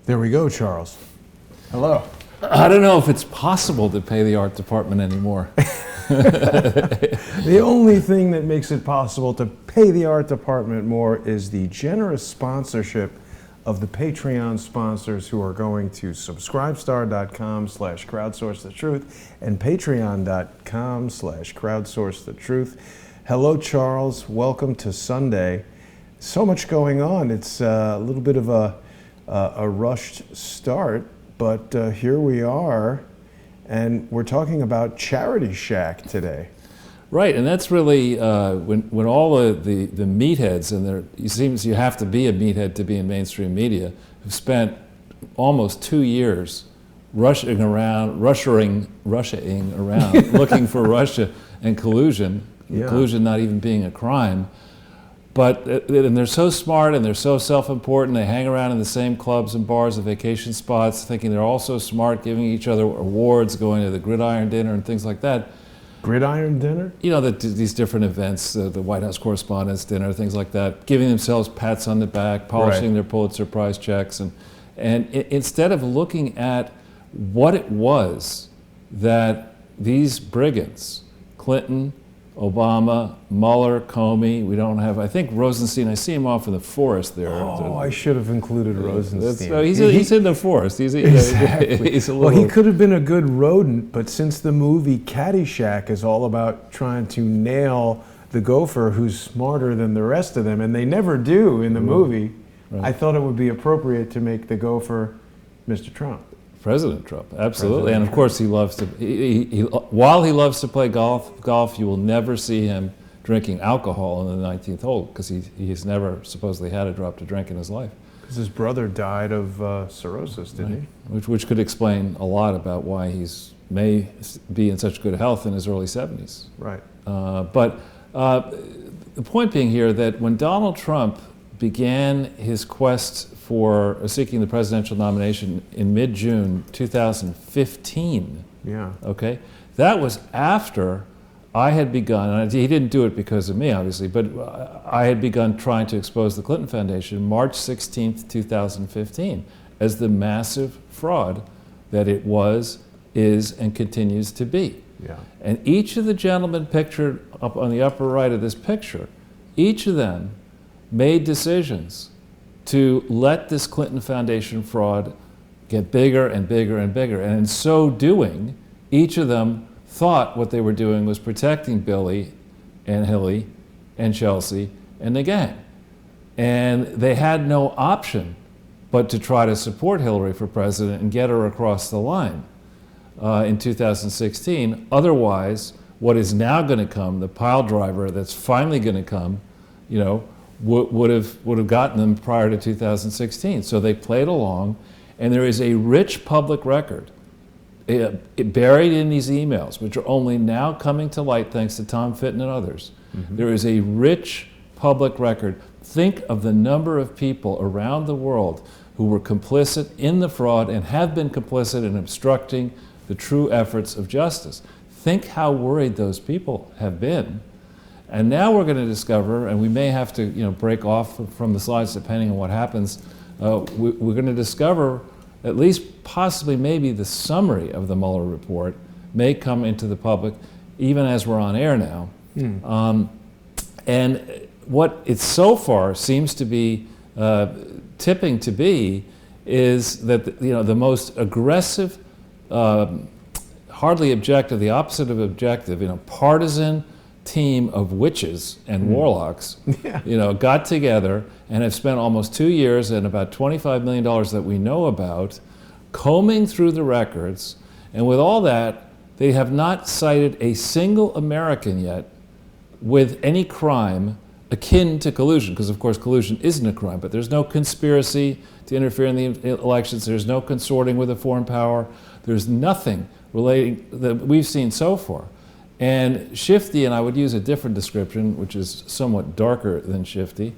There we go, Charles. Hello. I don't know if it's possible to pay the art department anymore. The only thing that makes it possible to pay the art department more is the generous sponsorship of the Patreon sponsors who are going to subscribestar.com/crowdsourcethetruth and patreon.com/crowdsourcethetruth. Hello, Charles. Welcome to Sunday. So much going on. It's a little bit of a rushed start, but here we are, and we're talking about Charity Shack today. Right, and that's really when all the meatheads, and it seems you have to be a meathead to be in mainstream media, have spent almost 2 years rushing around, looking for Russia and collusion, collusion not even being a crime. And they're so smart and they're so self-important, they hang around in the same clubs and bars and vacation spots thinking they're all so smart, giving each other awards, going to the gridiron dinner and things like that. Gridiron dinner? You know, these different events, the White House Correspondents' Dinner, things like that, giving themselves pats on the back, polishing their Pulitzer Prize checks. And instead of looking at what it was that these brigands, Clinton, Obama, Mueller, Comey, we don't have, I think Rosenstein, I see him off in the forest there. Oh, I should have included Rosenstein. He's in the forest. Exactly. He's a well, he could have been a good rodent, but since the movie Caddyshack is all about trying to nail the gopher who's smarter than the rest of them, and they never do in the movie, I thought it would be appropriate to make the gopher Mr. Trump. President Trump, absolutely. And of course he loves to, while he loves to play golf, you will never see him drinking alcohol in the 19th hole, because he's never supposedly had a drop to drink in his life. Because his brother died of cirrhosis, didn't he? Which could explain a lot about why may be in such good health in his early 70s. Right. But the point being here that when Donald Trump began his quest for seeking the presidential nomination in mid-June 2015. Yeah. Okay, that was after I had begun, and he didn't do it because of me, obviously, but I had begun trying to expose the Clinton Foundation March 16th, 2015, as the massive fraud that it was, is, and continues to be. Yeah. And each of the gentlemen pictured up on the upper right of this picture, each of them made decisions to let this Clinton Foundation fraud get bigger and bigger and bigger. And in so doing, each of them thought what they were doing was protecting Billy and Hilly and Chelsea and the gang. And they had no option but to try to support Hillary for president and get her across the line in 2016. Otherwise, what is now going to come, the pile driver that's finally going to come, you know, would have gotten them prior to 2016. So they played along, and there is a rich public record buried in these emails, which are only now coming to light thanks to Tom Fitton and others. Mm-hmm. There is a rich public record. Think of the number of people around the world who were complicit in the fraud and have been complicit in obstructing the true efforts of justice. Think how worried those people have been. And now we're going to discover, and we may have to break off from the slides depending on what happens, we're going to discover at least possibly maybe the summary of the Mueller report may come into the public even as we're on air now. And what it so far seems to be tipping to be is that the most aggressive, hardly objective, the opposite of objective, partisan team of witches and warlocks, got together and have spent almost 2 years and about $25 million that we know about combing through the records. And with all that, they have not cited a single American yet with any crime akin to collusion, because of course collusion isn't a crime, but there's no conspiracy to interfere in the elections, there's no consorting with a foreign power, there's nothing relating that we've seen so far. And Shifty, and I would use a different description, which is somewhat darker than Shifty.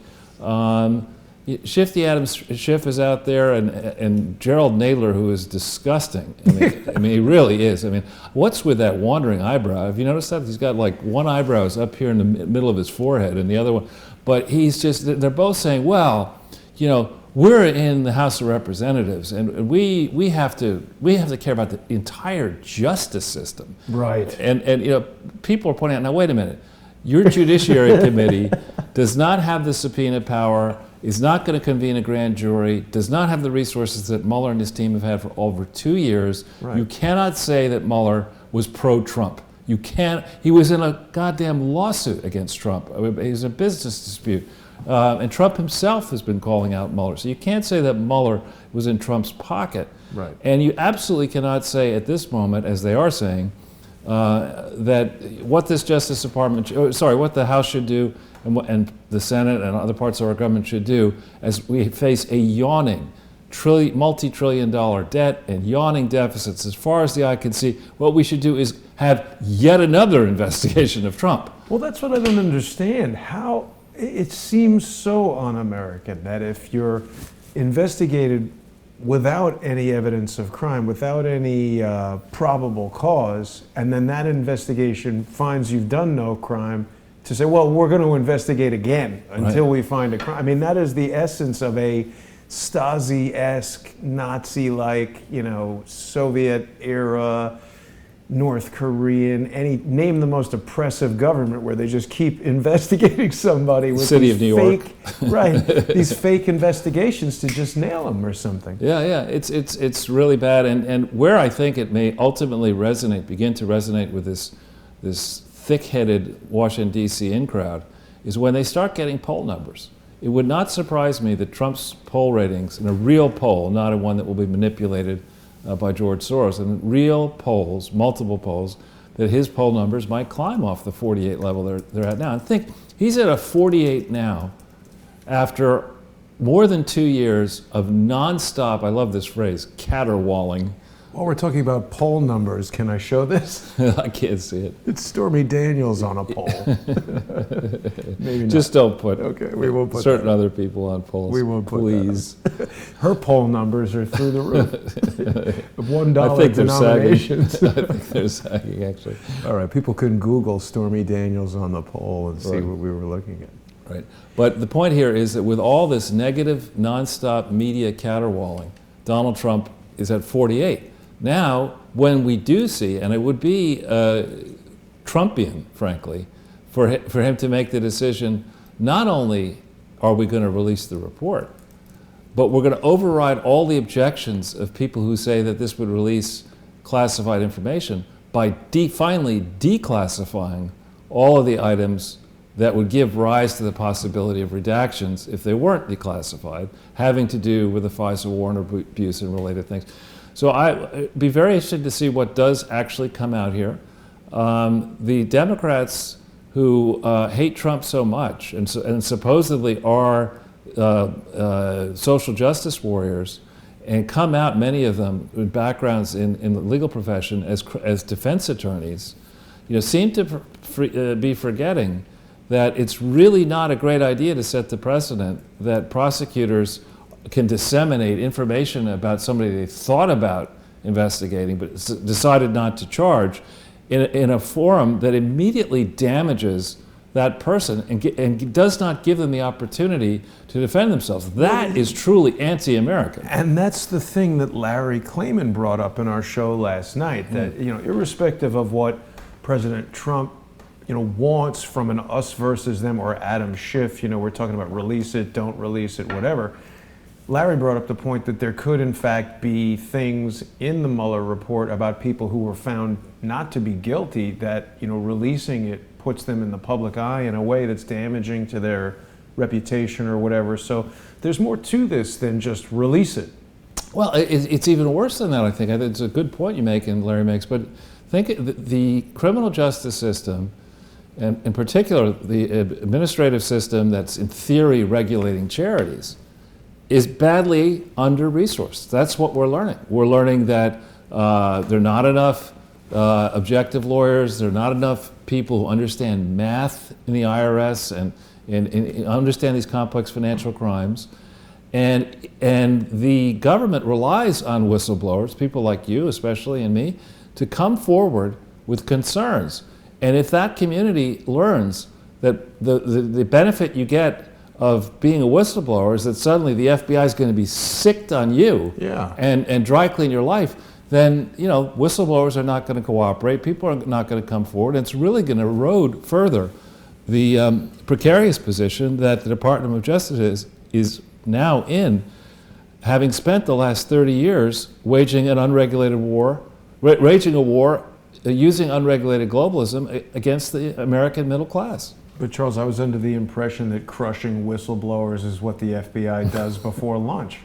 Shifty Adams Schiff is out there, and Gerald Nadler, who is disgusting. I mean, he really is. I mean, what's with that wandering eyebrow? Have you noticed that? He's got like one eyebrow is up here in the middle of his forehead, and the other one. But he's just, they're both saying, well, we're in the House of Representatives, and we have to care about the entire justice system. Right. And you know, people are pointing out, now wait a minute, your Judiciary Committee does not have the subpoena power, is not going to convene a grand jury, does not have the resources that Mueller and his team have had for over 2 years. Right. You cannot say that Mueller was pro-Trump. You can't. He was in a goddamn lawsuit against Trump. It was a business dispute. And Trump himself has been calling out Mueller. So you can't say that Mueller was in Trump's pocket. Right. And you absolutely cannot say at this moment, as they are saying, that what this Justice Department, what the House should do and the Senate and other parts of our government should do as we face a yawning multi-trillion-dollar debt and yawning deficits as far as the eye can see, what we should do is have yet another investigation of Trump. Well, that's what I don't understand. How it seems so un-American that if you're investigated without any evidence of crime, without any probable cause, and then that investigation finds you've done no crime, to say, well, we're going to investigate again until we find a crime. I mean, that is the essence of a Stasi-esque, Nazi-like, Soviet-era, North Korean, name the most oppressive government where they just keep investigating somebody with City of New York. Right, these fake investigations to just nail them or something. Yeah, it's really bad, and where I think it may ultimately begin to resonate with this thick-headed Washington D.C. in crowd, is when they start getting poll numbers. It would not surprise me that Trump's poll ratings, in a real poll, not a one that will be manipulated by George Soros, in real polls, multiple polls, that his poll numbers might climb off the 48 level they're at now. And think, he's at a 48 now after more than 2 years of nonstop, I love this phrase, caterwauling. While we're talking about poll numbers, can I show this? I can't see it. It's Stormy Daniels on a poll. Maybe not. Just don't put we won't put certain that. other people on polls. We won't put please. Her poll numbers are through the roof. $1 I think denominations. they're sagging. I think they're sagging, actually. All right, people can Google Stormy Daniels on the poll and see Right. what we were looking at. Right. But the point here is that with all this negative, nonstop media caterwauling, Donald Trump is at 48. Now, when we do see, and it would be Trumpian, frankly, for him to make the decision, not only are we going to release the report, but we're going to override all the objections of people who say that this would release classified information by finally declassifying all of the items that would give rise to the possibility of redactions if they weren't declassified, having to do with the FISA warrant abuse and related things. So I'd be very interested to see what does actually come out here. The Democrats who hate Trump so much and supposedly are social justice warriors and come out, many of them with backgrounds in the legal profession as defense attorneys, seem to be forgetting that it's really not a great idea to set the precedent that prosecutors can disseminate information about somebody they thought about investigating but decided not to charge in a forum that immediately damages that person and does not give them the opportunity to defend themselves. That is truly anti-American. And that's the thing that Larry Klayman brought up in our show last night, that irrespective of what President Trump wants from an us versus them or Adam Schiff, we're talking about release it, don't release it, whatever. Larry brought up the point that there could, in fact, be things in the Mueller report about people who were found not to be guilty that, releasing it puts them in the public eye in a way that's damaging to their reputation or whatever. So there's more to this than just release it. Well, it's even worse than that, I think. It's a good point you make and Larry makes, but think the criminal justice system, and in particular the administrative system that's in theory regulating charities, is badly under-resourced. That's what we're learning. We're learning that there are not enough objective lawyers, there are not enough people who understand math in the IRS and understand these complex financial crimes. And the government relies on whistleblowers, people like you especially and me, to come forward with concerns. And if that community learns that the benefit you get of being a whistleblower is that suddenly the FBI is going to be sicked on you Yeah. and dry clean your life, then whistleblowers are not going to cooperate. People are not going to come forward. And it's really going to erode further the precarious position that the Department of Justice is now in, having spent the last 30 years waging an unregulated war, waging a war using unregulated globalism against the American middle class. But Charles, I was under the impression that crushing whistleblowers is what the FBI does before lunch.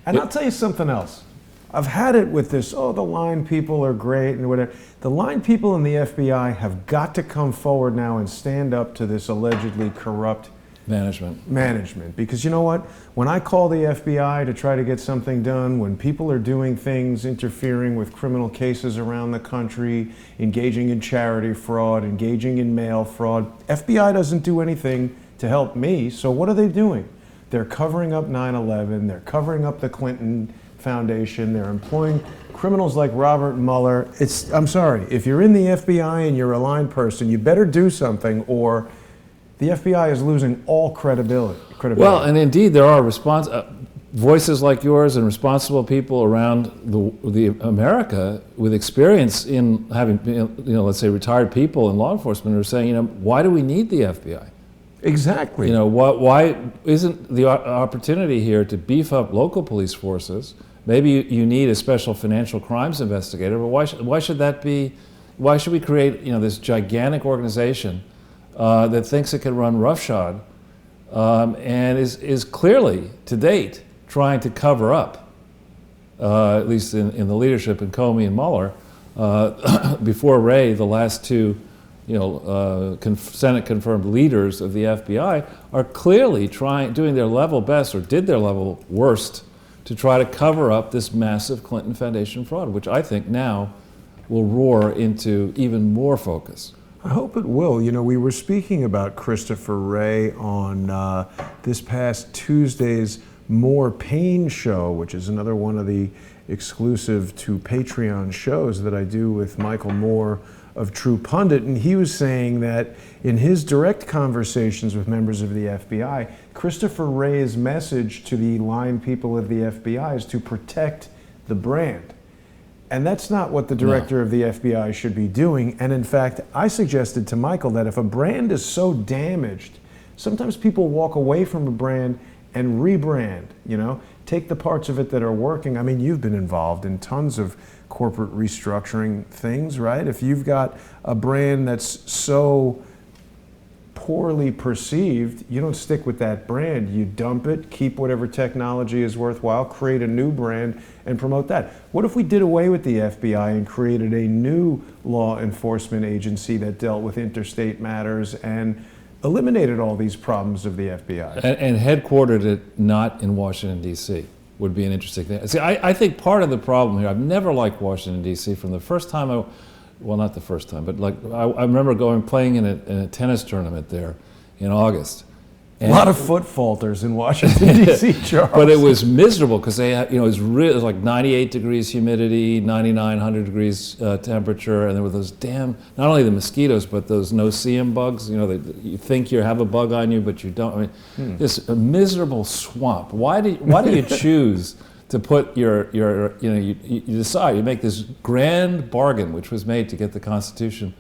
And I'll tell you something else. I've had it with this, the line people are great and whatever. The line people in the FBI have got to come forward now and stand up to this allegedly corrupt management. Because you know what? When I call the FBI to try to get something done, when people are doing things, interfering with criminal cases around the country, engaging in charity fraud, engaging in mail fraud, FBI doesn't do anything to help me. So what are they doing? They're covering up 9/11. They're covering up the Clinton Foundation. They're employing criminals like Robert Mueller. I'm sorry, if you're in the FBI and you're a line person, you better do something, or the FBI is losing all credibility. Well, and indeed, there are voices like yours and responsible people around the America with experience in having, let's say, retired people in law enforcement who are saying, why do we need the FBI? Exactly. Why isn't the opportunity here to beef up local police forces? Maybe you need a special financial crimes investigator, but why should that be? Why should we create this gigantic organization that thinks it can run roughshod and is clearly, to date, trying to cover up, at least in the leadership in Comey and Mueller, before Wray, the last two Senate-confirmed leaders of the FBI are clearly doing their level best, or did their level worst, to try to cover up this massive Clinton Foundation fraud, which I think now will roar into even more focus. I hope it will. We were speaking about Christopher Wray on this past Tuesday's More Pain show, which is another one of the exclusive to Patreon shows that I do with Michael Moore of True Pundit, and he was saying that in his direct conversations with members of the FBI, Christopher Wray's message to the line people of the FBI is to protect the brand. And that's not what the director of the FBI should be doing. And in fact, I suggested to Michael that if a brand is so damaged, sometimes people walk away from a brand and rebrand, take the parts of it that are working. I mean, you've been involved in tons of corporate restructuring things, right? If you've got a brand that's so poorly perceived, you don't stick with that brand. You dump it, keep whatever technology is worthwhile, create a new brand, and promote that. What if we did away with the FBI and created a new law enforcement agency that dealt with interstate matters and eliminated all these problems of the FBI? And headquartered it not in Washington, D.C. would be an interesting thing. See, I think part of the problem here, I've never liked Washington, D.C. from the first time well, not the first time, but I remember playing in a tennis tournament there in August. And a lot of foot falters in Washington, D.C., Charles. But it was miserable because they had, it was like 98 degrees humidity, 100 degrees temperature, and there were those not only the mosquitoes, but those no-see-em bugs, you think you have a bug on you, but you don't. I mean, this miserable swamp. Why do you choose to put you decide, you make this grand bargain, which was made to get the Constitution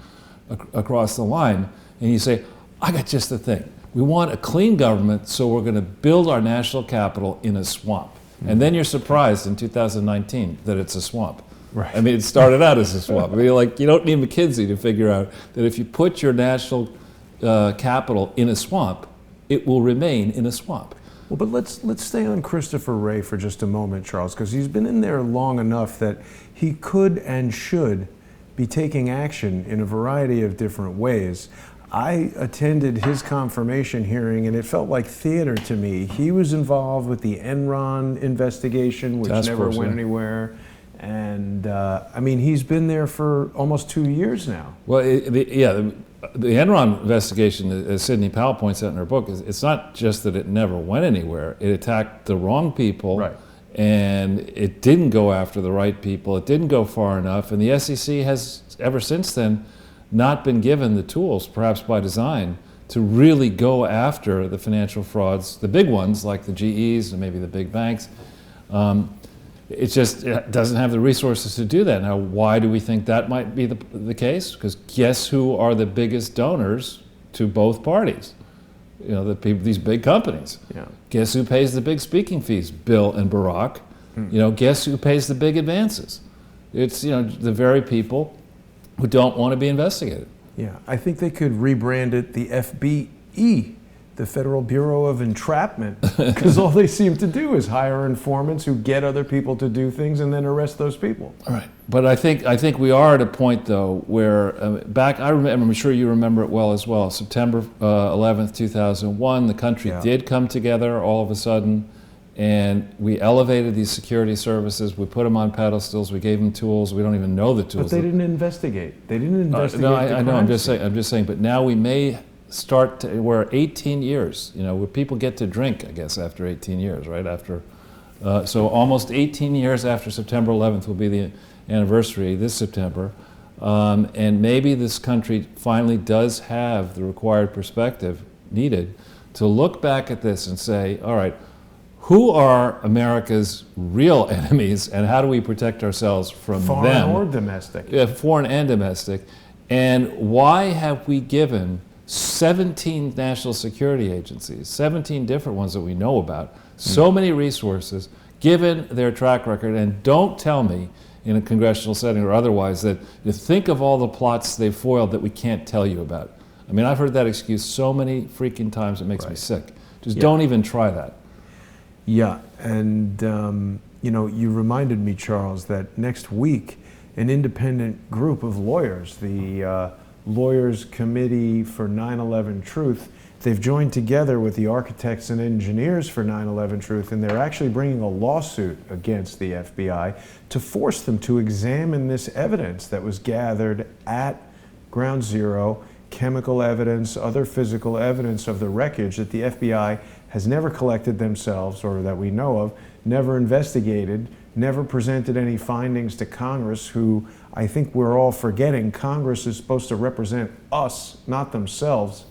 across the line, and you say, I got just the thing. We want a clean government, so we're going to build our national capital in a swamp. And then you're surprised in 2019 that it's a swamp. Right. I mean, it started out as a swamp. I mean, you don't need McKinsey to figure out that if you put your national capital in a swamp, it will remain in a swamp. Well, but let's stay on Christopher Wray for just a moment, Charles, because he's been in there long enough that he could and should be taking action in a variety of different ways. I attended his confirmation hearing, and it felt like theater to me. He was involved with the Enron investigation, which never went anywhere. And I mean, he's been there for almost 2 years now. Well, the Enron investigation, as Sidney Powell points out in her book, it's not just that it never went anywhere. It attacked the wrong people, right, and it didn't go after the right people. It didn't go far enough, and the SEC has, ever since then, not been given the tools, perhaps by design, to really go after the financial frauds, the big ones like the GEs and maybe the big banks. It doesn't have the resources to do that. Now, why do we think that might be the case? Because guess who are the biggest donors to both parties? You know, the people, these big companies. Yeah. Guess who pays the big speaking fees? Bill and Barack. You know, guess who pays the big advances? It's, you know, the very people who don't want to be investigated. Yeah, I think they could rebrand it the FBE, the Federal Bureau of Entrapment, because all they seem to do is hire informants who get other people to do things and then arrest those people. All right, but I think we are at a point though where I'm sure you remember it well as well. September 11th, 2001, the country did come together all of a sudden, and we elevated these security services. We put them on pedestals. We gave them tools. We don't even know the tools. But they didn't investigate. They didn't investigate. No, I know. I'm just saying. But now we may start. We're 18 years. You know, where people get to drink, I guess, after 18 years, right? So almost 18 years after September 11th will be the anniversary this September, and maybe this country finally does have the required perspective needed to look back at this and say, all right, who are America's real enemies, and how do we protect ourselves from them? Foreign or domestic? Yeah, foreign and domestic. And why have we given 17 national security agencies, 17 different ones that we know about, so many resources, given their track record? And don't tell me in a congressional setting or otherwise that you think of all the plots they've foiled that we can't tell you about. I mean, I've heard that excuse so many freaking times it makes me sick. Just don't even try that. Yeah, and you know, you reminded me, Charles, that next week an independent group of lawyers, the Lawyers Committee for 9/11 Truth, they've joined together with the architects and engineers for 9/11 Truth, and they're actually bringing a lawsuit against the FBI to force them to examine this evidence that was gathered at Ground Zero, chemical evidence, other physical evidence of the wreckage that the FBI has never collected themselves, or that we know of, never investigated, never presented any findings to Congress, who I think we're all forgetting Congress is supposed to represent us, not themselves.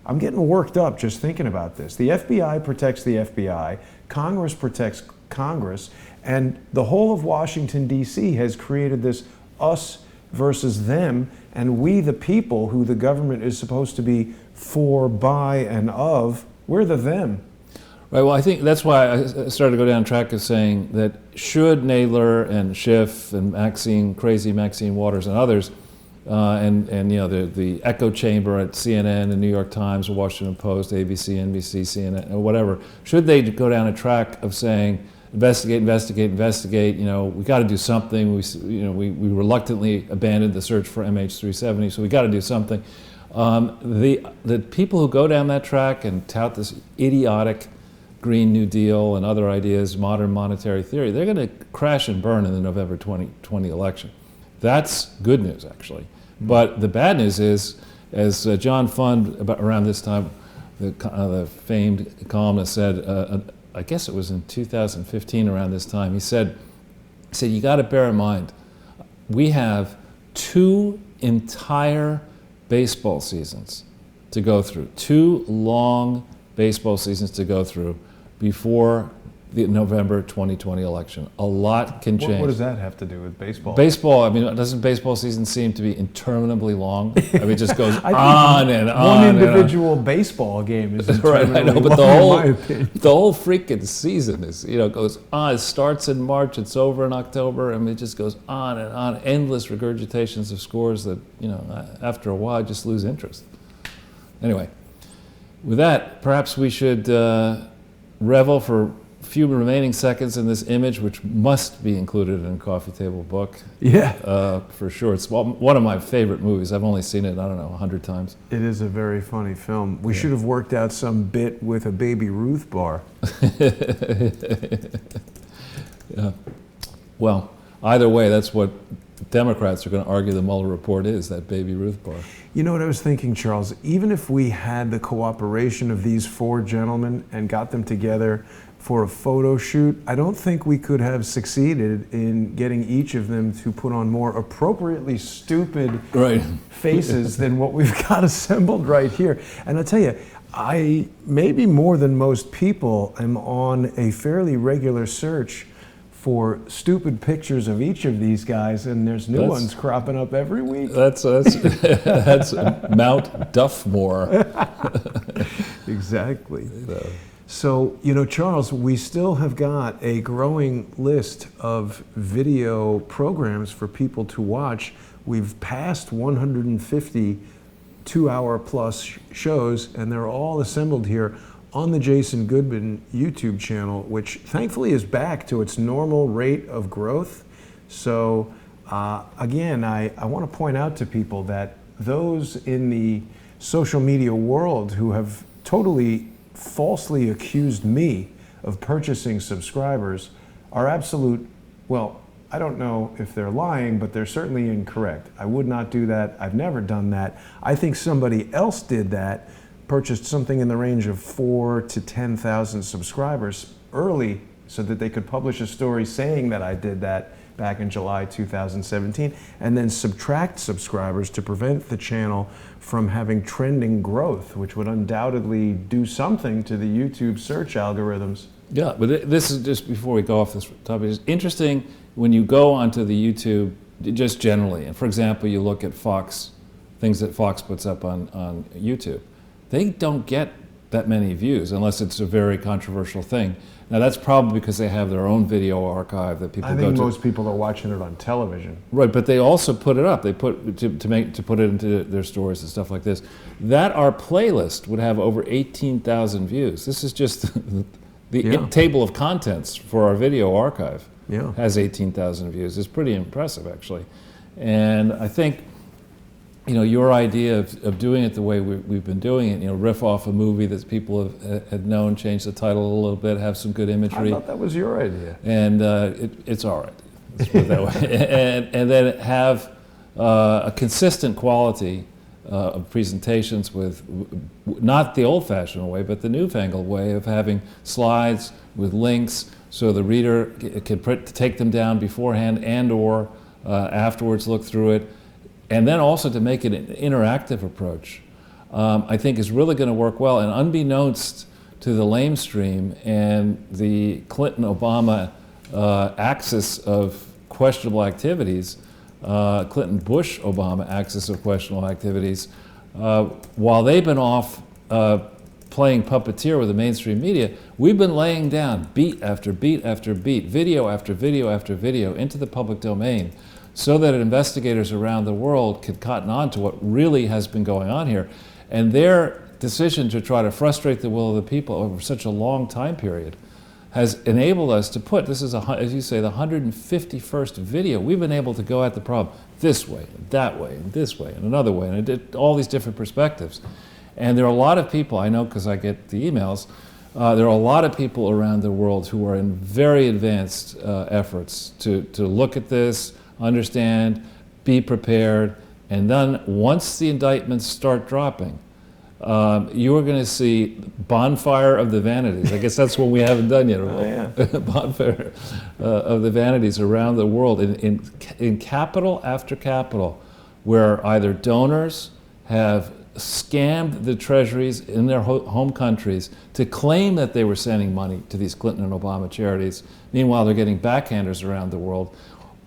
I'm getting worked up just thinking about this. The FBI protects the FBI, Congress protects Congress, and the whole of Washington, D.C. has created this us versus them, and we, the people who the government is supposed to be for, by, and of, we're the them. Right, well, I think that's why I started to go down a track of saying that should Nadler and Schiff and crazy Maxine Waters and others, and you know, the echo chamber at CNN, the New York Times, the Washington Post, ABC, NBC, CNN, or whatever, should they go down a track of saying, investigate, you know, we got to do something. We reluctantly abandoned the search for MH370, so we got to do something. The people who go down that track and tout this idiotic Green New Deal and other ideas, modern monetary theory, they're going to crash and burn in the November 2020 election. That's good news, actually. But the bad news is, as John Fund, around this time, the famed columnist said, I guess it was in 2015 around this time, he said you got to bear in mind, we have 2 entire baseball seasons to go through, 2 long baseball seasons to go through before the November 2020 election. A lot can change. What does that have to do with baseball? Baseball, I mean, doesn't baseball season seem to be interminably long? I mean, it just goes on and on. One individual baseball game is interminably right, I know, but long, the whole freaking season is, you know, goes on. It starts in March, it's over in October. I mean, it just goes on and on. Endless regurgitations of scores that, you know, after a while just lose interest. Anyway, with that, perhaps we should revel for few remaining seconds in this image, which must be included in a coffee table book. Yeah. For sure. It's one of my favorite movies. I've only seen it, I don't know, 100 times. It is a very funny film. We should have worked out some bit with a Baby Ruth bar. Yeah. Well, either way, that's what Democrats are going to argue the Mueller report is, that Baby Ruth bar. You know what I was thinking, Charles? Even if we had the cooperation of these 4 gentlemen and got them together for a photo shoot. I don't think we could have succeeded in getting each of them to put on more appropriately stupid faces than what we've got assembled right here. And I'll tell you, I, maybe more than most people, am on a fairly regular search for stupid pictures of each of these guys, and there's new ones cropping up every week. That's Mount Duffmore. Exactly. So, you know, Charles, we still have got a growing list of video programs for people to watch. We've passed 150 two-hour plus shows, and they're all assembled here on the Jason Goodman YouTube channel, which thankfully is back to its normal rate of growth. So again, I want to point out to people that those in the social media world who have totally falsely accused me of purchasing subscribers are absolute, well, I don't know if they're lying, but they're certainly incorrect. I would not do that. I've never done that. I think somebody else did that, purchased something in the range of 4,000 to 10,000 subscribers early so that they could publish a story saying that I did that back in July 2017, and then subtract subscribers to prevent the channel from having trending growth, which would undoubtedly do something to the YouTube search algorithms. Yeah, but this is just before we go off this topic. It's interesting when you go onto the YouTube, just generally, and for example, you look at Fox, things that Fox puts up on YouTube, they don't get that many views unless it's a very controversial thing. Now that's probably because they have their own video archive that people go to. I think most people are watching it on television. Right, but they also put it up. They put to put it into their stories and stuff like this. That our playlist would have over 18,000 views. This is just the table of contents for our video archive. Yeah, has 18,000 views. It's pretty impressive, actually. And I think, you know, your idea of doing it the way we've been doing it, you know, riff off a movie that people had known, change the title a little bit, have some good imagery. I thought that was your idea. And it's all right. Let's put it that way. and then have a consistent quality of presentations with not the old-fashioned way, but the newfangled way of having slides with links so the reader can take them down beforehand and or afterwards look through it. And then also to make it an interactive approach, I think is really going to work well. And unbeknownst to the lamestream and the Clinton-Obama axis of questionable activities, Clinton-Bush-Obama axis of questionable activities, while they've been off playing puppeteer with the mainstream media, we've been laying down beat after beat after beat, video after video after video into the public domain, so that investigators around the world could cotton on to what really has been going on here. And their decision to try to frustrate the will of the people over such a long time period has enabled us to put, this is, as you say, the 151st video. We've been able to go at the problem this way, and that way, and this way, and another way, and all these different perspectives. And there are a lot of people, I know because I get the emails, there are a lot of people around the world who are in very advanced efforts to look at this, understand, be prepared, and then once the indictments start dropping, you are going to see bonfire of the vanities. I guess that's what we haven't done yet. Oh, yeah. Bonfire of the vanities around the world in capital after capital, where either donors have scammed the treasuries in their home countries to claim that they were sending money to these Clinton and Obama charities. Meanwhile, they're getting backhanders around the world.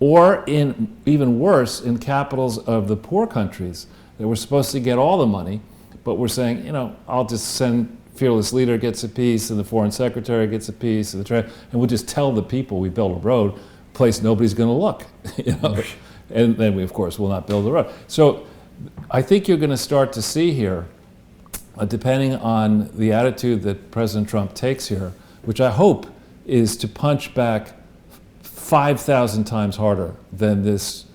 Or in, even worse, in capitals of the poor countries that were supposed to get all the money, but we're saying, you know, I'll just send fearless leader gets a piece, and the foreign secretary gets a piece, and and we'll just tell the people we built a road, place nobody's going to look, you know, and then we of course will not build the road. So I think you're going to start to see here, depending on the attitude that President Trump takes here, which I hope is to punch back 5,000 times harder than this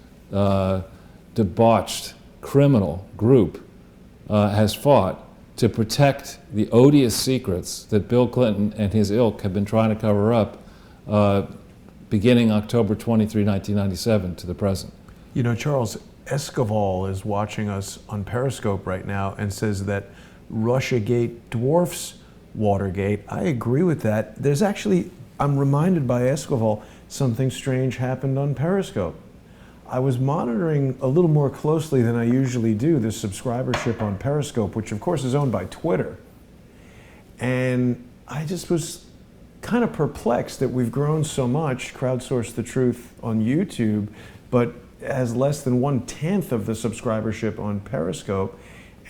debauched criminal group has fought to protect the odious secrets that Bill Clinton and his ilk have been trying to cover up beginning October 23, 1997 to the present. You know, Charles, Esquivel is watching us on Periscope right now and says that Russiagate dwarfs Watergate. I agree with that. There's actually, I'm reminded by Esquivel, something strange happened on Periscope. I was monitoring a little more closely than I usually do the subscribership on Periscope, which of course is owned by Twitter. And I just was kind of perplexed that we've grown so much, Crowdsource the Truth on YouTube, but has less than 1/10 of the subscribership on Periscope.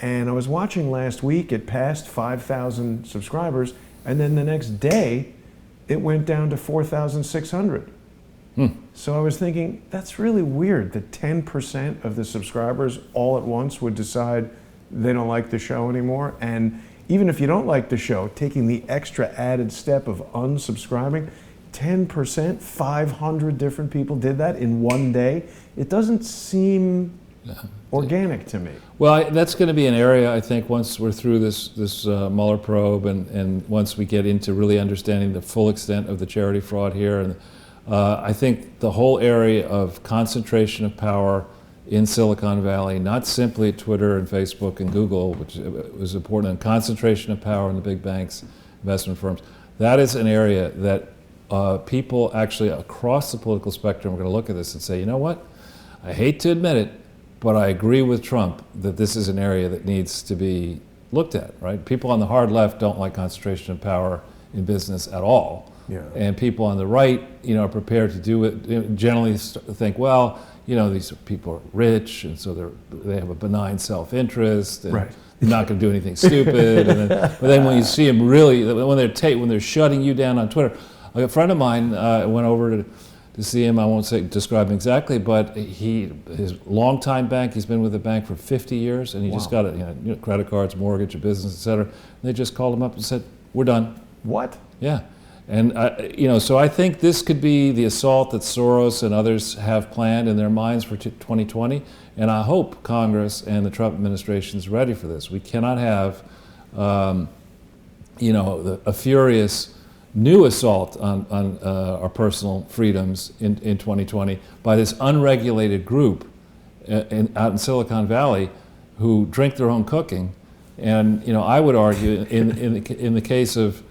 And I was watching last week, it passed 5,000 subscribers, and then the next day, it went down to 4,600. So I was thinking, that's really weird that 10% of the subscribers all at once would decide they don't like the show anymore. And even if you don't like the show, taking the extra added step of unsubscribing, 10%, 500 different people did that in one day. It doesn't seem organic to me. Well, that's going to be an area, I think, once we're through this Mueller probe and once we get into really understanding the full extent of the charity fraud here. And I think the whole area of concentration of power in Silicon Valley, not simply at Twitter and Facebook and Google, which was important, and concentration of power in the big banks, investment firms, that is an area that people actually across the political spectrum are going to look at this and say, you know what, I hate to admit it, but I agree with Trump that this is an area that needs to be looked at, right? People on the hard left don't like concentration of power in business at all. Yeah. And people on the right, are prepared to do it, generally think, well, these people are rich, and so they have a benign self-interest, and right. they're not going to do anything stupid. But then when you see them really, when they're shutting you down on Twitter, like a friend of mine went over to see him. I won't describe him exactly, but his longtime bank. He's been with the bank for 50 years, and he just got credit cards, mortgage, a business, et cetera. And they just called him up and said, "We're done." What? Yeah. And so I think this could be the assault that Soros and others have planned in their minds for 2020, and I hope Congress and the Trump administration is ready for this. We cannot have, a furious new assault on our personal freedoms in 2020 by this unregulated group out in Silicon Valley who drink their own cooking, and I would argue in the case of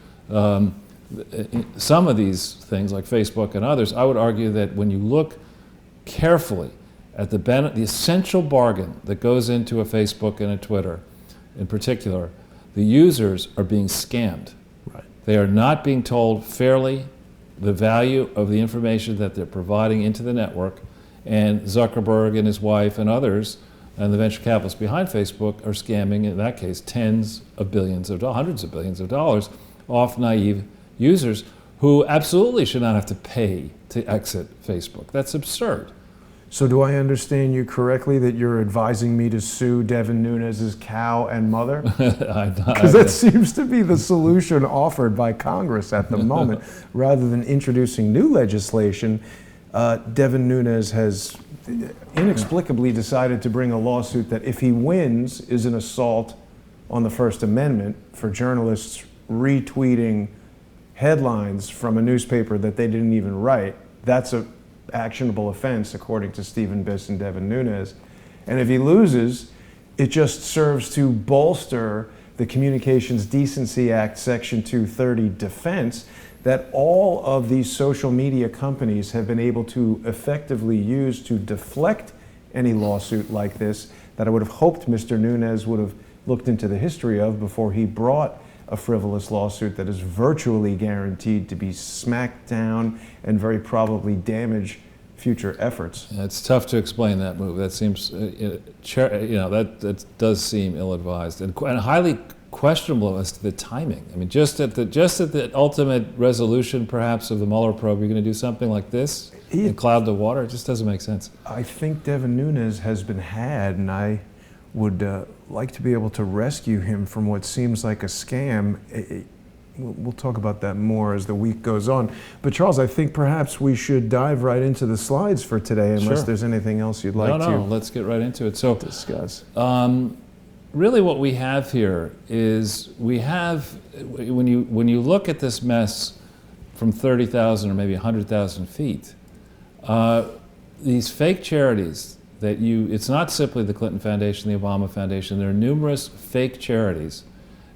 some of these things like Facebook and others, I would argue that when you look carefully at the essential bargain that goes into a Facebook and a Twitter in particular, the users are being scammed. Right. They are not being told fairly the value of the information that they're providing into the network, and Zuckerberg and his wife and others and the venture capitalists behind Facebook are scamming, in that case, tens of billions of dollars, hundreds of billions of dollars off naive users who absolutely should not have to pay to exit Facebook. That's absurd. So do I understand you correctly that you're advising me to sue Devin Nunes' cow and mother? Because that seems to be the solution offered by Congress at the moment. Rather than introducing new legislation, Devin Nunes has inexplicably decided to bring a lawsuit that, if he wins, is an assault on the First Amendment for journalists retweeting headlines from a newspaper that they didn't even write. That's an actionable offense, according to Stephen Biss and Devin Nunes. And if he loses, it just serves to bolster the Communications Decency Act Section 230 defense that all of these social media companies have been able to effectively use to deflect any lawsuit like this, that I would have hoped Mr. Nunes would have looked into the history of before he brought a frivolous lawsuit that is virtually guaranteed to be smacked down and very probably damage future efforts. It's tough to explain that move. That seems, that does seem ill-advised and highly questionable as to the timing. I mean, just at the ultimate resolution, perhaps, of the Mueller probe, you're going to do something like this and cloud the water. It just doesn't make sense. I think Devin Nunes has been had, and I would like to be able to rescue him from what seems like a scam. We'll talk about that more as the week goes on. But Charles, I think perhaps we should dive right into the slides for today, unless there's anything else you'd like to let's get right into it. So discuss. Really what we have here is when you look at this mess from 30,000 or maybe 100,000 feet, these fake charities it's not simply the Clinton Foundation, the Obama Foundation. There are numerous fake charities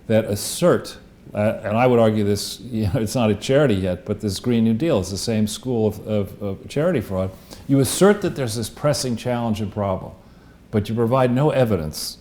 that assert and I would argue this, it's not a charity yet, but this Green New Deal is the same school of charity fraud. You assert that there's this pressing challenge and problem, but you provide no evidence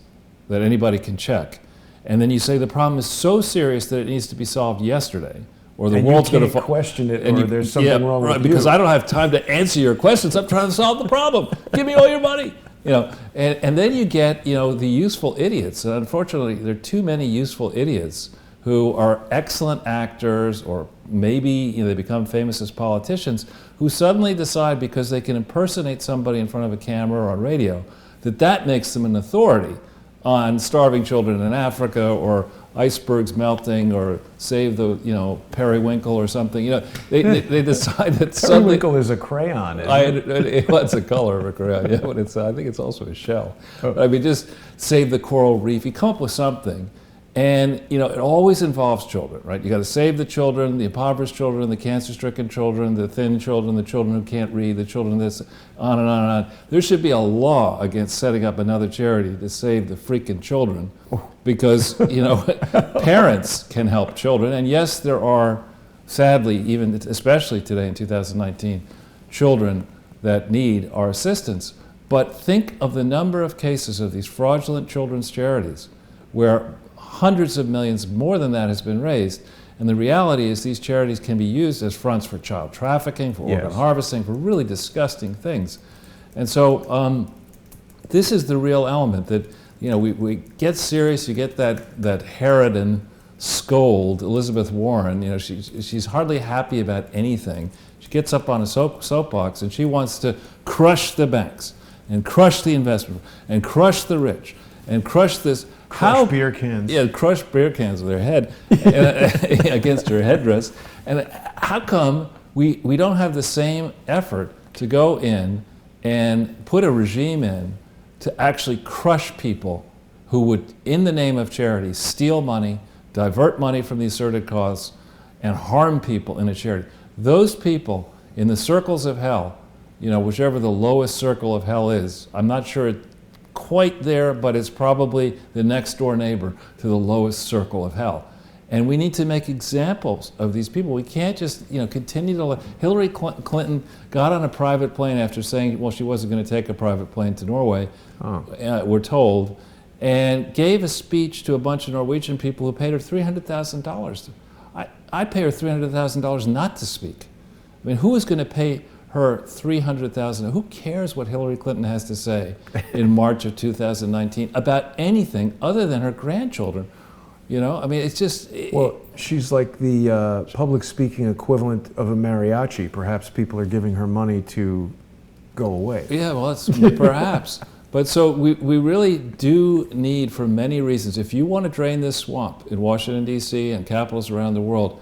that anybody can check. And then you say the problem is so serious that it needs to be solved yesterday, or the world's going to question it, or there's something wrong with you. Because I don't have time to answer your questions. I'm trying to solve the problem. Give me all your money. And then you get, the useful idiots. And unfortunately, there are too many useful idiots who are excellent actors, or maybe they become famous as politicians, who suddenly decide because they can impersonate somebody in front of a camera or on radio, that makes them an authority on starving children in Africa, or icebergs melting, or save the periwinkle or something. They decide that suddenly periwinkle is a crayon. It's a color of a crayon, yeah, but I think it's also a shell. Oh. I mean, just save the coral reef. You come up with something, and it always involves children, right? You got to save the children, the impoverished children, the cancer-stricken children, the thin children, the children who can't read, the children this, on and on and on. There should be a law against setting up another charity to save the freaking children, because parents can help children. And yes, there are, sadly, even especially today in 2019, children that need our assistance. But think of the number of cases of these fraudulent children's charities where hundreds of millions, more than that, has been raised. And the reality is these charities can be used as fronts for child trafficking, for organ harvesting, for really disgusting things. And so this is the real element that, we get serious. You get that Herodin scold, Elizabeth Warren. She's hardly happy about anything. She gets up on a soapbox and she wants to crush the banks and crush the investment and crush the rich and crush this. Crush beer cans. Yeah, crush beer cans with their head against her headdress. And how come we don't have the same effort to go in and put a regime in to actually crush people who would, in the name of charity, steal money, divert money from the asserted cause, and harm people in a charity? Those people in the circles of hell, whichever the lowest circle of hell is, I'm not sure it's quite there, but it's probably the next door neighbor to the lowest circle of hell. And we need to make examples of these people. We can't just, continue to let. Hillary Clinton got on a private plane after saying, well, she wasn't going to take a private plane to Norway, we're told, and gave a speech to a bunch of Norwegian people who paid her $300,000. I pay her $300,000 not to speak. I mean, who is going to pay her $300,000? Who cares what Hillary Clinton has to say in March of 2019 about anything other than her grandchildren? I mean, it's just... Well, she's like the public speaking equivalent of a mariachi. Perhaps people are giving her money to go away. Yeah, well, that's perhaps. But so we really do need, for many reasons, if you want to drain this swamp in Washington, D.C. and capitals around the world,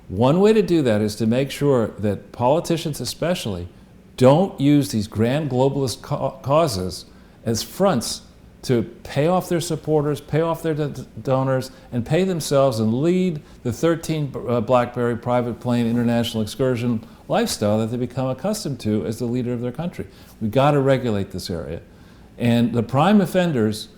one way to do that is to make sure that politicians especially don't use these grand globalist causes as fronts to pay off their supporters, pay off their donors, and pay themselves and lead the 13 BlackBerry private plane international excursion lifestyle that they become accustomed to as the leader of their country. We've got to regulate this area. And the prime offenders,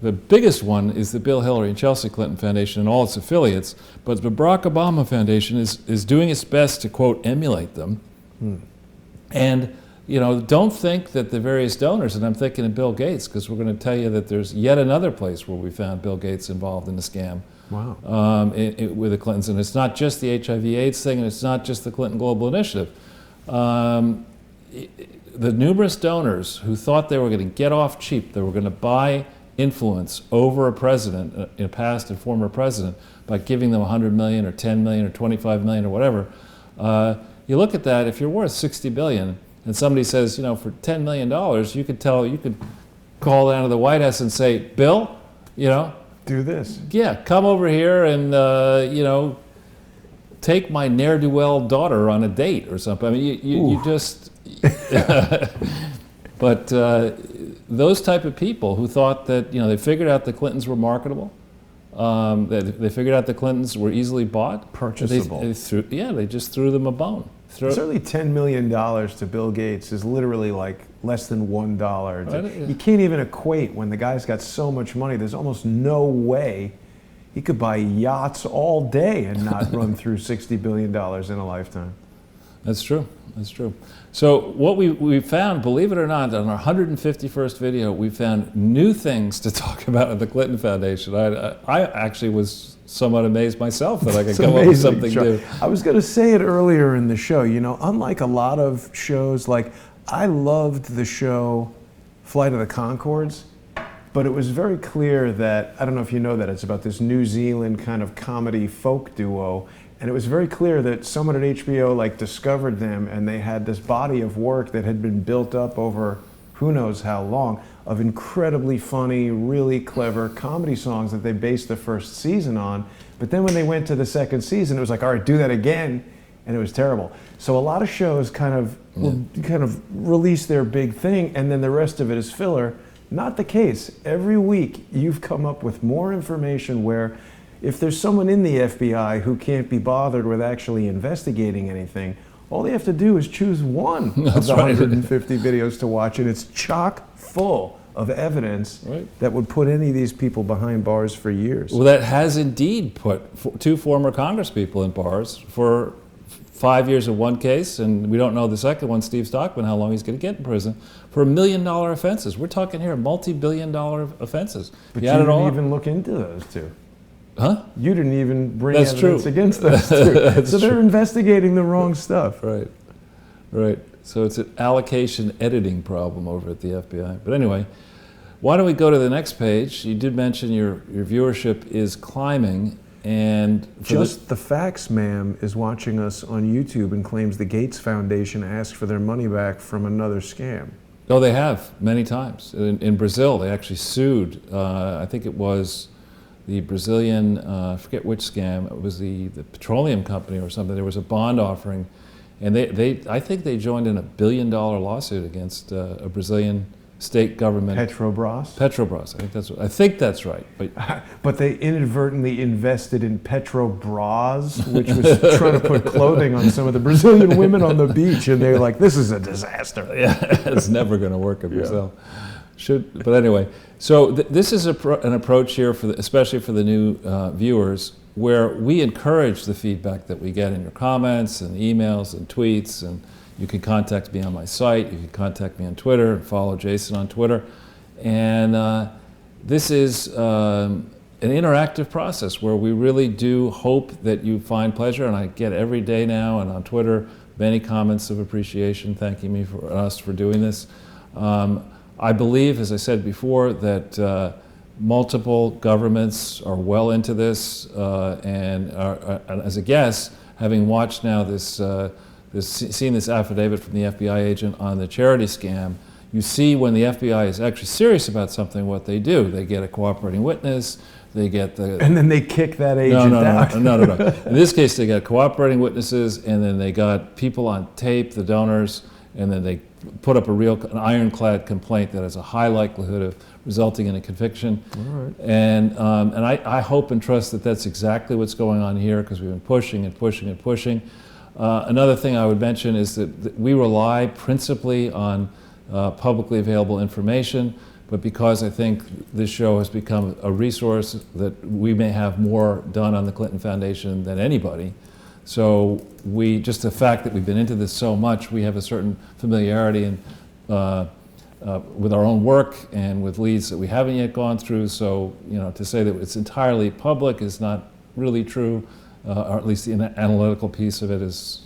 the biggest one is the Bill, Hillary, and Chelsea Clinton Foundation and all its affiliates, but the Barack Obama Foundation is doing its best to, quote, emulate them. And don't think that the various donors, and I'm thinking of Bill Gates, because we're going to tell you that there's yet another place where we found Bill Gates involved in a scam. Wow. With the Clintons. And it's not just the HIV/AIDS thing, and it's not just the Clinton Global Initiative. The numerous donors who thought they were going to get off cheap, they were going to buy influence over a president, a past and former president, by giving them $100 million or $10 million or $25 million or whatever. You look at that, if you're worth $60 billion, and somebody says, for $10 million, you could call down to the White House and say, Bill, do this. Yeah, come over here and, take my ne'er-do-well daughter on a date or something. I mean, you just... But those type of people who thought that, they figured out the Clintons were marketable, they figured out the Clintons were easily bought. Purchasable. They just threw them a bone. Certainly $10 million to Bill Gates is literally like less than $1. You can't even equate when the guy's got so much money. There's almost no way he could buy yachts all day and not run through $60 billion in a lifetime. That's true. That's true. So what we found, believe it or not, on our 151st video, we found new things to talk about at the Clinton Foundation. I actually was somewhat amazed myself that I could come up with something new. I was going to say it earlier in the show. You know, unlike a lot of shows, like I loved the show Flight of the Conchords, but it was very clear that, I don't know if you know that, it's about this New Zealand kind of comedy folk duo. And it was very clear that someone at HBO like discovered them, and they had this body of work that had been built up over who knows how long of incredibly funny, really clever comedy songs that they based the first season on. But then when they went to the second season, it was like, all right, do that again, and it was terrible. So a lot of shows kind of release their big thing, and then the rest of it is filler. Not the case. Every week you've come up with more information where if there's someone in the FBI who can't be bothered with actually investigating anything, all they have to do is choose one of the 150 videos to watch, and it's chock full of evidence that would put any of these people behind bars for years. Well, that has indeed put two former congresspeople in bars for 5 years in one case, and we don't know the second one, Steve Stockman, how long he's going to get in prison, for $1 million offenses. We're talking here multi-billion-dollar offenses. But you didn't even look into those two. Huh? You didn't even bring That's evidence true. against those two. So they're investigating the wrong stuff. Right, right. So it's an allocation editing problem over at the FBI. But anyway, why don't we go to the next page? You did mention your viewership is climbing, and Just the Facts Ma'am is watching us on YouTube and claims the Gates Foundation asked for their money back from another scam. Oh, they have many times. In Brazil, they actually sued. I think it was the Brazilian, I forget which scam, it was the petroleum company or something. There was a bond offering, and I think they joined in a $1 billion lawsuit against a Brazilian state government. Petrobras? Petrobras, I think that's right. But they inadvertently invested in Petrobras, which was trying to put clothing on some of the Brazilian women on the beach, and they're like, this is a disaster. Yeah, it's never going to work in Brazil. But anyway, so this is an approach here, especially for the new viewers, where we encourage the feedback that we get in your comments and emails and tweets, and you can contact me on my site, you can contact me on Twitter, and follow Jason on Twitter. And this is an interactive process where we really do hope that you find pleasure, and I get every day now and on Twitter many comments of appreciation thanking me for us for doing this. I believe, as I said before, that multiple governments are well into this, and as a guest, having watched now seen this affidavit from the FBI agent on the charity scam, you see when the FBI is actually serious about something, what they do. They get a cooperating witness, they get the... And then they kick that agent out. No. In this case, they got cooperating witnesses, and then they got people on tape, the donors, and then they put up an ironclad complaint that has a high likelihood of resulting in a conviction. All right. And I hope and trust that that's exactly what's going on here, because we've been pushing and pushing and pushing. Another thing I would mention is that we rely principally on publicly available information, but because I think this show has become a resource that we may have more done on the Clinton Foundation than anybody. So just the fact that we've been into this so much, we have a certain familiarity with our own work and with leads that we haven't yet gone through. So, to say that it's entirely public is not really true, or at least the analytical piece of it is,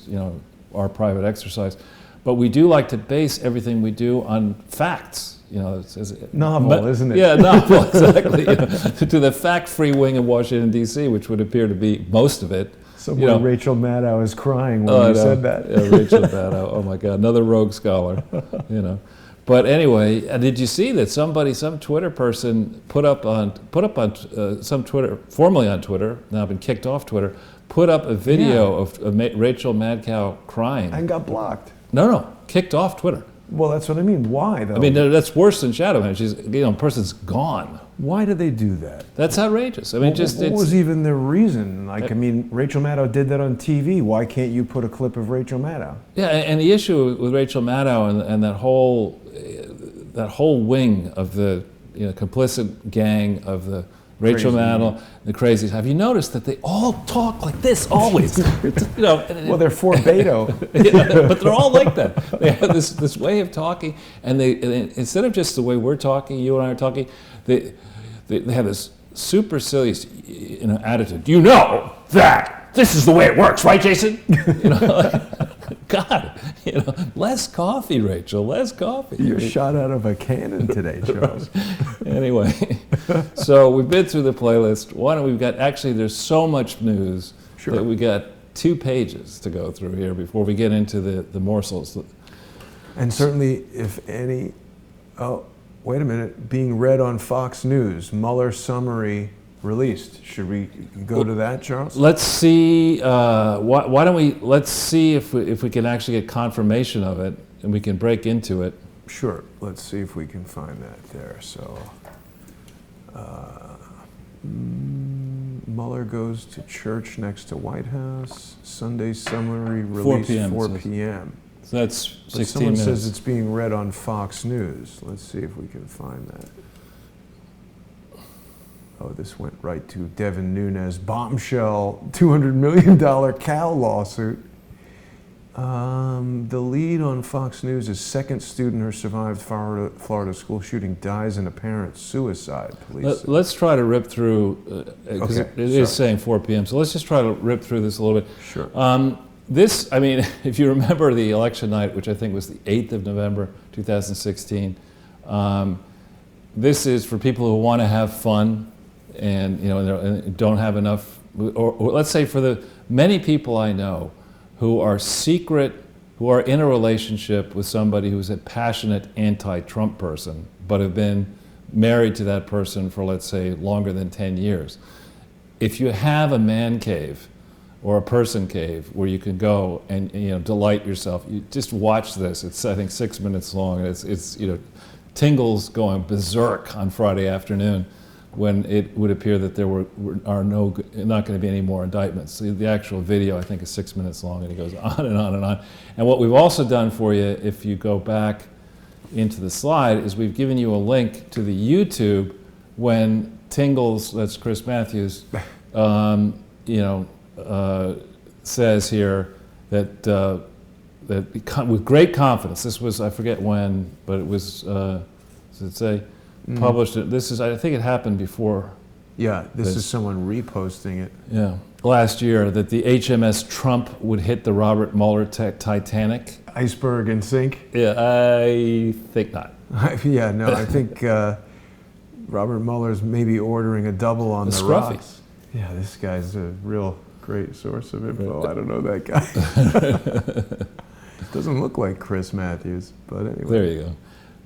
our private exercise. But we do like to base everything we do on facts. It's novel, isn't it? Yeah, novel, exactly. To the fact-free wing of Washington, D.C., which would appear to be most of it. Somewhere Rachel Maddow is crying when you said that. Yeah, Rachel Maddow. Oh my God, another rogue scholar. But anyway, did you see that some Twitter person put up on some Twitter, formerly on Twitter, now been kicked off Twitter, put up a video of Rachel Maddow crying and got blocked. No, kicked off Twitter. Well, that's what I mean. Why though? I mean, that's worse than shadow ban. She's, person's gone. Why do they do that? That's outrageous. I mean, what was even their reason? Rachel Maddow did that on TV. Why can't you put a clip of Rachel Maddow? Yeah, and the issue with Rachel Maddow and that whole wing of the complicit gang of the Rachel Crazy. Maddow, the crazies. Have you noticed that they all talk like this always? Well, they're for Beto. Yeah, but they're all like that. They have this way of talking, and they instead of just the way we're talking, you and I are talking, they have this supercilious attitude. You know that this is the way it works, right, Jason? God, less coffee, Rachel, less coffee. You're shot out of a cannon today, Charles. Anyway, so we've been through the playlist. There's so much news that we got 2 pages to go through here before we get into the morsels. And certainly, if any, wait a minute, being read on Fox News, Mueller summary released. Should we go to that, Charles? Let's see. Why don't we? Let's see if we can actually get confirmation of it, and we can break into it. Sure. Let's see if we can find that there. So, Mueller goes to church next to White House. Sunday summary release 4 p.m. So that's 16 someone minutes. says it's being read on Fox News. Let's see if we can find that. Oh, this went right to Devin Nunes, bombshell, $200 million cow lawsuit. The lead on Fox News is second student who survived Florida school shooting dies in apparent suicide. Police. Let's try to rip through, because it is saying 4 p.m., so let's just try to rip through this a little bit. Sure. If you remember the election night, which I think was the 8th of November, 2016, this is for people who want to have fun and don't have enough, or let's say for the many people I know who are in a relationship with somebody who's a passionate anti-Trump person, but have been married to that person for, let's say, longer than 10 years. If you have a man cave or a person cave where you can go and delight yourself, you just watch this. It's, I think, 6 minutes long. It's tingles going berserk on Friday afternoon, when it would appear that there are not going to be any more indictments. The actual video, I think, is 6 minutes long, and it goes on and on and on. And what we've also done for you, if you go back into the slide, is we've given you a link to the YouTube when Tingles, that's Chris Matthews, says here that with great confidence, this was, I forget when, but it was, does it say? Published it. I think it happened before. Yeah, this is someone reposting it. Yeah, last year, that the HMS Trump would hit the Robert Mueller Titanic. Iceberg and sink? Yeah, I think not. I think Robert Mueller's maybe ordering a double on the Scruffy. rocks. Yeah, this guy's a real great source of info. I don't know that guy. Doesn't look like Chris Matthews, but anyway. There you go.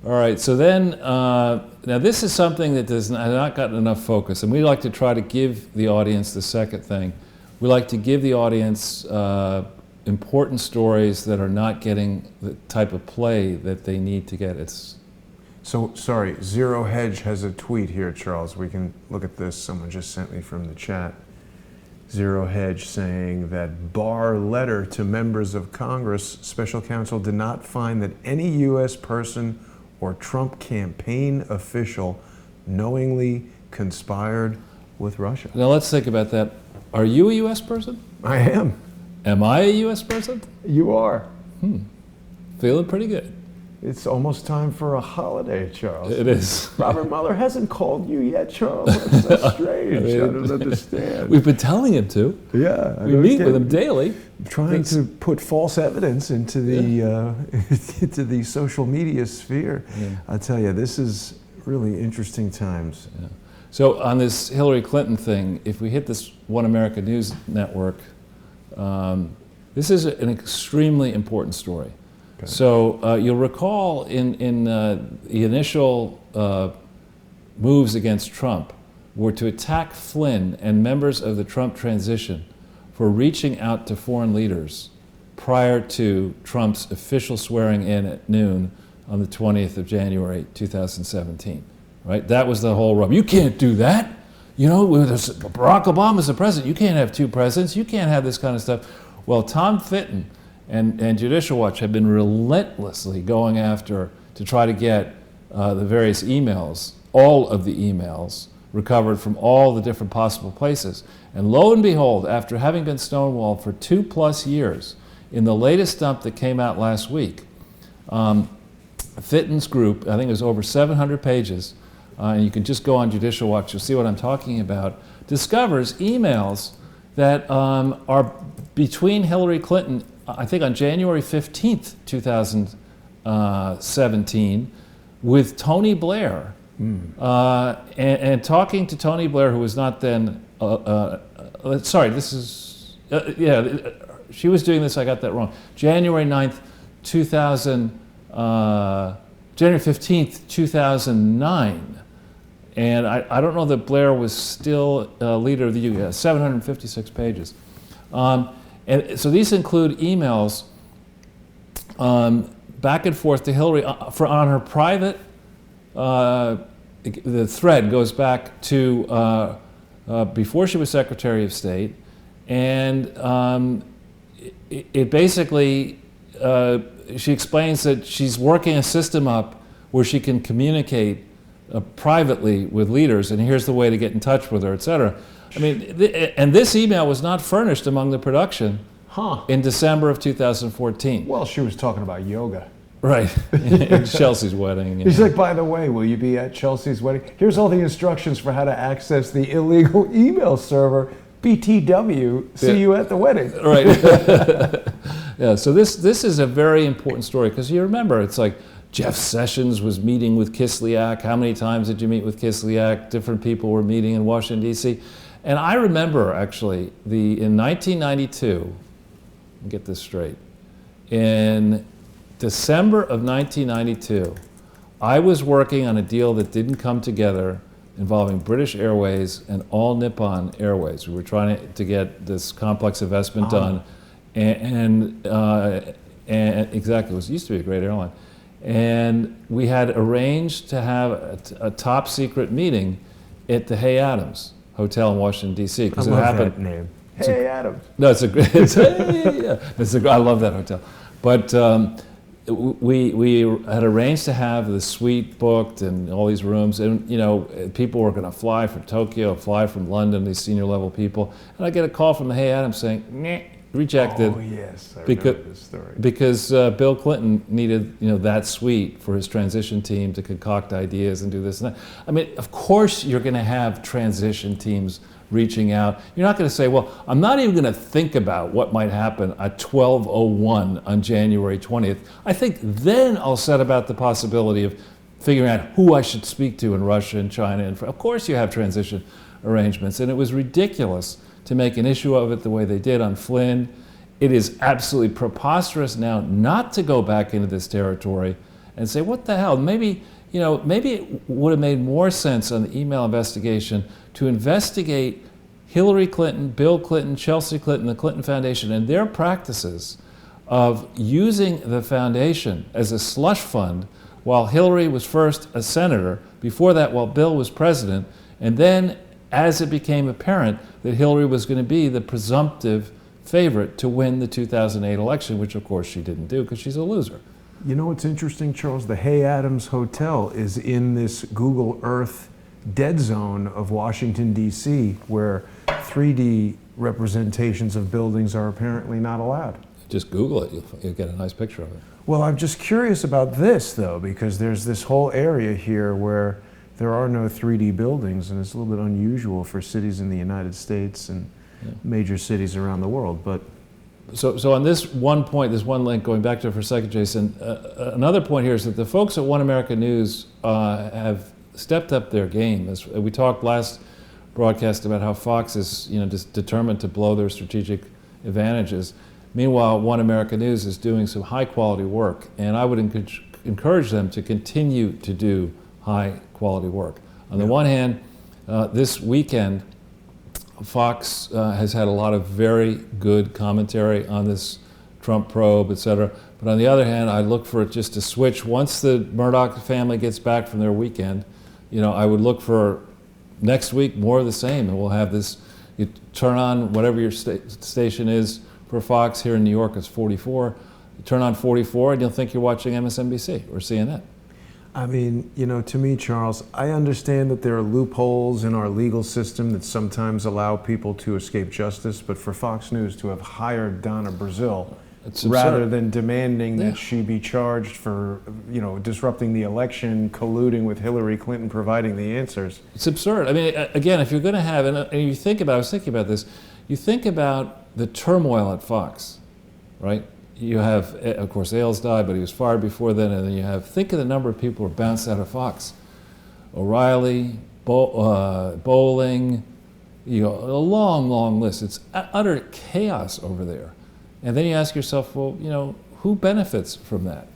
All right, so then, now this is something that has not gotten enough focus, and we like to try to give the audience the second thing. We like to give the audience important stories that are not getting the type of play that they need to get. So, sorry, Zero Hedge has a tweet here, Charles. We can look at this. Someone just sent me from the chat. Zero Hedge saying that Barr letter to members of Congress, special counsel did not find that any U.S. person or Trump campaign official knowingly conspired with Russia. Now let's think about that. Are you a U.S. person? I am. Am I a U.S. person? You are. Feeling pretty good. It's almost time for a holiday, Charles. It is. Robert Mueller hasn't called you yet, Charles. That's so strange. I don't understand. We've been telling him to. Yeah. We meet with him daily. Trying to put false evidence into the into the social media sphere. Yeah. I tell you, this is really interesting times. Yeah. So on this Hillary Clinton thing, if we hit this One America News Network, this is an extremely important story. Okay. So you'll recall in the initial moves against Trump were to attack Flynn and members of the Trump transition for reaching out to foreign leaders prior to Trump's official swearing in at noon on the 20th of January, 2017. Right? That was the whole rub. You can't do that. Barack Obama's the president. You can't have two presidents. You can't have this kind of stuff. Well, Tom Fitton and Judicial Watch have been relentlessly going after to try to get the various emails, all of the emails, recovered from all the different possible places. And lo and behold, after having been stonewalled for 2+ years, in the latest dump that came out last week, Fitton's group, I think it was over 700 pages, and you can just go on Judicial Watch, you'll see what I'm talking about, discovers emails that are between Hillary Clinton, I think on January 15th, 2017, with Tony Blair, and talking to Tony Blair, who was not then, sorry, this is, she was doing this, I got that wrong, January 9th, January 15th, 2009. And I don't know that Blair was still leader of the U.S., 756 pages. And so these include emails back and forth to Hillary on her private, the thread goes back to before she was Secretary of State, and it basically, she explains that she's working a system up where she can communicate privately with leaders, and here's the way to get in touch with her, etc. I mean, and this email was not furnished among the production in December of 2014. Well, she was talking about yoga. Right, at Chelsea's wedding. He's like, by the way, will you be at Chelsea's wedding? Here's all the instructions for how to access the illegal email server, BTW, see you at the wedding. Right. Yeah, so this is a very important story, because you remember, it's like, Jeff Sessions was meeting with Kislyak. How many times did you meet with Kislyak? Different people were meeting in Washington, D.C. And I remember, actually, in 1992, let me get this straight, in December of 1992, I was working on a deal that didn't come together involving British Airways and All Nippon Airways. We were trying to get this complex investment done. And exactly, it used to be a great airline. And we had arranged to have a top secret meeting at the Hay Adams Hotel in Washington, D.C. I love that name. Hay Adams. No, it's a great, I love that hotel. But we had arranged to have the suite booked and all these rooms, and people were going to fly from Tokyo, fly from London, these senior level people. And I get a call from the Hay Adams saying, "Meh, rejected." Oh yes, I remember this story. Because Bill Clinton needed that suite for his transition team to concoct ideas and do this and that. I mean, of course you're going to have transition teams reaching out. You're not going to say, well, I'm not even going to think about what might happen at 12:01 on January 20th. I think then I'll set about the possibility of figuring out who I should speak to in Russia and China. And of course you have transition arrangements. And it was ridiculous to make an issue of it the way they did on Flynn. It is absolutely preposterous now not to go back into this territory and say, what the hell? Maybe it would have made more sense on the email investigation to investigate Hillary Clinton, Bill Clinton, Chelsea Clinton, the Clinton Foundation, and their practices of using the foundation as a slush fund while Hillary was first a senator, before that while Bill was president, and then as it became apparent that Hillary was going to be the presumptive favorite to win the 2008 election, which of course she didn't do because she's a loser. You know what's interesting, Charles? The Hay Adams Hotel is in this Google Earth dead zone of Washington, D.C., where 3D representations of buildings are apparently not allowed. Just Google it, you'll get a nice picture of it. Well, I'm just curious about this, though, because there's this whole area here where there are no 3D buildings, and it's a little bit unusual for cities in the United States and major cities around the world. But So on this one point, this one link, going back to it for a second, Jason, another point here is that the folks at One America News have stepped up their game. As we talked last broadcast about how Fox is just determined to blow their strategic advantages. Meanwhile, One America News is doing some high quality work, and I would encourage them to continue to do high quality work. On the one hand, this weekend, Fox has had a lot of very good commentary on this Trump probe, et cetera. But on the other hand, I look for it just to switch. Once the Murdoch family gets back from their weekend, I would look for next week more of the same. And we'll have this, you turn on whatever your station is for Fox. Here in New York, it's 44. You turn on 44 and you'll think you're watching MSNBC or CNN. I mean, to me, Charles, I understand that there are loopholes in our legal system that sometimes allow people to escape justice, but for Fox News to have hired Donna Brazile rather than demanding that she be charged for, disrupting the election, colluding with Hillary Clinton, providing the answers. It's absurd. I mean, again, if you're going to have, and you think about, I was thinking about this, you think about the turmoil at Fox, right? You have, of course, Ailes died, but he was fired before then, and then you have, think of the number of people who are bounced out of Fox. O'Reilly, Bowling, a long, long list. It's utter chaos over there. And then you ask yourself, well, who benefits from that?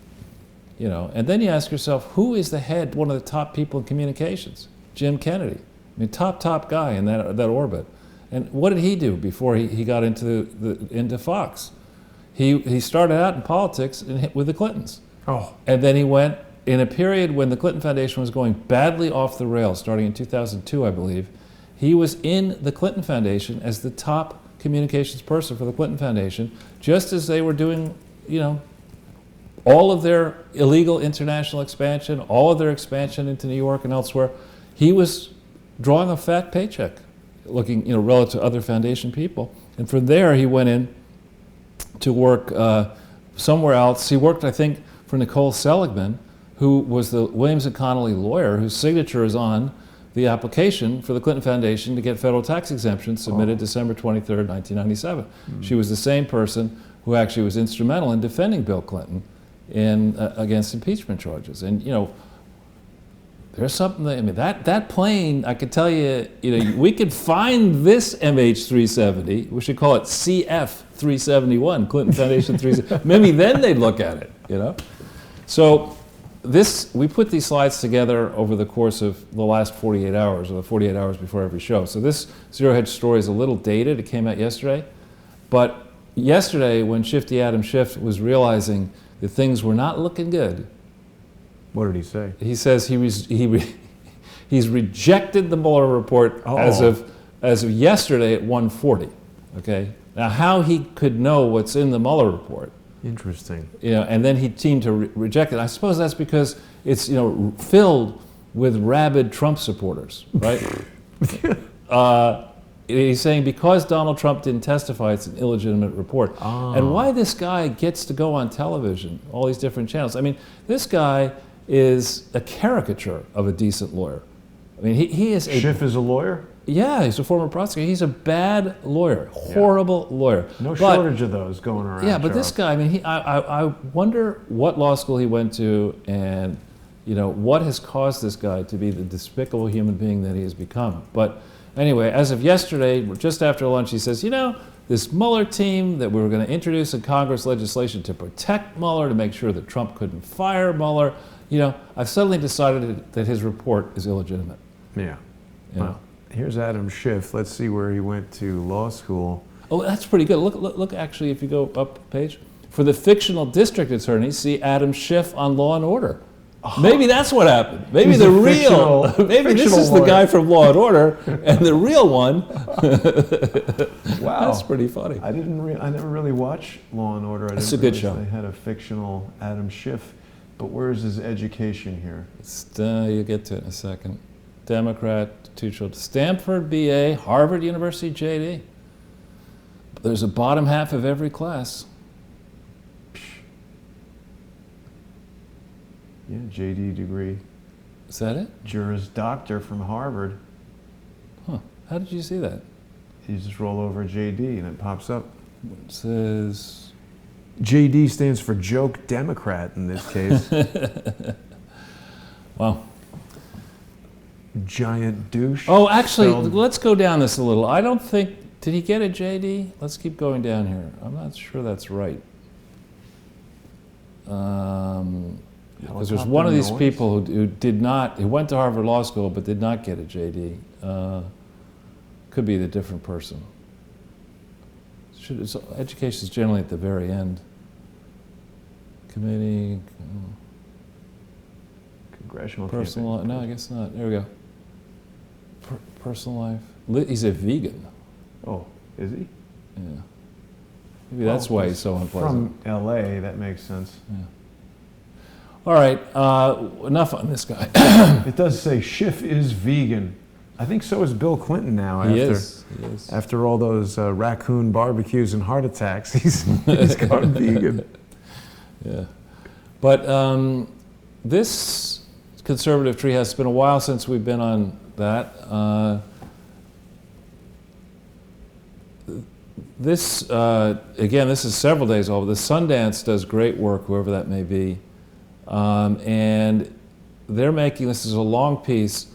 And then you ask yourself, who is the head, one of the top people in communications? Jim Kennedy. I mean, top guy in that orbit. And what did he do before he got into Fox? He started out in politics with the Clintons. Oh. And then he went, in a period when the Clinton Foundation was going badly off the rails, starting in 2002, I believe, he was in the Clinton Foundation as the top communications person for the Clinton Foundation, just as they were doing, all of their illegal international expansion, all of their expansion into New York and elsewhere. He was drawing a fat paycheck, looking, relative to other foundation people. And from there, he went in to work somewhere else. He worked, I think, for Nicole Seligman, who was the Williams and Connolly lawyer whose signature is on the application for the Clinton Foundation to get federal tax exemption submitted December 23rd, 1997. She was the same person who actually was instrumental in defending Bill Clinton against impeachment charges. And, there's something that, that plane, I could tell you, we could find this MH370, we should call it CF371, Clinton Foundation 370. Maybe then they'd look at it, So we put these slides together over the course of the last 48 hours, or the 48 hours before every show. So this Zero Hedge story is a little dated, it came out yesterday. But yesterday, when Shifty Adam Schiff was realizing that things were not looking good, what did he say? He says he's rejected the Mueller report as of yesterday at 1:40. Okay. Now, how he could know what's in the Mueller report? Interesting. And then he seemed to reject it. I suppose that's because it's filled with rabid Trump supporters, right? He's saying because Donald Trump didn't testify, it's an illegitimate report. And why this guy gets to go on television, all these different channels. I mean, this guy is a caricature of a decent lawyer. I mean, he is Schiff is a lawyer? Yeah, he's a former prosecutor. He's a bad lawyer, horrible lawyer. No shortage of those going around. Yeah, but Charles. this guy, I mean, I wonder what law school he went to and, what has caused this guy to be the despicable human being that he has become. But anyway, as of yesterday, just after lunch, he says, this Mueller team that we were going to introduce in Congress legislation to protect Mueller, to make sure that Trump couldn't fire Mueller, I've suddenly decided that his report is illegitimate. Yeah. Well, here's Adam Schiff. Let's see where he went to law school. Oh, that's pretty good. Look. Actually, if you go up a page, for the fictional district attorney, see Adam Schiff on Law and Order. Maybe that's what happened. Maybe the real. Maybe this is the guy from Law and Order, and the real one. Wow, that's pretty funny. I never really watched Law and Order. It's a good show. They had a fictional Adam Schiff, but where's his education here? You'll get to it in a second. Democrat, 2 children. Stanford BA, Harvard University JD. There's a bottom half of every class. Yeah, JD degree. Is that it? Juris Doctor from Harvard. Huh. How did you see that? You just roll over JD and it pops up. It says... JD stands for Joke Democrat in this case. Wow. Giant douche. Oh, actually, let's go down this a little. I don't think... Did he get a JD? Let's keep going down here. I'm not sure that's right. Because there's one of these people who went to Harvard Law School but did not get a JD. Could be the different person. Education is generally at the very end. Committee. Congressional personal life. No, I guess not. There we go. Personal life. He's a vegan. Oh, is he? Yeah. Maybe that's why he's so unpleasant. From LA, that makes sense. Yeah. All right, enough on this guy. It does say Schiff is vegan. I think so is Bill Clinton now. He is. After all those raccoon barbecues and heart attacks, he's gone vegan. Yeah. But this conservative tree has been a while since we've been on that. Again, this is several days old. The Sundance does great work, whoever that may be. And they're making, this is a long piece,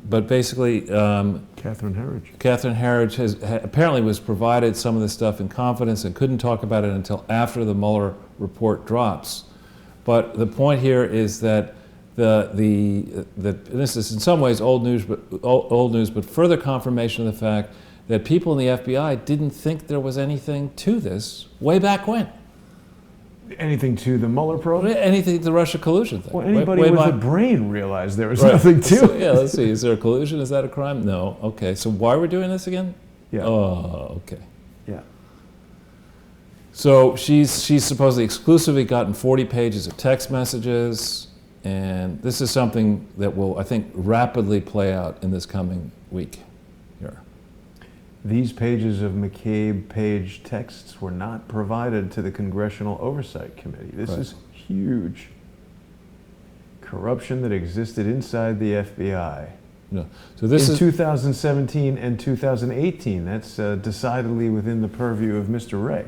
but basically Catherine Herridge apparently was provided some of this stuff in confidence and couldn't talk about it until after the Mueller report drops. But the point here is that this is in some ways old news, but further confirmation of the fact that people in the FBI didn't think there was anything to this way back when. Anything to the Mueller probe? Anything to the Russia collusion thing. Well, anybody with a brain realized there was nothing to so, it. Yeah, let's see. Is there a collusion? Is that a crime? No. Okay. So why are we doing this again? Yeah. Oh, okay. Yeah. So she's supposedly exclusively gotten 40 pages of text messages, and this is something that will, I think, rapidly play out in this coming week here. These pages of McCabe-Page texts were not provided to the Congressional Oversight Committee. This is huge. Corruption that existed inside the FBI. No. So this in is 2017 and 2018. That's decidedly within the purview of Mr. Wray.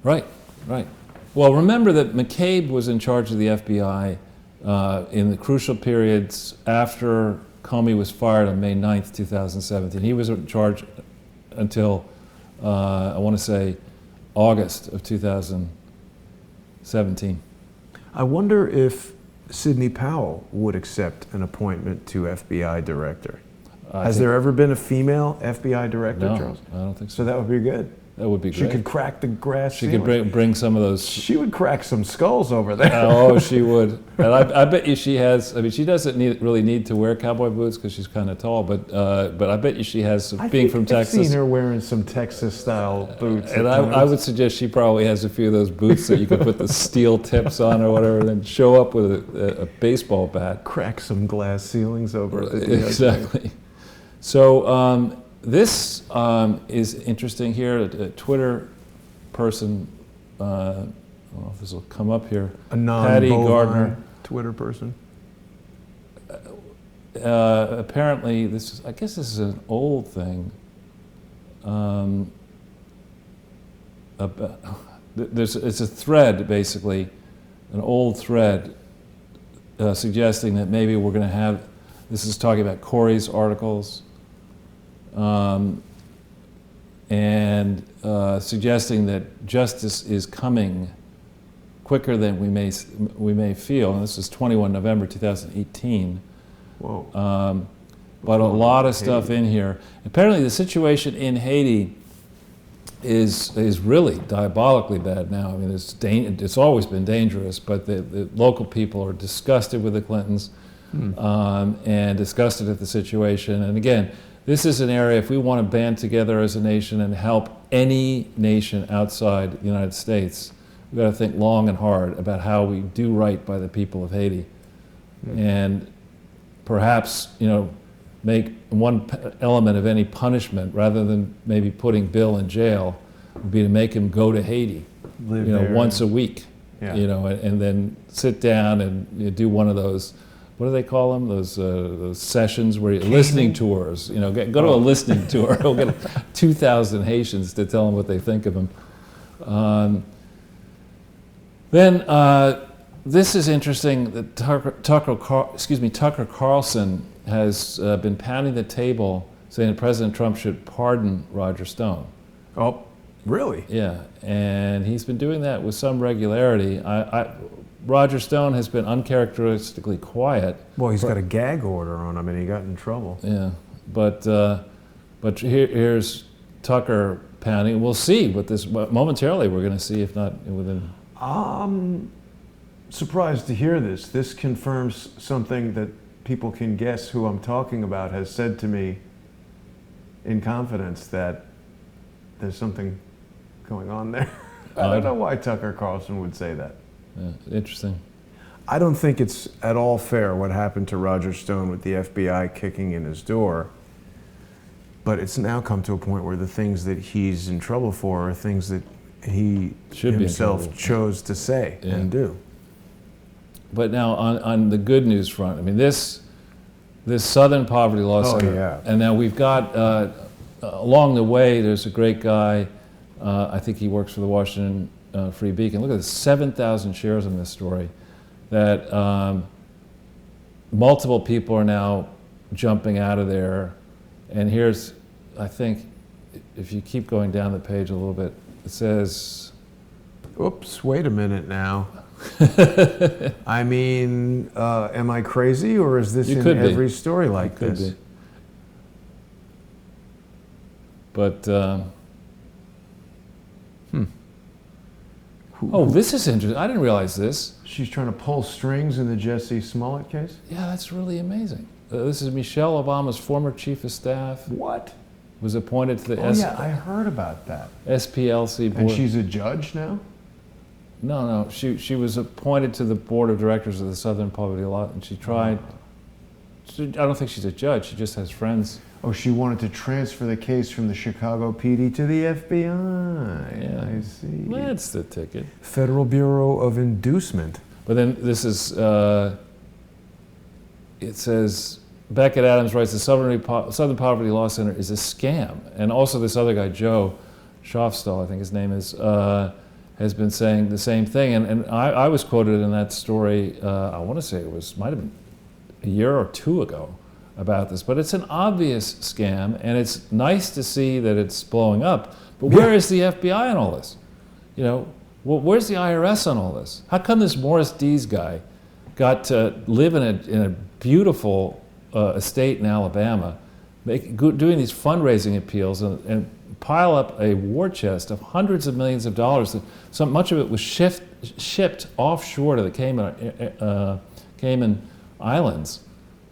Right. Well, remember that McCabe was in charge of the FBI in the crucial periods after Comey was fired on May 9th, 2017. He was in charge until, I want to say, August of 2017. I wonder if Sidney Powell would accept an appointment to FBI director. Has there ever been a female FBI director, no, Charles? I don't think so. So that would be good. That would be great. She could crack the grass She ceiling. could bring some of those. She would crack some skulls over there. Oh, she would. And I bet you she has. I mean, she doesn't really need to wear cowboy boots because she's kind of tall. But I bet you she has. Being from Texas, I've seen her wearing some Texas-style boots. And I would suggest she probably has a few of those boots that you could put the steel tips on or whatever, and then show up with a baseball bat. Crack some glass ceilings over at the DOJ. Exactly. So this is interesting here. A Twitter person, I don't know if this will come up here. A Patty Gardner, Twitter person. Apparently, I guess this is an old thing. It's a thread, basically, an old thread suggesting that maybe we're going to have. This is talking about Corey's articles. And suggesting that justice is coming quicker than we may feel. And this is 21 November 2018. Whoa. But a lot of stuff in here. Apparently, the situation in Haiti is really diabolically bad now. I mean, it's always been dangerous, but the local people are disgusted with the Clintons and disgusted at the situation. And again, this is an area, if we want to band together as a nation and help any nation outside the United States, we've got to think long and hard about how we do right by the people of Haiti. And perhaps, make one element of any punishment, rather than maybe putting Bill in jail, would be to make him go to Haiti, Live there once a week, and then sit down and do one of those. What do they call them? Those sessions where listening tours. Go to a listening tour. We'll get 2,000 Haitians to tell them what they think of him. Then this is interesting. That Tucker Carlson has been pounding the table, saying that President Trump should pardon Roger Stone. Oh, really? Yeah, and he's been doing that with some regularity. Roger Stone has been uncharacteristically quiet. Well, he's got a gag order on him, and he got in trouble. Yeah, but here's Tucker pounding. We'll see what this momentarily. We're going to see, if not within. I'm surprised to hear this. This confirms something that people can guess who I'm talking about has said to me in confidence, that there's something going on there. I don't know why Tucker Carlson would say that. Yeah, interesting. I don't think it's at all fair what happened to Roger Stone with the FBI kicking in his door. But it's now come to a point where the things that he's in trouble for are things that he himself chose to say and do. But now on the good news front, I mean, this Southern Poverty Law Center, yeah. and now we've got, along the way, there's a great guy, I think he works for the Washington Free Beacon. Look at this, 7,000 shares in this story, that multiple people are now jumping out of there. And here's, I think, if you keep going down the page a little bit, it says... Oops, wait a minute now. I mean, am I crazy, or is this in every story like this? But, oh, this is interesting. I didn't realize this. She's trying to pull strings in the Jesse Smollett case? Yeah, that's really amazing. This is Michelle Obama's former chief of staff. What? Was appointed to the yeah, I heard about that. SPLC board. And she's a judge now? No, she was appointed to the board of directors of the Southern Poverty Law, and she tried. I don't think she's a judge. She just has friends. Oh, she wanted to transfer the case from the Chicago PD to the FBI. Yeah, I see. That's the ticket. Federal Bureau of Inducement. But then this is. It says. Beckett Adams writes, the Southern Poverty Law Center is a scam. And also this other guy, Joe Schaafstal, I think his name is, has been saying the same thing. And I was quoted in that story, I want to say it might have been a year or two ago about this. But it's an obvious scam, and it's nice to see that it's blowing up. But where is the FBI on all this? You know, where's the IRS on all this? How come this Morris Dees guy got to live in a beautiful estate in Alabama, doing these fundraising appeals and pile up a war chest of hundreds of millions of dollars. Much of it was shipped offshore to the Cayman Islands.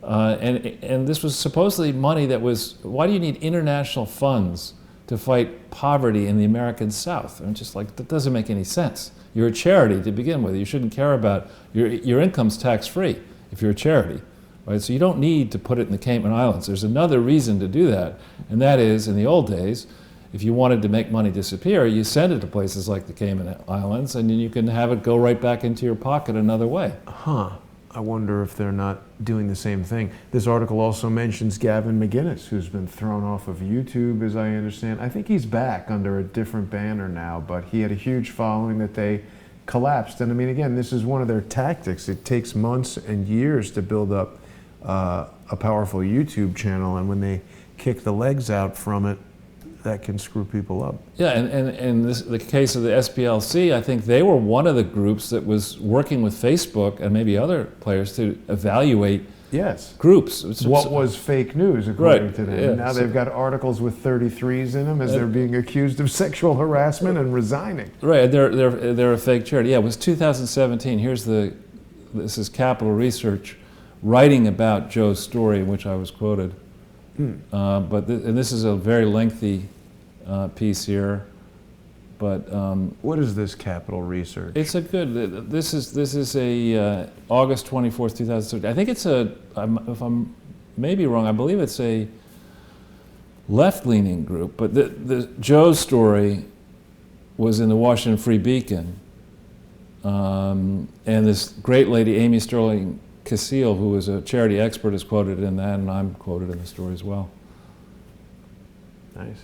And this was supposedly money that was, why do you need international funds to fight poverty in the American South? I'm just like, that doesn't make any sense. You're a charity to begin with. You shouldn't care about, your income's tax-free if you're a charity. Right? So you don't need to put it in the Cayman Islands. There's another reason to do that, and that is, in the old days, if you wanted to make money disappear, you send it to places like the Cayman Islands, and then you can have it go right back into your pocket another way. Huh. I wonder if they're not doing the same thing. This article also mentions Gavin McInnes, who's been thrown off of YouTube, as I understand. I think he's back under a different banner now, but he had a huge following that they collapsed. And I mean, again, this is one of their tactics. It takes months and years to build up a powerful YouTube channel, and when they kick the legs out from it, that can screw people up. Yeah, and the case of the SPLC, I think they were one of the groups that was working with Facebook and maybe other players to evaluate groups. What was fake news, according to them. Yeah, now they've got articles with 33s in them as they're being accused of sexual harassment and resigning. Right, they're a fake charity. Yeah, it was 2017. This is Capital Research writing about Joe's story, in which I was quoted. But this is a very lengthy piece here. But what is this Capital Research? It's a good. This is a August 24th, 2013. I think it's if I'm maybe wrong, I believe it's a left-leaning group. But the Joe's story was in the Washington Free Beacon, and this great lady, Amy Sterling Casile, who is a charity expert, is quoted in that, and I'm quoted in the story as well. Nice.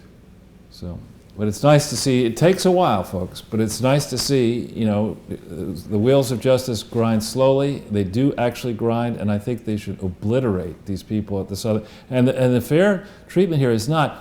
So, but it's nice to see. It takes a while, folks, but it's nice to see. You know, the wheels of justice grind slowly. They do actually grind, and I think they should obliterate these people at the southern. And the fair treatment here is not,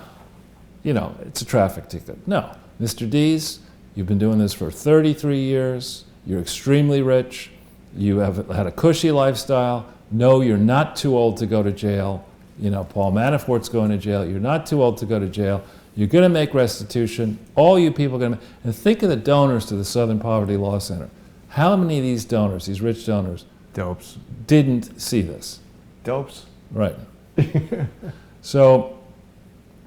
you know, it's a traffic ticket. No, Mr. Dees, you've been doing this for 33 years. You're extremely rich. You have had a cushy lifestyle. No, you're not too old to go to jail. You know, Paul Manafort's going to jail. You're not too old to go to jail. You're going to make restitution. All you people are going to make. And think of the donors to the Southern Poverty Law Center. How many of these donors, these rich donors, dopes, didn't see this? Dopes. Right. So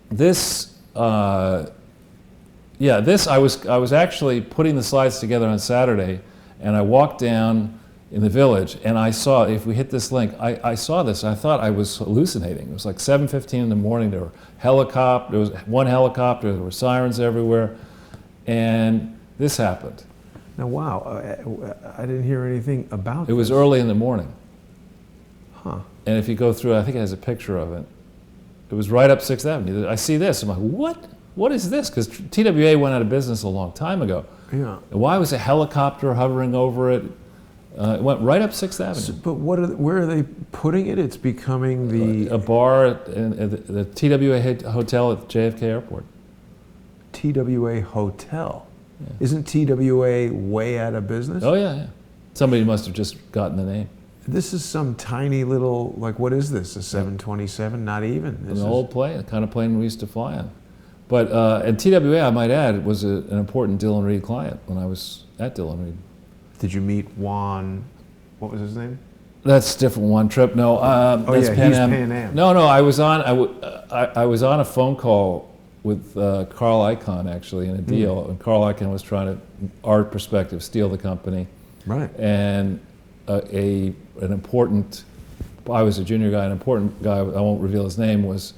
this, this I was actually putting the slides together on Saturday, and I walked down in the village, and I saw, if we hit this link, I saw this, and I thought I was hallucinating. It was like 7:15 in the morning, there was one helicopter, there were sirens everywhere, and this happened. Now, wow, I didn't hear anything about It was this. early in the morning. Huh. And if you go through, I think it has a picture of it. It was right up 6th Avenue. I see this, I'm like, what? What is this? Because TWA went out of business a long time ago. Yeah. And why was a helicopter hovering over it? It went right up 6th Avenue. But where are they putting it? It's becoming the A bar at the TWA hotel at JFK Airport. TWA Hotel. Yeah. Isn't TWA way out of business? Oh, yeah, yeah. Somebody must have just gotten the name. This is some tiny little, like, what is this, a 727? Not even. This An is old plane, the kind of plane we used to fly on. But, and TWA, I might add, was an important Dillon Reed client when I was at Dillon Reed. Did you meet Juan, what was his name? That's a different one trip. No, that's yeah, Pan he's Am. Pan Am. No, I was on. I was on a phone call with Carl Icahn actually in a deal, and Carl Icahn was trying to, our perspective, steal the company. Right. And an important, I was a junior guy, an important guy, I won't reveal his name, was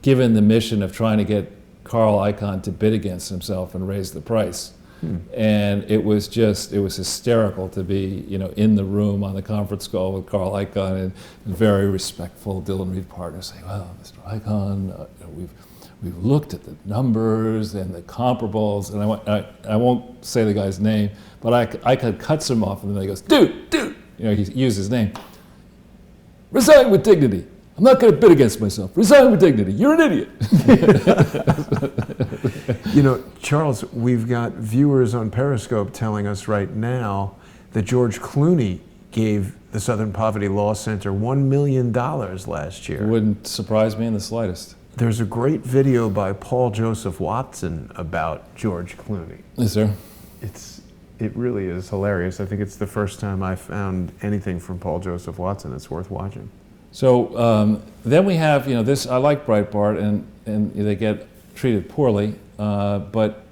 given the mission of trying to get Carl Icahn to bid against himself and raise the price. And it was hysterical to be, in the room on the conference call with Carl Icahn and very respectful Dillon Reed partner saying, well, Mr. Icahn, we've looked at the numbers and the comparables, and I won't say the guy's name, but Icahn cuts him off, and then he goes, dude, he used his name. Resign with dignity. I'm not going to bid against myself. Resign with dignity. You're an idiot. Charles, we've got viewers on Periscope telling us right now that George Clooney gave the Southern Poverty Law Center $1 million last year. It wouldn't surprise me in the slightest. There's a great video by Paul Joseph Watson about George Clooney. Is there? It really is hilarious. I think it's the first time I found anything from Paul Joseph Watson that's worth watching. So then we have, this, I like Breitbart, and they get treated poorly, but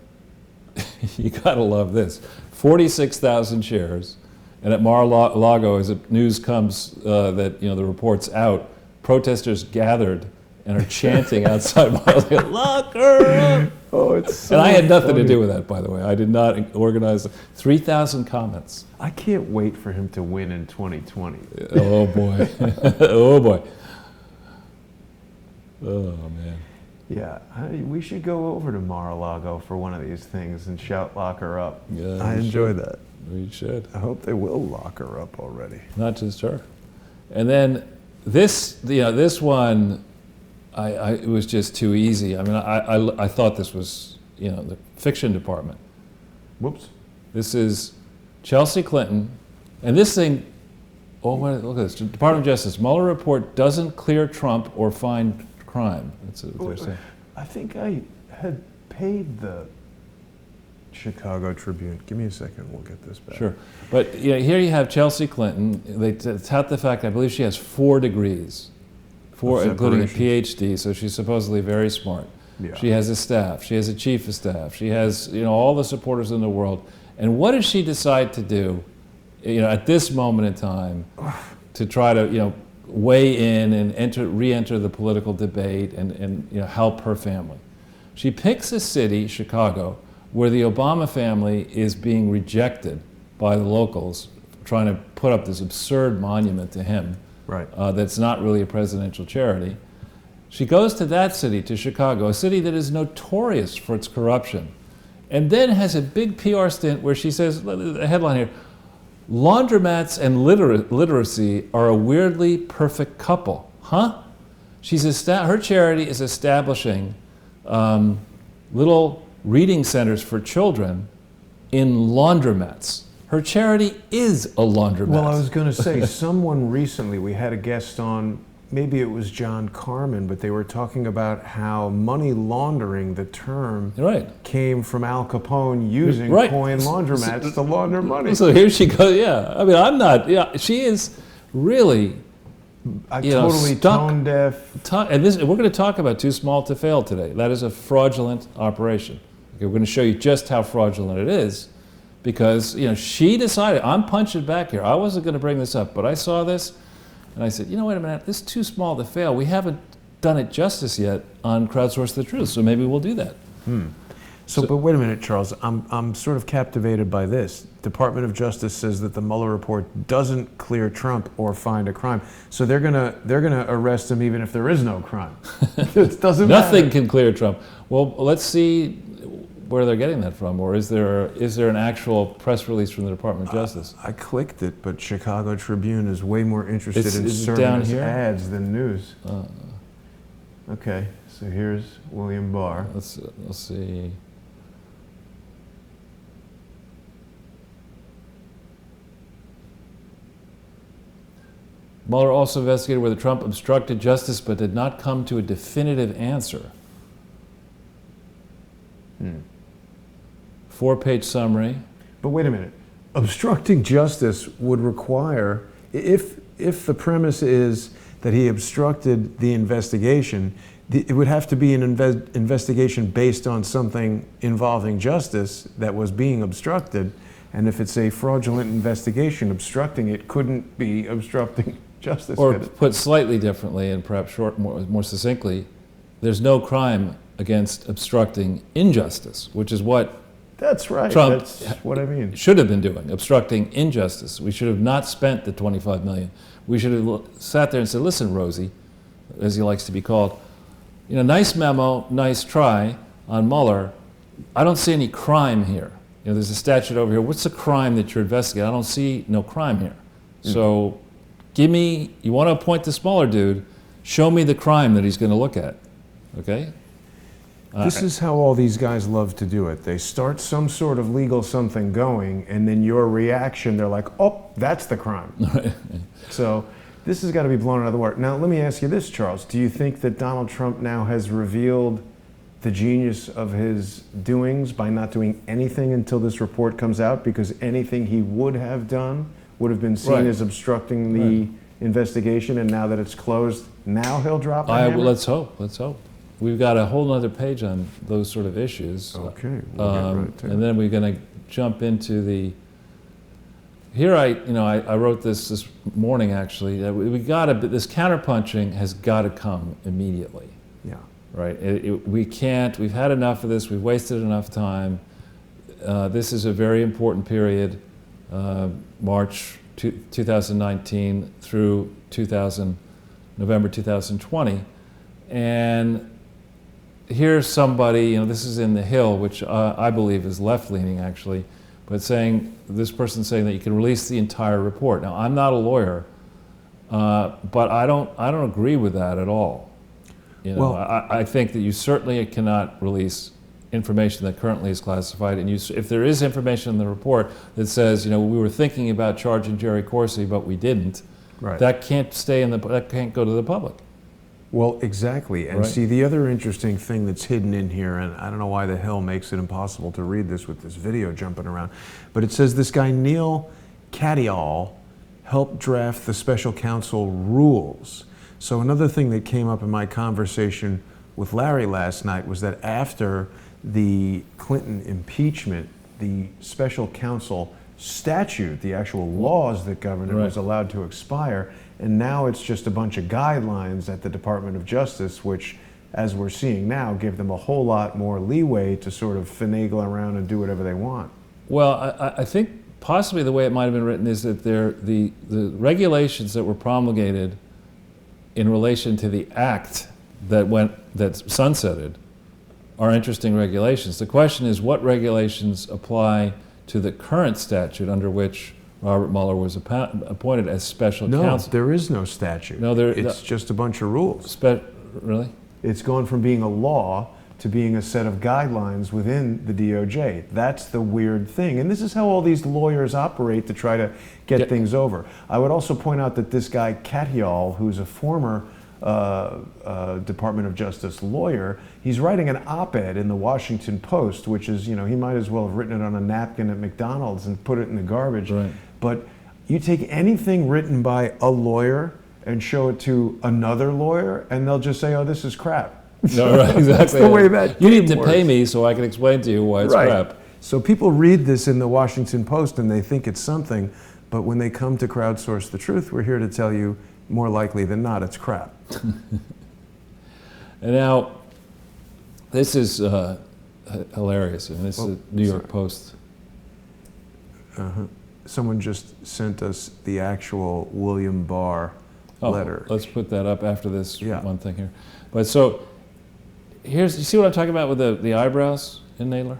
you gotta love this. 46,000 shares, and at Mar-a-Lago, as the news comes that, the report's out, protesters gathered and are chanting outside Mar-a-Lago, lock her up! Oh, it's so And I had nothing funny. to do with that, by the way. I did not organize 3,000 comments. I can't wait for him to win in 2020. Oh boy. Oh boy. Oh man. Yeah, we should go over to Mar-a-Lago for one of these things and shout lock her up. Yeah, I enjoy that. We should. I hope they will lock her up already. Not just her. And then this one, it was just too easy. I mean, I thought this was, the fiction department. Whoops. This is Chelsea Clinton, and this thing, look at this. Department of Justice, Mueller report doesn't clear Trump or find crime. That's what they're saying. I think I had paid the Chicago Tribune. Give me a second, we'll get this back. Sure. But here you have Chelsea Clinton. They tout the fact, I believe she has 4 degrees, including a PhD, so she's supposedly very smart. Yeah. She has a staff. She has a chief of staff. She has, all the supporters in the world. And what does she decide to do, at this moment in time, to try to, weigh in and re-enter the political debate and help her family? She picks a city, Chicago, where the Obama family is being rejected by the locals, trying to put up this absurd monument to him. Right. That's not really a presidential charity. She goes to that city, to Chicago, a city that is notorious for its corruption, and then has a big PR stint where she says, a headline here, laundromats and literacy are a weirdly perfect couple. Huh? Her charity is establishing little reading centers for children in laundromats. Her charity is a laundromat. Well, I was going to say, someone recently, we had a guest on, maybe it was John Carmen, but they were talking about how money laundering, the term, came from Al Capone using coin laundromats to launder money. So here she goes, I mean, she is really totally tone deaf. And we're going to talk about too small to fail today. That is a fraudulent operation. Okay, we're going to show you just how fraudulent it is. because she decided, I'm punching back here. I wasn't going to bring this up, but I saw this, and I said, wait a minute, this is too small to fail. We haven't done it justice yet on Crowdsource the Truth, so maybe we'll do that. So, but wait a minute, Charles. I'm sort of captivated by this. Department of Justice says that the Mueller report doesn't clear Trump or find a crime. So they're gonna arrest him even if there is no crime. It doesn't Nothing matter. can clear Trump. Well, let's see where they're getting that from, or is there an actual press release from the Department of Justice? I clicked it, but Chicago Tribune is way more interested in Is it serving down us here? ads than news. Okay, so here's William Barr. Let's see. Mueller also investigated whether Trump obstructed justice but did not come to a definitive answer. 4-page summary. But wait a minute. Obstructing justice would require, if the premise is that he obstructed the investigation, it would have to be an investigation based on something involving justice that was being obstructed. And if it's a fraudulent investigation, obstructing it couldn't be obstructing justice. Or put slightly differently and perhaps more succinctly, there's no crime against obstructing injustice, which is what That's right. Trump That's what I mean. should have been doing, obstructing injustice. We should have not spent the $25 million. We should have sat there and said, listen, Rosie, as he likes to be called, nice memo, nice try on Mueller. I don't see any crime here. There's a statute over here. What's the crime that you're investigating? I don't see no crime here. So you want to appoint this Mueller dude, show me the crime that he's going to look at, okay? This is how all these guys love to do it. They start some sort of legal something going, and then your reaction, they're like, oh, that's the crime. So this has got to be blown out of the water. Now, let me ask you this, Charles. Do you think that Donald Trump now has revealed the genius of his doings by not doing anything until this report comes out? Because anything he would have done would have been seen as obstructing the investigation, and now that it's closed, now he'll drop the hammer? Let's hope. We've got a whole other page on those sort of issues. Okay, we'll get right to it. And then we're going to jump into the. Here, I wrote this morning actually. This counterpunching has got to come immediately. Yeah. Right. We can't. We've had enough of this. We've wasted enough time. This is a very important period, March 2019 through November 2020, and here's somebody, this is in The Hill, which I believe is left-leaning actually, but this person saying that you can release the entire report. Now, I'm not a lawyer, but I don't agree with that at all. I think that you certainly cannot release information that currently is classified, and if there is information in the report that says, we were thinking about charging Jerry Corsi, but we didn't, Right. that can't that can't go to the public. Well, exactly. And see, the other interesting thing that's hidden in here, and I don't know why the hell makes it impossible to read this with this video jumping around, but it says this guy, Neil Katyal, helped draft the special counsel rules. So another thing that came up in my conversation with Larry last night was that after the Clinton impeachment, the special counsel statute, the actual laws that governed it, was allowed to expire. And now it's just a bunch of guidelines at the Department of Justice, which, as we're seeing now, give them a whole lot more leeway to sort of finagle around and do whatever they want. Well, I think possibly the way it might have been written is that the regulations that were promulgated in relation to the act that sunsetted are interesting regulations. The question is, what regulations apply to the current statute under which Robert Mueller was appointed as special counsel? No, there is no statute. No, it's just a bunch of rules. Really? It's gone from being a law to being a set of guidelines within the DOJ. That's the weird thing. And this is how all these lawyers operate to try to get things over. I would also point out that this guy, Katyal, who's a former Department of Justice lawyer, he's writing an op-ed in the Washington Post, which is, he might as well have written it on a napkin at McDonald's and put it in the garbage. Right. But you take anything written by a lawyer and show it to another lawyer, and they'll just say, oh, this is crap. No, right, exactly. That's the way that you need to works. pay me so I can explain to you why it's crap. So people read this in the Washington Post and they think it's something, but when they come to Crowdsource the Truth, we're here to tell you, more likely than not, it's crap. And now, this is hilarious. I mean, this is the New York Post. Someone just sent us the actual William Barr letter. Let's put that up after this one thing here. But so, you see what I'm talking about with the eyebrows in Naylor?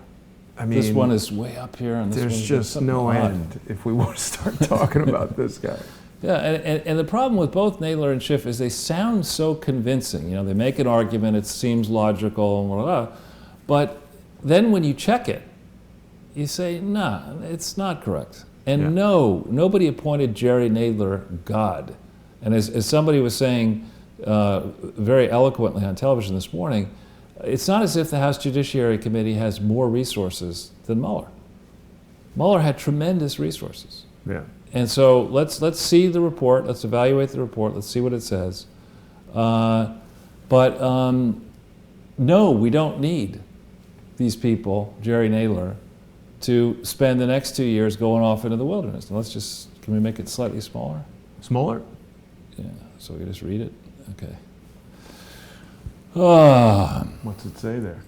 I mean, this one is way up here, and this there's just no end if we want to start talking about this guy. Yeah, and the problem with both Naylor and Schiff is they sound so convincing. You know, they make an argument, it seems logical, and blah, blah, blah. But then when you check it, you say, nah, it's not correct. And no, nobody appointed Jerry Naylor God. And as somebody was saying very eloquently on television this morning, it's not as if the House Judiciary Committee has more resources than Mueller. Mueller had tremendous resources. Yeah. And so let's see the report, let's evaluate the report, let's see what it says. No, we don't need these people, Jerry Naylor, to spend the next 2 years going off into the wilderness. Now can we make it slightly smaller? Smaller? Yeah, so we just read it? Okay. What's it say there?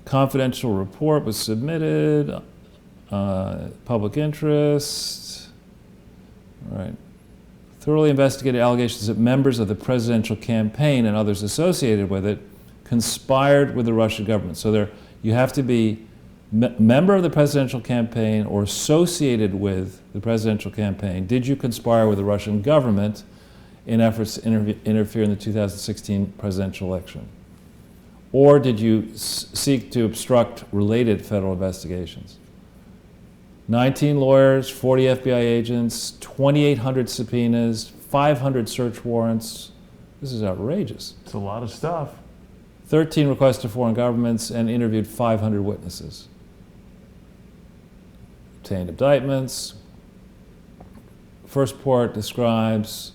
Confidential report was submitted, public interest. All right. Thoroughly investigated allegations that members of the presidential campaign and others associated with it conspired with the Russian government. So you have to be member of the presidential campaign or associated with the presidential campaign. Did you conspire with the Russian government in efforts to interfere in the 2016 presidential election? Or did you seek to obstruct related federal investigations? 19 lawyers, 40 FBI agents, 2,800 subpoenas, 500 search warrants. This is outrageous. It's a lot of stuff. 13 requests to foreign governments and interviewed 500 witnesses. Obtained indictments. First report describes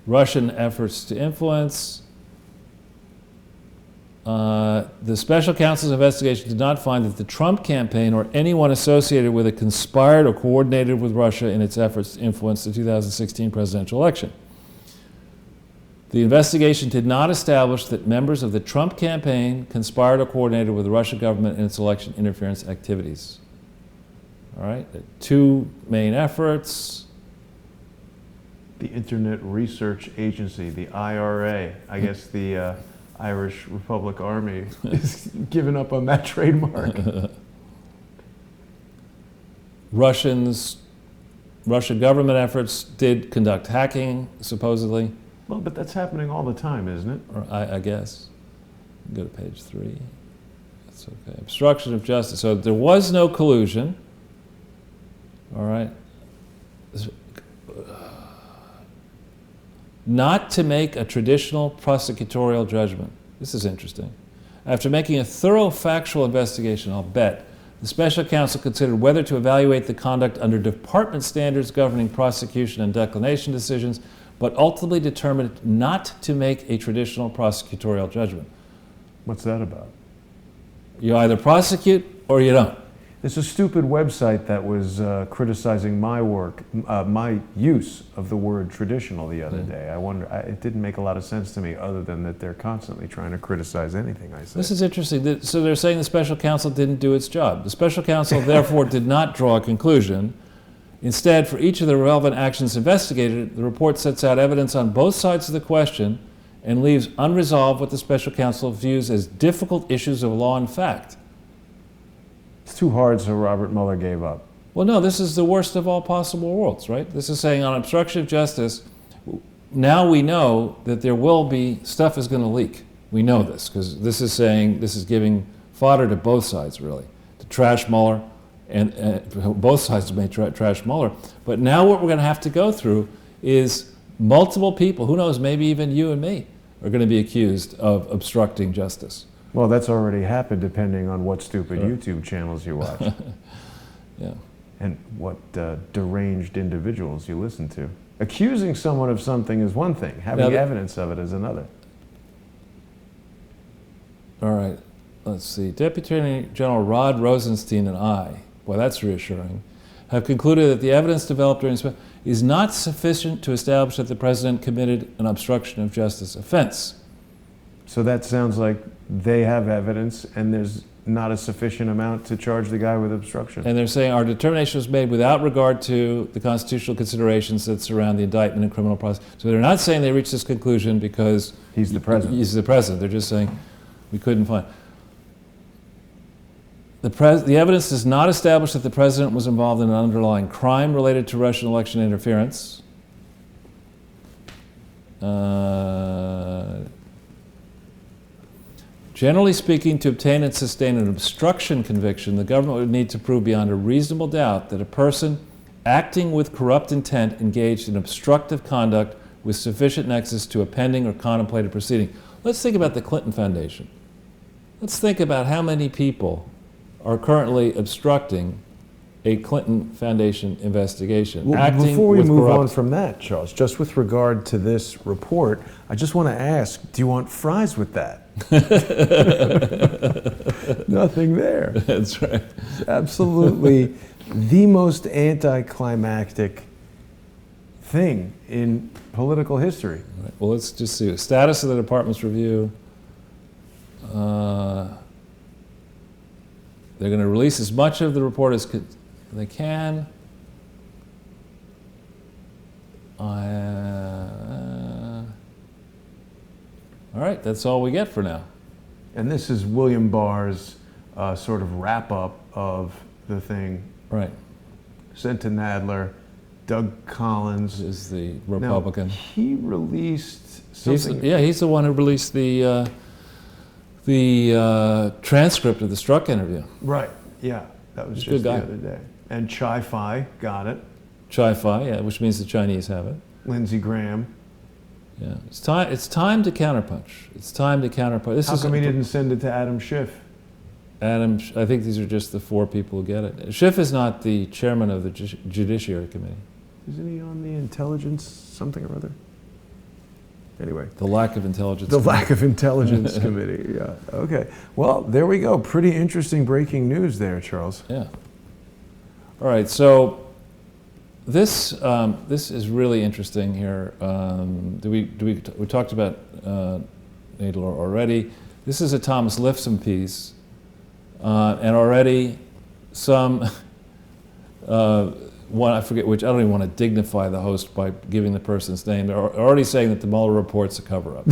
Russian efforts to influence. The special counsel's investigation did not find that the Trump campaign or anyone associated with it conspired or coordinated with Russia in its efforts to influence the 2016 presidential election. The investigation did not establish that members of the Trump campaign conspired or coordinated with the Russian government in its election interference activities. All right, two main efforts. The Internet Research Agency, the IRA, I guess the Irish Republic Army is giving up on that trademark. Russian government efforts did conduct hacking, supposedly. Well, but that's happening all the time, isn't it? Or I guess. Go to page 3. That's okay. Obstruction of justice. So there was no collusion. All right. Not to make a traditional prosecutorial judgment. This is interesting. After making a thorough factual investigation, I'll bet, the special counsel considered whether to evaluate the conduct under department standards governing prosecution and declination decisions, but ultimately determined not to make a traditional prosecutorial judgment. What's that about? You either prosecute or you don't. There's a stupid website that was criticizing my work, my use of the word traditional the other day. I wonder, it didn't make a lot of sense to me other than that they're constantly trying to criticize anything I say. This is interesting. So they're saying the special counsel didn't do its job. The special counsel therefore did not draw a conclusion. Instead, for each of the relevant actions investigated, the report sets out evidence on both sides of the question and leaves unresolved what the special counsel views as difficult issues of law and fact. It's too hard, so Robert Mueller gave up. Well, no, this is the worst of all possible worlds, right? This is saying on obstruction of justice, now we know that there will be, stuff is going to leak. We know this, because this is saying, this is giving fodder to both sides, really, to trash Mueller, and both sides may trash Mueller. But now what we're going to have to go through is multiple people, who knows, maybe even you and me, are going to be accused of obstructing justice. Well, that's already happened depending on what stupid YouTube channels you watch. Yeah. And what deranged individuals you listen to. Accusing someone of something is one thing. Having evidence of it is another. All right. let's see, Deputy Attorney General Rod Rosenstein and I, boy, that's reassuring, have concluded that the evidence developed during this is not sufficient to establish that the president committed an obstruction of justice offense. So that sounds like they have evidence and there's not a sufficient amount to charge the guy with obstruction. And they're saying our determination was made without regard to the constitutional considerations that surround the indictment and criminal process. So they're not saying they reached this conclusion because He's the president. He's the president. They're just saying we couldn't find. The evidence does not establish that the president was involved in an underlying crime related to Russian election interference. Generally speaking, to obtain and sustain an obstruction conviction, the government would need to prove beyond a reasonable doubt that a person acting with corrupt intent engaged in obstructive conduct with sufficient nexus to a pending or contemplated proceeding. Let's think about the Clinton Foundation. Let's think about how many people are currently obstructing a Clinton Foundation investigation. Well, before we move on from that, Charles, just with regard to this report, I just want to ask, do you want fries with that? Nothing there. That's right. It's absolutely the most anticlimactic thing in political history. Right. Well, let's just see. Status of the department's review. They're going to release as much of the report as they can. All right, that's all we get for now. And this is William Barr's sort of wrap-up of the thing. Right. Sent to Nadler. Doug Collins is the Republican. Now, he released something. He's the one who released the transcript of the Strzok interview. Right, yeah. That was He's just the other day. And Chi-Fi got it. Chi-Fi, yeah, which means the Chinese have it. Lindsey Graham. Yeah, it's time to counterpunch. It's time to counterpunch. How come he didn't send it to Adam Schiff? I think these are just the 4 people who get it. Schiff is not the chairman of the Judiciary Committee. Isn't he on the intelligence something or other? Anyway. The lack of intelligence. The lack of intelligence committee, yeah. Okay. Well, there we go. Pretty interesting breaking news there, Charles. Yeah. All right, so this is really interesting here. We talked about Nadler already. This is a Thomas Lifson piece, and already some one, I forget which, I don't even want to dignify the host by giving the person's name. They're already saying that the Mueller report's a cover-up.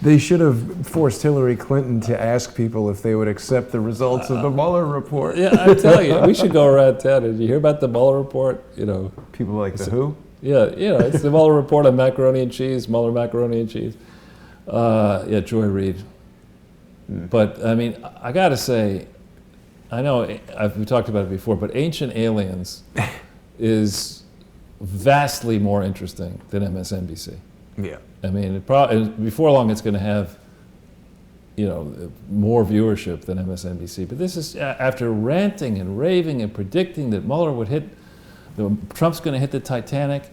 They should have forced Hillary Clinton to ask people if they would accept the results of the Mueller report. Yeah, I'm telling you, we should go around town. Did you hear about the Mueller report? People like the who? Yeah, it's the Mueller report on macaroni and cheese, Mueller macaroni and cheese. Joy Reid. But, I mean, I got to say, I know we talked about it before, but Ancient Aliens is vastly more interesting than MSNBC. Yeah. I mean, before long it's going to have, more viewership than MSNBC. But this is after ranting and raving and predicting that Mueller would Trump's going to hit the Titanic,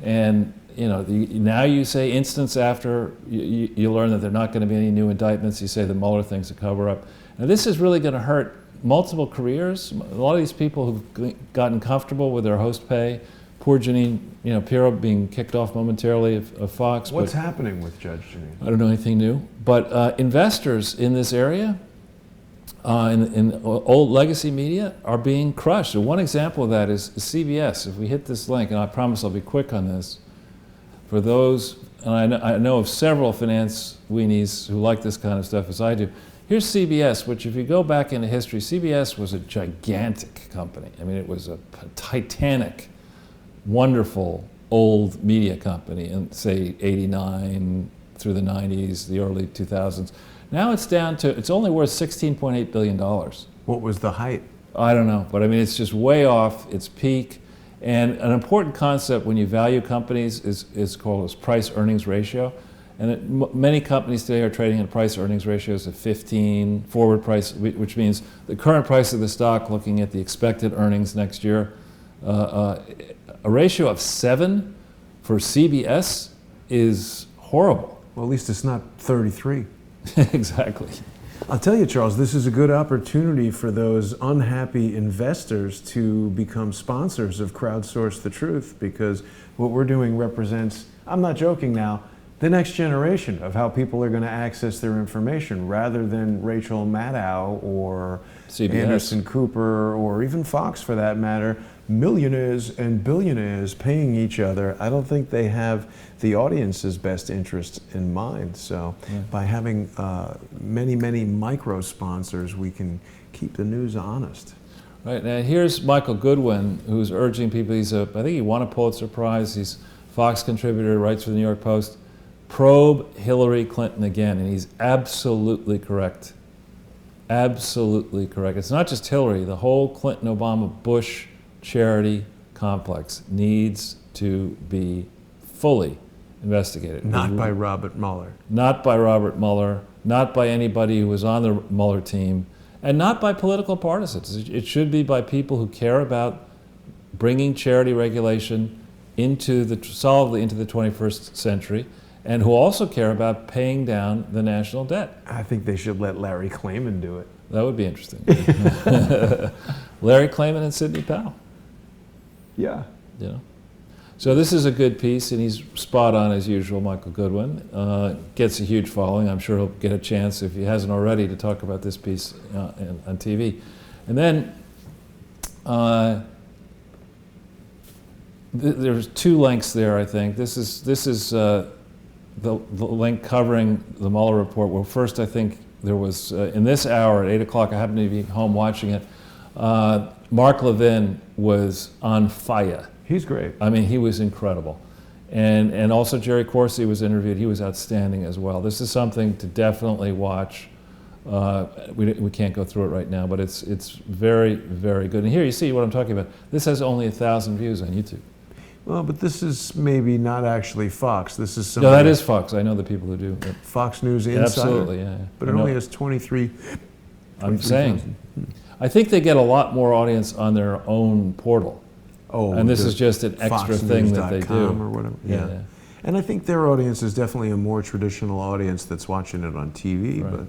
and now you say instance after you learn that there are not going to be any new indictments. You say the Mueller thing's a cover-up. Now this is really going to hurt multiple careers. A lot of these people who've gotten comfortable with their host pay. Poor Jeanine, Pirro being kicked off momentarily of Fox. What's happening with Judge Jeanine? I don't know anything new. But investors in this area, in old legacy media, are being crushed. So one example of that is CBS. If we hit this link, and I promise I'll be quick on this, for those, and I know of several finance weenies who like this kind of stuff as I do. Here's CBS, which if you go back into history, CBS was a gigantic company. I mean, it was a titanic, wonderful old media company in, say, 89 through the 90s, the early 2000s. Now it's down to, it's only worth $16.8 billion. What was the height? I don't know, but I mean, it's just way off its peak. And an important concept when you value companies is called price-earnings ratio. And many companies today are trading at price-earnings ratios of 15, forward price, which means the current price of the stock looking at the expected earnings next year. A ratio of 7 for CBS is horrible. Well, at least it's not 33. Exactly. I'll tell you, Charles, this is a good opportunity for those unhappy investors to become sponsors of Crowdsource the Truth, because what we're doing represents, I'm not joking now, the next generation of how people are going to access their information, rather than Rachel Maddow or CBS. Anderson Cooper, or even Fox for that matter, millionaires and billionaires paying each other. I don't think they have the audience's best interest in mind. So by having many, many micro sponsors, we can keep the news honest. Right, now here's Michael Goodwin, who's urging people, I think he won a Pulitzer Prize, he's Fox contributor, writes for the New York Post, probe Hillary Clinton again, and he's absolutely correct. Absolutely correct. It's not just Hillary, the whole Clinton, Obama, Bush charity complex needs to be fully investigated. Not by Robert Mueller. Not by Robert Mueller, not by anybody who was on the Mueller team, and not by political partisans. It should be by people who care about bringing charity regulation solidly into the 21st century, and who also care about paying down the national debt. I think they should let Larry Klayman do it. That would be interesting. Larry Klayman and Sidney Powell. Yeah. You know. So this is a good piece, and he's spot on as usual, Michael Goodwin. Gets a huge following. I'm sure he'll get a chance, if he hasn't already, to talk about this piece on TV. And then there's two links there, I think. This is the link covering the Mueller report. Well, first, I think there was, in this hour at 8 o'clock, I happened to be home watching it, Mark Levin was on fire. He's great. I mean, he was incredible. And also Jerry Corsi was interviewed. He was outstanding as well. This is something to definitely watch. We can't go through it right now, but it's very, very good. And here you see what I'm talking about. This has only 1,000 views on YouTube. Well, but this is maybe not actually Fox. This is No, that is Fox. I know the people who do. Fox News Insider. Absolutely, yeah. But it only has 23. I'm saying. I think they get a lot more audience on their own portal. Oh, and this is just an extra thing that they do. Or whatever. Yeah. And I think their audience is definitely a more traditional audience that's watching it on TV. Right.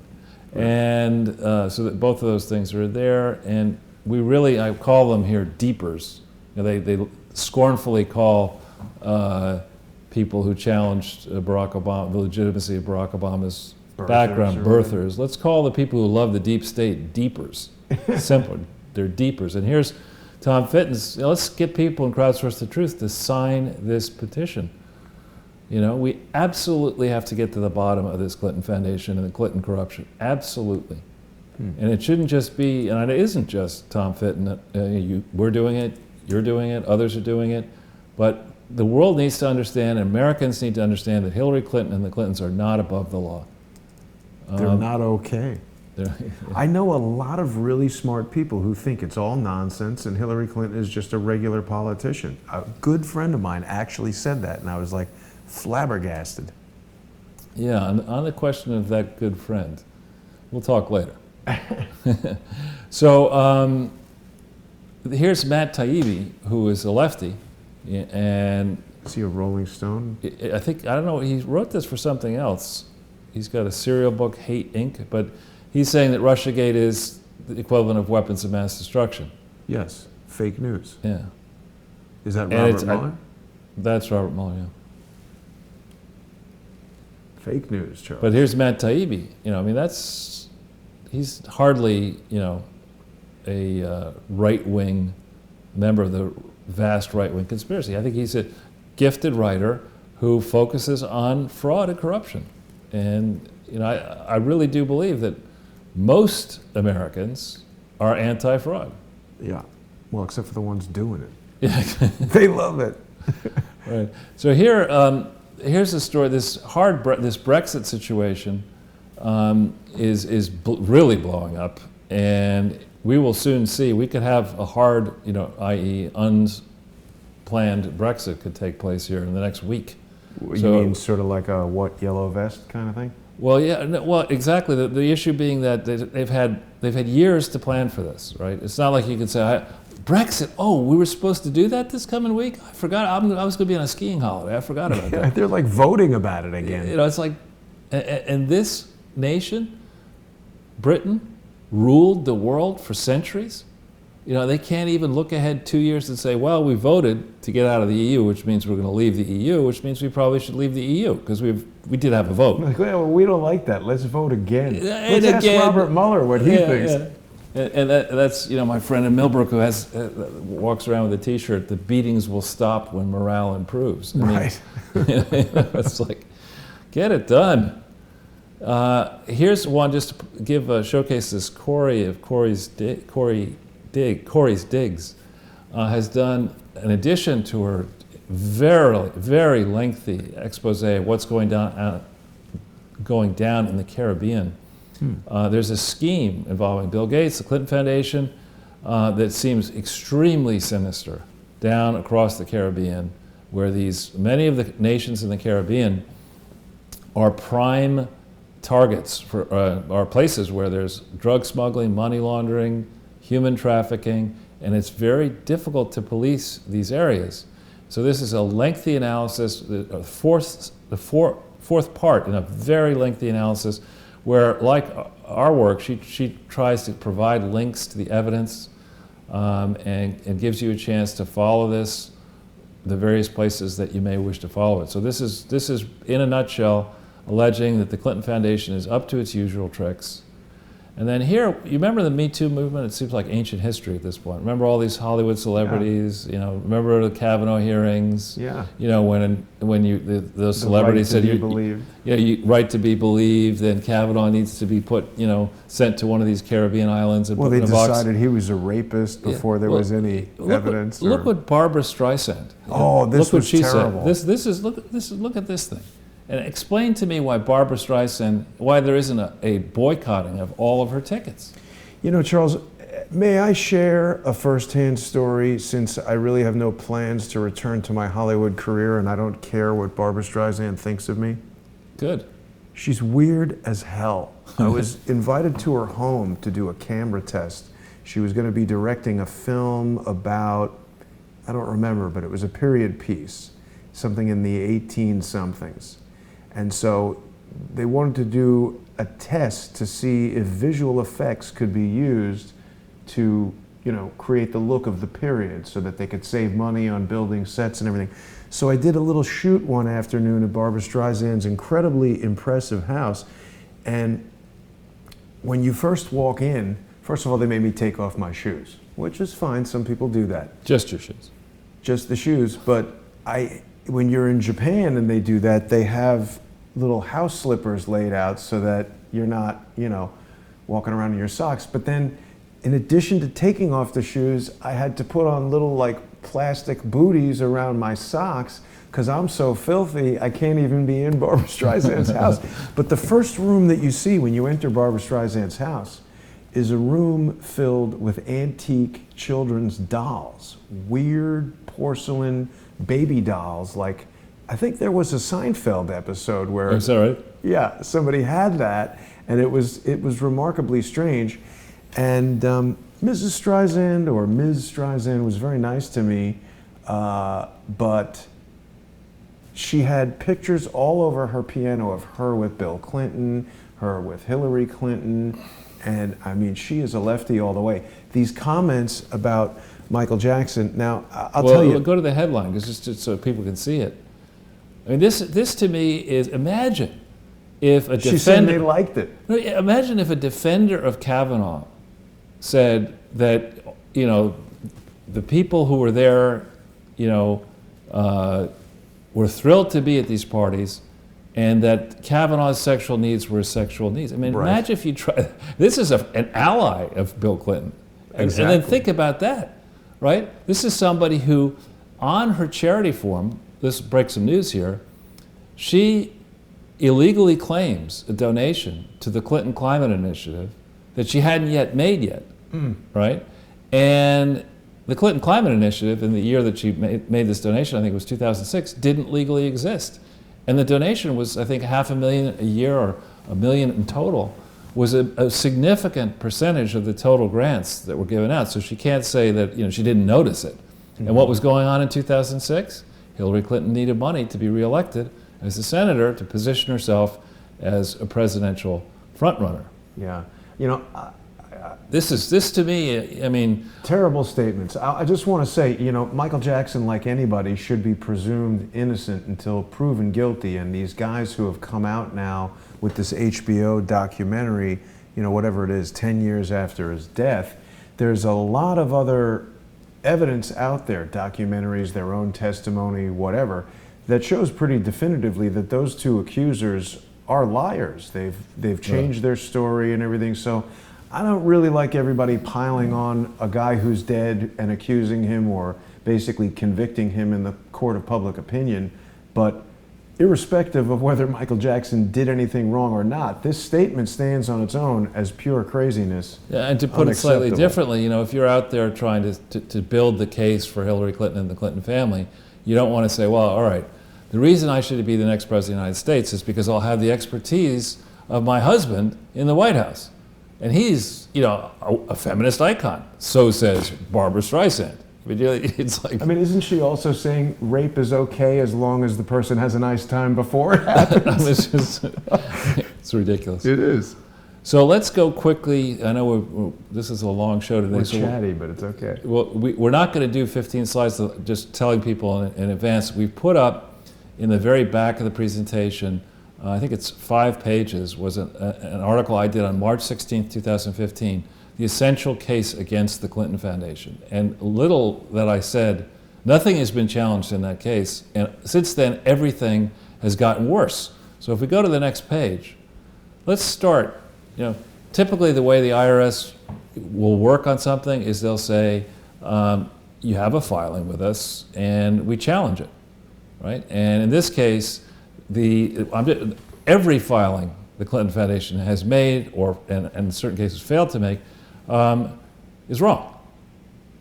And so that both of those things are there. And we really, I call them here deepers. You know, they scornfully call people who challenged Barack Obama, the legitimacy of Barack Obama's background, birthers. Let's call the people who love the deep state deepers. Simple, they're deepers. And here's Tom Fitton's, let's get people in Crowdsource the Truth to sign this petition. You know, we absolutely have to get to the bottom of this Clinton Foundation and the Clinton corruption. Absolutely. And it shouldn't just be, and it isn't just Tom Fitton. We're doing it, you're doing it, others are doing it. But the world needs to understand, and Americans need to understand, that Hillary Clinton and the Clintons are not above the law. They're not okay. I know a lot of really smart people who think it's all nonsense and Hillary Clinton is just a regular politician. A good friend of mine actually said that, and I was like flabbergasted. Yeah, on the question of that good friend, we'll talk later. So here's Matt Taibbi, who is a lefty, and is he a Rolling Stone? I don't know, he wrote this for something else. He's got a serial book, Hate Inc., but he's saying that Russiagate is the equivalent of weapons of mass destruction. Yes, fake news. Yeah. Is that Robert Mueller? That's Robert Mueller, yeah. Fake news, Charles. But here's Matt Taibbi. You know, I mean, he's hardly, you know, a right-wing member of the vast right-wing conspiracy. I think he's a gifted writer who focuses on fraud and corruption. And, you know, I really do believe that most Americans are anti-fraud. Yeah. Well, except for the ones doing it. Yeah. They love it. Right. So here's the story. This Brexit situation is really blowing up, and we will soon see. We could have a hard, you know, i.e., unplanned Brexit could take place here in the next week. You mean sort of like a yellow vest kind of thing? Well, yeah, well, exactly. The issue being that they've had years to plan for this, right? It's not like you can say, Brexit, oh, we were supposed to do that this coming week? I forgot, I was going to be on a skiing holiday. I forgot about that. They're like voting about it again. You know, it's like, and this nation Britain ruled the world for centuries. You know, they can't even look ahead 2 years and say, well, we voted to get out of the EU, which means we're going to leave the EU, which means we probably should leave the EU, because we did have a vote. Like, well, we don't like that. Let's vote again. And Let's ask Robert Mueller what he thinks. Yeah. And that's, you know, my friend in Millbrook who has walks around with a T-shirt, the beatings will stop when morale improves. I mean, Right. it's like, get it done. Here's one just to give showcase this. Corey's Digs has done, in addition to her very, very lengthy expose of what's going down in the Caribbean. There's a scheme involving Bill Gates, the Clinton Foundation, that seems extremely sinister down across the Caribbean, where many of the nations in the Caribbean are prime targets for are places where there's drug smuggling, money laundering, human trafficking, and it's very difficult to police these areas. So this is a lengthy analysis, the fourth part in a very lengthy analysis, where, like our work, she tries to provide links to the evidence and gives you a chance to follow the various places that you may wish to follow it. So this is in a nutshell, alleging that the Clinton Foundation is up to its usual tricks. And then here, you remember the Me Too movement? It seems like ancient history at this point. Remember all these Hollywood celebrities? You know, remember the Kavanaugh hearings? Yeah. You know, when those celebrities said you right to be believed, then Kavanaugh needs to be sent to one of these Caribbean islands and Well, put they in a box. decided he was a rapist before there was any evidence. Look what Barbara Streisand. Oh, this look was what she terrible. said. Look at this thing. And explain to me why Barbara Streisand, why there isn't a boycotting of all of her tickets. You know, Charles, may I share a firsthand story, since I really have no plans to return to my Hollywood career and I don't care what Barbara Streisand thinks of me? Good. She's weird as hell. I was invited to her home to do a camera test. She was going to be directing a film about, I don't remember, but it was a period piece, something in the 18-somethings. And so they wanted to do a test to see if visual effects could be used to, create the look of the period so that they could save money on building sets and everything. So I did a little shoot one afternoon at Barbara Streisand's incredibly impressive house. And when you first walk in, first of all, they made me take off my shoes, which is fine. Some people do that. Just your shoes. Just the shoes. But when you're in Japan and they do that, they have little house slippers laid out so that you're not, walking around in your socks. But then, in addition to taking off the shoes, I had to put on little plastic booties around my socks because I'm so filthy I can't even be in Barbara Streisand's house. But the first room that you see when you enter Barbara Streisand's house is a room filled with antique children's dolls, weird porcelain baby dolls. I think there was a Seinfeld episode where, Is that right? Yeah, somebody had that, and it was remarkably strange. And Mrs. Streisand, or Ms. Streisand, was very nice to me, but she had pictures all over her piano of her with Bill Clinton, her with Hillary Clinton, and I mean, she is a lefty all the way. These comments about Michael Jackson, now I'll tell you. Go to the headline, just so people can see it. I mean, this to me is, imagine if a defender... She said they liked it. No, imagine if a defender of Kavanaugh said that, the people who were there, were thrilled to be at these parties, and that Kavanaugh's sexual needs were sexual needs. I mean, Right. Imagine if you try... This is an ally of Bill Clinton. Exactly. And then think about that, right? This is somebody who, on her charity form, this breaks some news here, she illegally claims a donation to the Clinton Climate Initiative that she hadn't yet made, right? And the Clinton Climate Initiative, in the year that she made this donation, I think it was 2006, didn't legally exist. And the donation was, I think, $500,000 a year, or $1 million in total, was a significant percentage of the total grants that were given out. So she can't say that she didn't notice it. Mm-hmm. And what was going on in 2006? Hillary Clinton needed money to be reelected as a senator to position herself as a presidential frontrunner. Yeah. You know, This to me, I mean, terrible statements. I just want to say, you know, Michael Jackson, like anybody, should be presumed innocent until proven guilty. And these guys who have come out now with this HBO documentary, you know, whatever it is, 10 years after his death, there's a lot of other evidence out there, documentaries, their own testimony, whatever, that shows pretty definitively that those two accusers are liars. They've changed their story and everything. So I don't really like everybody piling on a guy who's dead and accusing him or basically convicting him in the court of public opinion. But irrespective of whether Michael Jackson did anything wrong or not, this statement stands on its own as pure craziness. Yeah, and to put it slightly differently, you know, if you're out there trying to build the case for Hillary Clinton and the Clinton family, you don't want to say, well, all right, the reason I should be the next president of the United States is because I'll have the expertise of my husband in the White House. And he's, you know, a feminist icon. So says Barbara Streisand. It's like, I mean, isn't she also saying rape is okay as long as the person has a nice time before it happens? It's ridiculous. It is. So let's go quickly. I know this is a long show today. We're chatty, but it's okay. Well, we're not going to do 15 slides, just telling people in advance. We've put up in the very back of the presentation, I think it's 5 pages, was an article I did on March 16th, 2015, the essential case against the Clinton Foundation. And little that I said, nothing has been challenged in that case. And since then, everything has gotten worse. So if we go to the next page, let's start. You know, typically the way the IRS will work on something is they'll say, you have a filing with us and we challenge it, right? And in this case, every filing the Clinton Foundation has made, or and in certain cases failed to make, is wrong,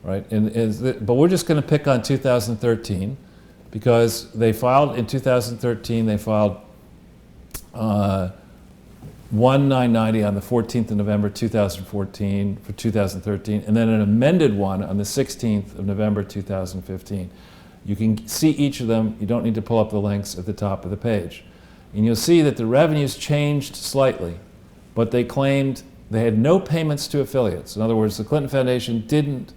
right? But we're just going to pick on 2013 because they filed in 2013. They filed 1990 on the 14th of November 2014 for 2013, and then an amended one on the 16th of November 2015. You can see each of them. You don't need to pull up the links at the top of the page. And you'll see that the revenues changed slightly, but they claimed they had no payments to affiliates. In other words, the Clinton Foundation didn't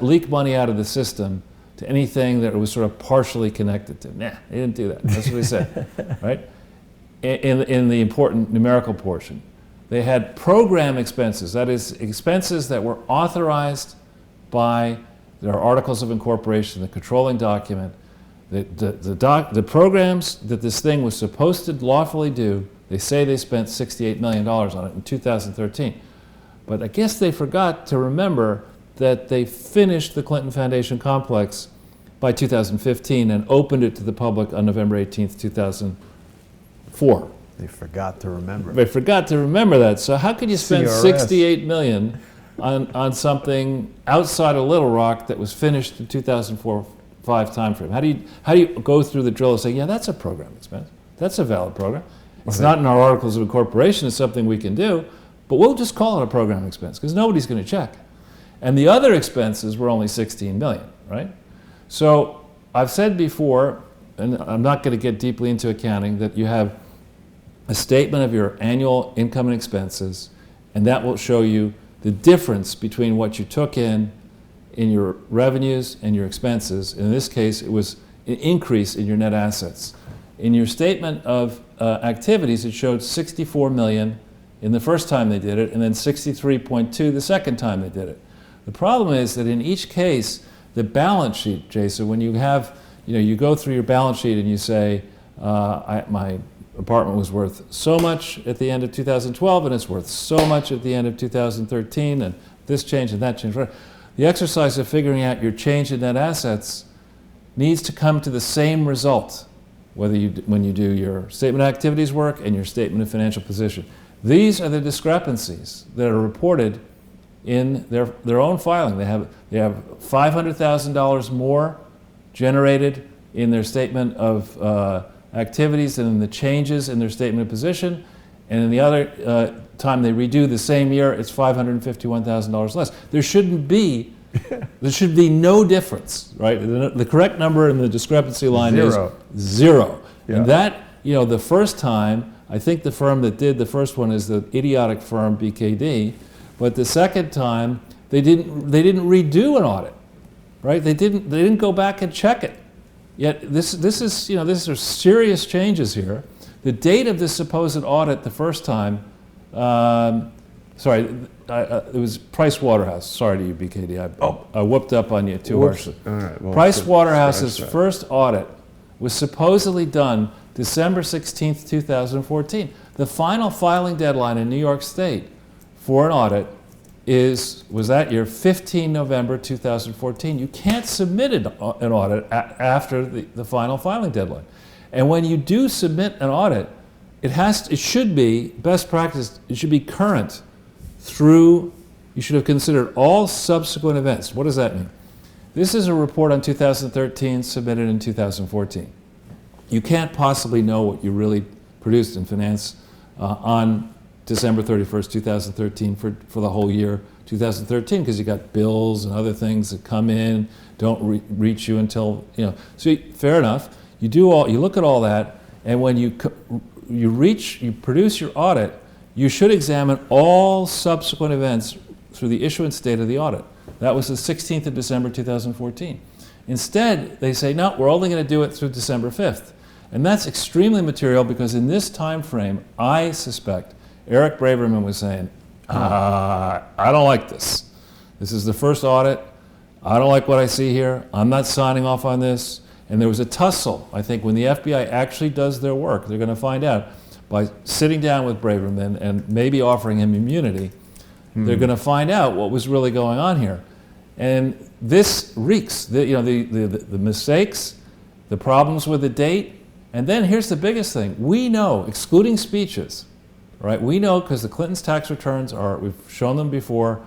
leak money out of the system to anything that it was sort of partially connected to. Nah, they didn't do that. That's what they said, right? In the important numerical portion. They had program expenses, that is, expenses that were authorized by their articles of incorporation, the controlling document. The programs that this thing was supposed to lawfully do, they say they spent $68 million on it in 2013. But I guess they forgot to remember that they finished the Clinton Foundation complex by 2015 and opened it to the public on November 18th, 2004. They forgot to remember. They forgot to remember that. So how could you spend CRS. $68 million on something outside of Little Rock that was finished in 2004-5 timeframe? How do you go through the drill and say, yeah, that's a program expense. That's a valid program. It's not in our articles of incorporation. It's something we can do, but we'll just call it a program expense because nobody's going to check. And the other expenses were only $16 million, right? So I've said before, and I'm not going to get deeply into accounting, that you have a statement of your annual income and expenses, and that will show you the difference between what you took in your revenues and your expenses. In this case, it was an increase in your net assets. In your statement of activities, it showed $64 million in the first time they did it, and then $63.2 the second time they did it. The problem is that in each case, the balance sheet, Jason, when you have, you go through your balance sheet and you say, my apartment was worth so much at the end of 2012, and it's worth so much at the end of 2013, and this change and that change. The exercise of figuring out your change in net assets needs to come to the same result, when you do your statement of activities work and your statement of financial position. These are the discrepancies that are reported in their own filing. They have $500,000 more generated in their statement of activities than in the changes in their statement of position, and in the other time they redo the same year, it's $551,000 less. There should be no difference, right? The correct number in the discrepancy line is zero. Yeah. And that, the first time I think the firm that did the first one is the idiotic firm BKD, but the second time they didn't redo an audit, right? They didn't go back and check it. Yet these are serious changes here. The date of this supposed audit the first time, it was Price Waterhouse. Sorry to you, BKD. I whooped up on you too harshly. All right, well, Price Waterhouse's first audit was supposedly done December 16th, 2014. The final filing deadline in New York State for an audit was that year, 15 November 2014. You can't submit an audit after the final filing deadline. And when you do submit an audit, it should be best practice. It should be current through. You should have considered all subsequent events. What does that mean? This is a report on 2013 submitted in 2014. You can't possibly know what you really produced in finance on December 31st, 2013 for the whole year 2013, because you got bills and other things that come in, don't reach you until, So fair enough. You look at all that, and when you produce your audit, you should examine all subsequent events through the issuance date of the audit. That was the 16th of December 2014. Instead, they say, no, we're only going to do it through December 5th. And that's extremely material, because in this time frame, I suspect Eric Braverman was saying, I don't like this. This is the first audit. I don't like what I see here. I'm not signing off on this. And there was a tussle. I think when the FBI actually does their work, they're going to find out by sitting down with Braverman and maybe offering him immunity, they're going to find out what was really going on here. And this reeks, the mistakes, the problems with the date. And then here's the biggest thing. We know, excluding speeches, right? We know, because the Clintons' tax returns we've shown them before,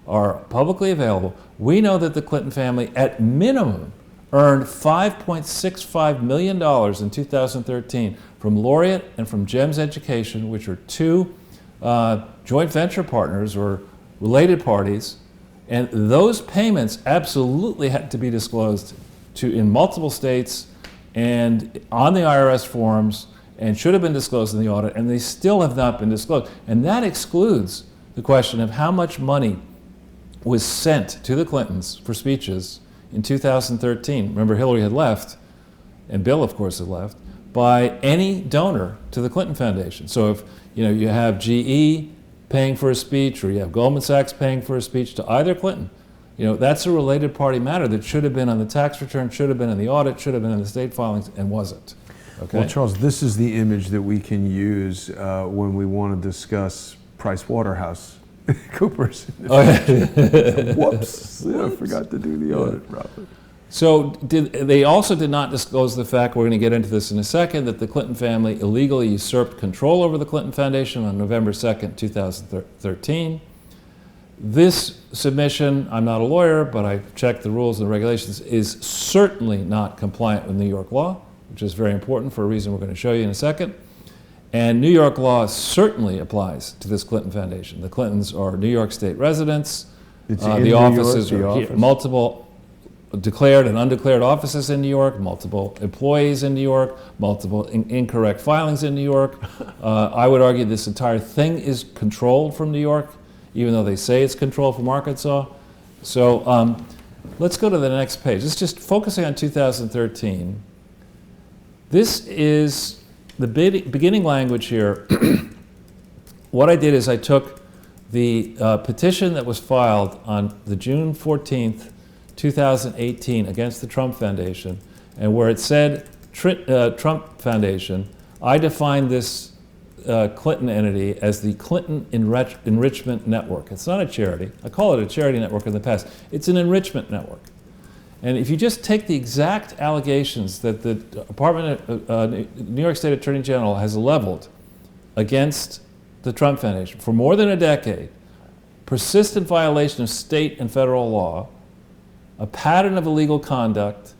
are publicly available. We know that the Clinton family, at minimum, earned $5.65 million in 2013 from Laureate and from GEMS Education, which are two joint venture partners or related parties. And those payments absolutely had to be disclosed in multiple states and on the IRS forms, and should have been disclosed in the audit, and they still have not been disclosed. And that excludes the question of how much money was sent to the Clintons for speeches in 2013. Remember, Hillary had left, and Bill, of course, had left, by any donor to the Clinton Foundation. So if you have GE paying for a speech, or you have Goldman Sachs paying for a speech to either Clinton, that's a related party matter that should have been on the tax return, should have been in the audit, should have been in the state filings, and wasn't. Okay? Well, Charles, this is the image that we can use when we want to discuss Price Waterhouse Coopers. Oh, yeah. Whoops. I forgot to do the audit properly. So they also did not disclose the fact, we're going to get into this in a second, that the Clinton family illegally usurped control over the Clinton Foundation on November 2nd, 2013. This submission, I'm not a lawyer, but I checked the rules and regulations, is certainly not compliant with New York law, which is very important for a reason we're going to show you in a second. And New York law certainly applies to this Clinton Foundation. The Clintons are New York State residents. The offices are multiple declared and undeclared offices in New York, multiple employees in New York, multiple incorrect filings in New York. I would argue this entire thing is controlled from New York, even though they say it's controlled from Arkansas. So let's go to the next page. Let's just focusing on 2013. This is the beginning language here. What I did is I took the petition that was filed on the June 14th, 2018 against the Trump Foundation, and where it said Trump Foundation, I defined this Clinton entity as the Clinton Enrichment Network. It's not a charity. I call it a charity network in the past. It's an enrichment network. And if you just take the exact allegations that the New York State Attorney General has leveled against the Trump Foundation for more than a decade, persistent violation of state and federal law, a pattern of illegal conduct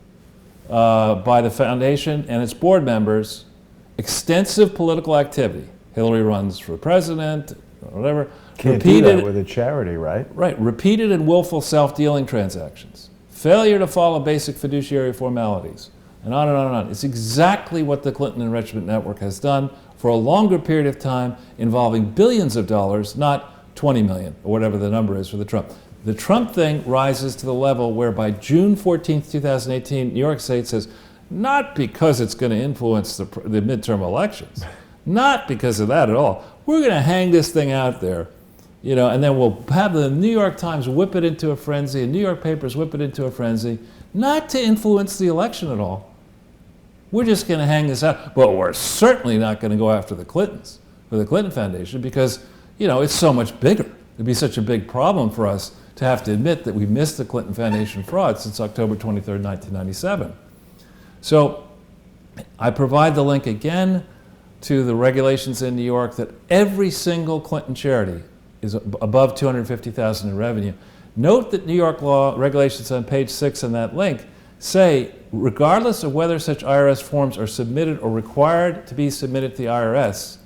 by the foundation and its board members, extensive political activity. Hillary runs for president, or whatever. Can't do that with a charity, right? Right. Repeated and willful self-dealing transactions. Failure to follow basic fiduciary formalities. And on and on and on. It's exactly what the Clinton Enrichment Network has done for a longer period of time involving billions of dollars, not 20 million or whatever the number is for the Trump. The Trump thing rises to the level where by June 14th, 2018, New York State says, not because it's going to influence the midterm elections, not because of that at all. We're going to hang this thing out there, you know, and then we'll have the New York Times whip it into a frenzy, and New York papers whip it into a frenzy, not to influence the election at all. We're just going to hang this out, but we're certainly not going to go after the Clintons or the Clinton Foundation because, you know, it's so much bigger. It'd be such a big problem for us to have to admit that we missed the Clinton Foundation fraud since October 23rd, 1997. So I provide the link again to the regulations in New York that every single Clinton charity is above $250,000 in revenue. Note that New York law regulations on page 6 in that link say, regardless of whether such IRS forms are submitted or required to be submitted to the IRS,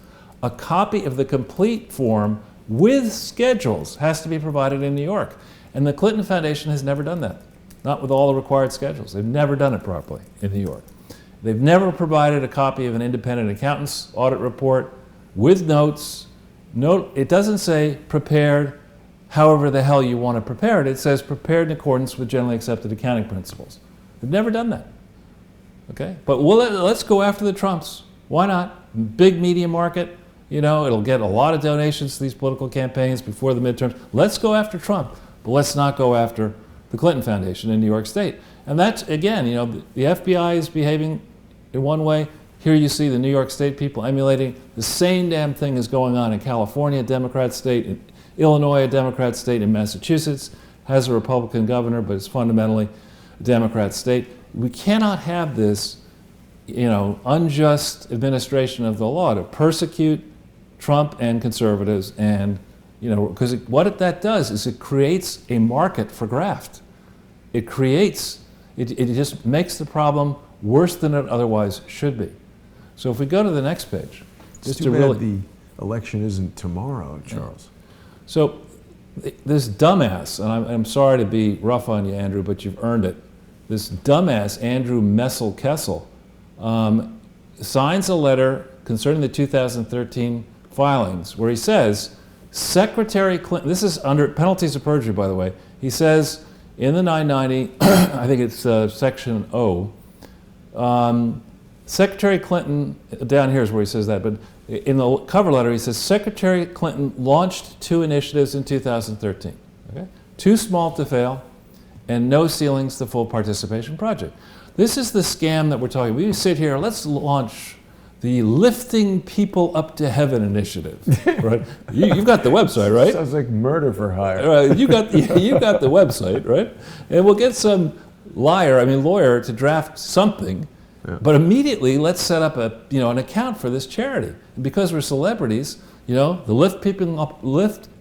a copy of the complete form with schedules has to be provided in New York. And the Clinton Foundation has never done that, not with all the required schedules. They've never done it properly in New York. They've never provided a copy of an independent accountant's audit report with notes. Note, it doesn't say prepared however the hell you want to prepare it. It says prepared in accordance with generally accepted accounting principles. They've never done that. Okay? But let's go after the Trumps. Why not? Big media market. You know, it'll get a lot of donations to these political campaigns before the midterms. Let's go after Trump, but let's not go after the Clinton Foundation in New York State. And that's, again, you know, the FBI is behaving in one way. Here you see the New York State people emulating. The same damn thing is going on in California, a Democrat state, in Illinois, a Democrat state, in Massachusetts, has a Republican governor, but it's fundamentally a Democrat state. We cannot have this, you know, unjust administration of the law to persecute Trump and conservatives, and, you know, because what that does is it creates a market for graft. It just makes the problem worse than it otherwise should be. So if we go to the next page, just too bad the election isn't tomorrow, Charles. Yeah. So this dumbass, and I'm sorry to be rough on you, Andrew, but you've earned it. This dumbass, Andrew Messel-Kessel, signs a letter concerning the 2013 filings where he says, Secretary Clinton, this is under penalties of perjury, by the way, he says in the 990, I think it's section O, Secretary Clinton, down here is where he says that, but in the cover letter he says, Secretary Clinton launched 2 initiatives in 2013, okay? Too small to fail, and no ceilings to full participation project. This is the scam that we're talking about. We sit here, let's launch the Lifting People Up to Heaven initiative, right? You've got the website, right? Sounds like murder for hire. You got the website, right? And we'll get some lawyer to draft something, yeah. But immediately let's set up an account for this charity. And because we're celebrities, you know, the Lift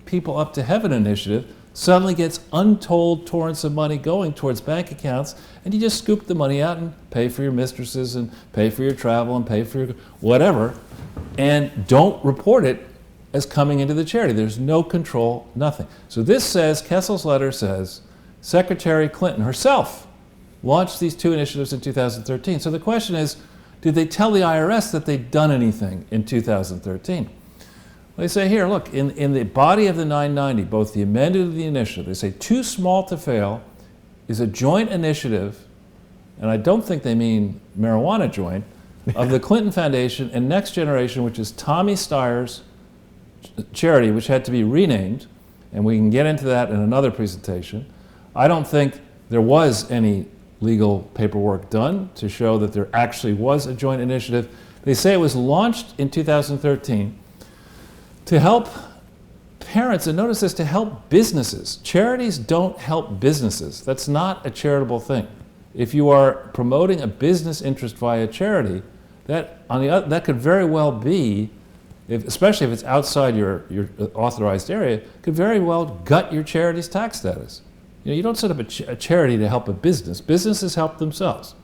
People Up to Heaven initiative suddenly gets untold torrents of money going towards bank accounts, and you just scoop the money out and pay for your mistresses and pay for your travel and pay for your whatever, and don't report it as coming into the charity. There's no control, nothing. So this says, Kessel's letter says, Secretary Clinton herself launched these 2 initiatives in 2013. So the question is, did they tell the IRS that they'd done anything in 2013? They say here, look, in the body of the 990, both the amended and the initiative, they say too small to fail is a joint initiative, and I don't think they mean marijuana joint, of the Clinton Foundation and Next Generation, which is Tommy Steyer's charity, which had to be renamed, and we can get into that in another presentation. I don't think there was any legal paperwork done to show that there actually was a joint initiative. They say it was launched in 2013 to help parents, and notice this, to help businesses. Charities don't help businesses. That's not a charitable thing. If you are promoting a business interest via charity, that could very well be, especially if it's outside your authorized area, could very well gut your charity's tax status. You know, you don't set up a charity to help a business. Businesses help themselves,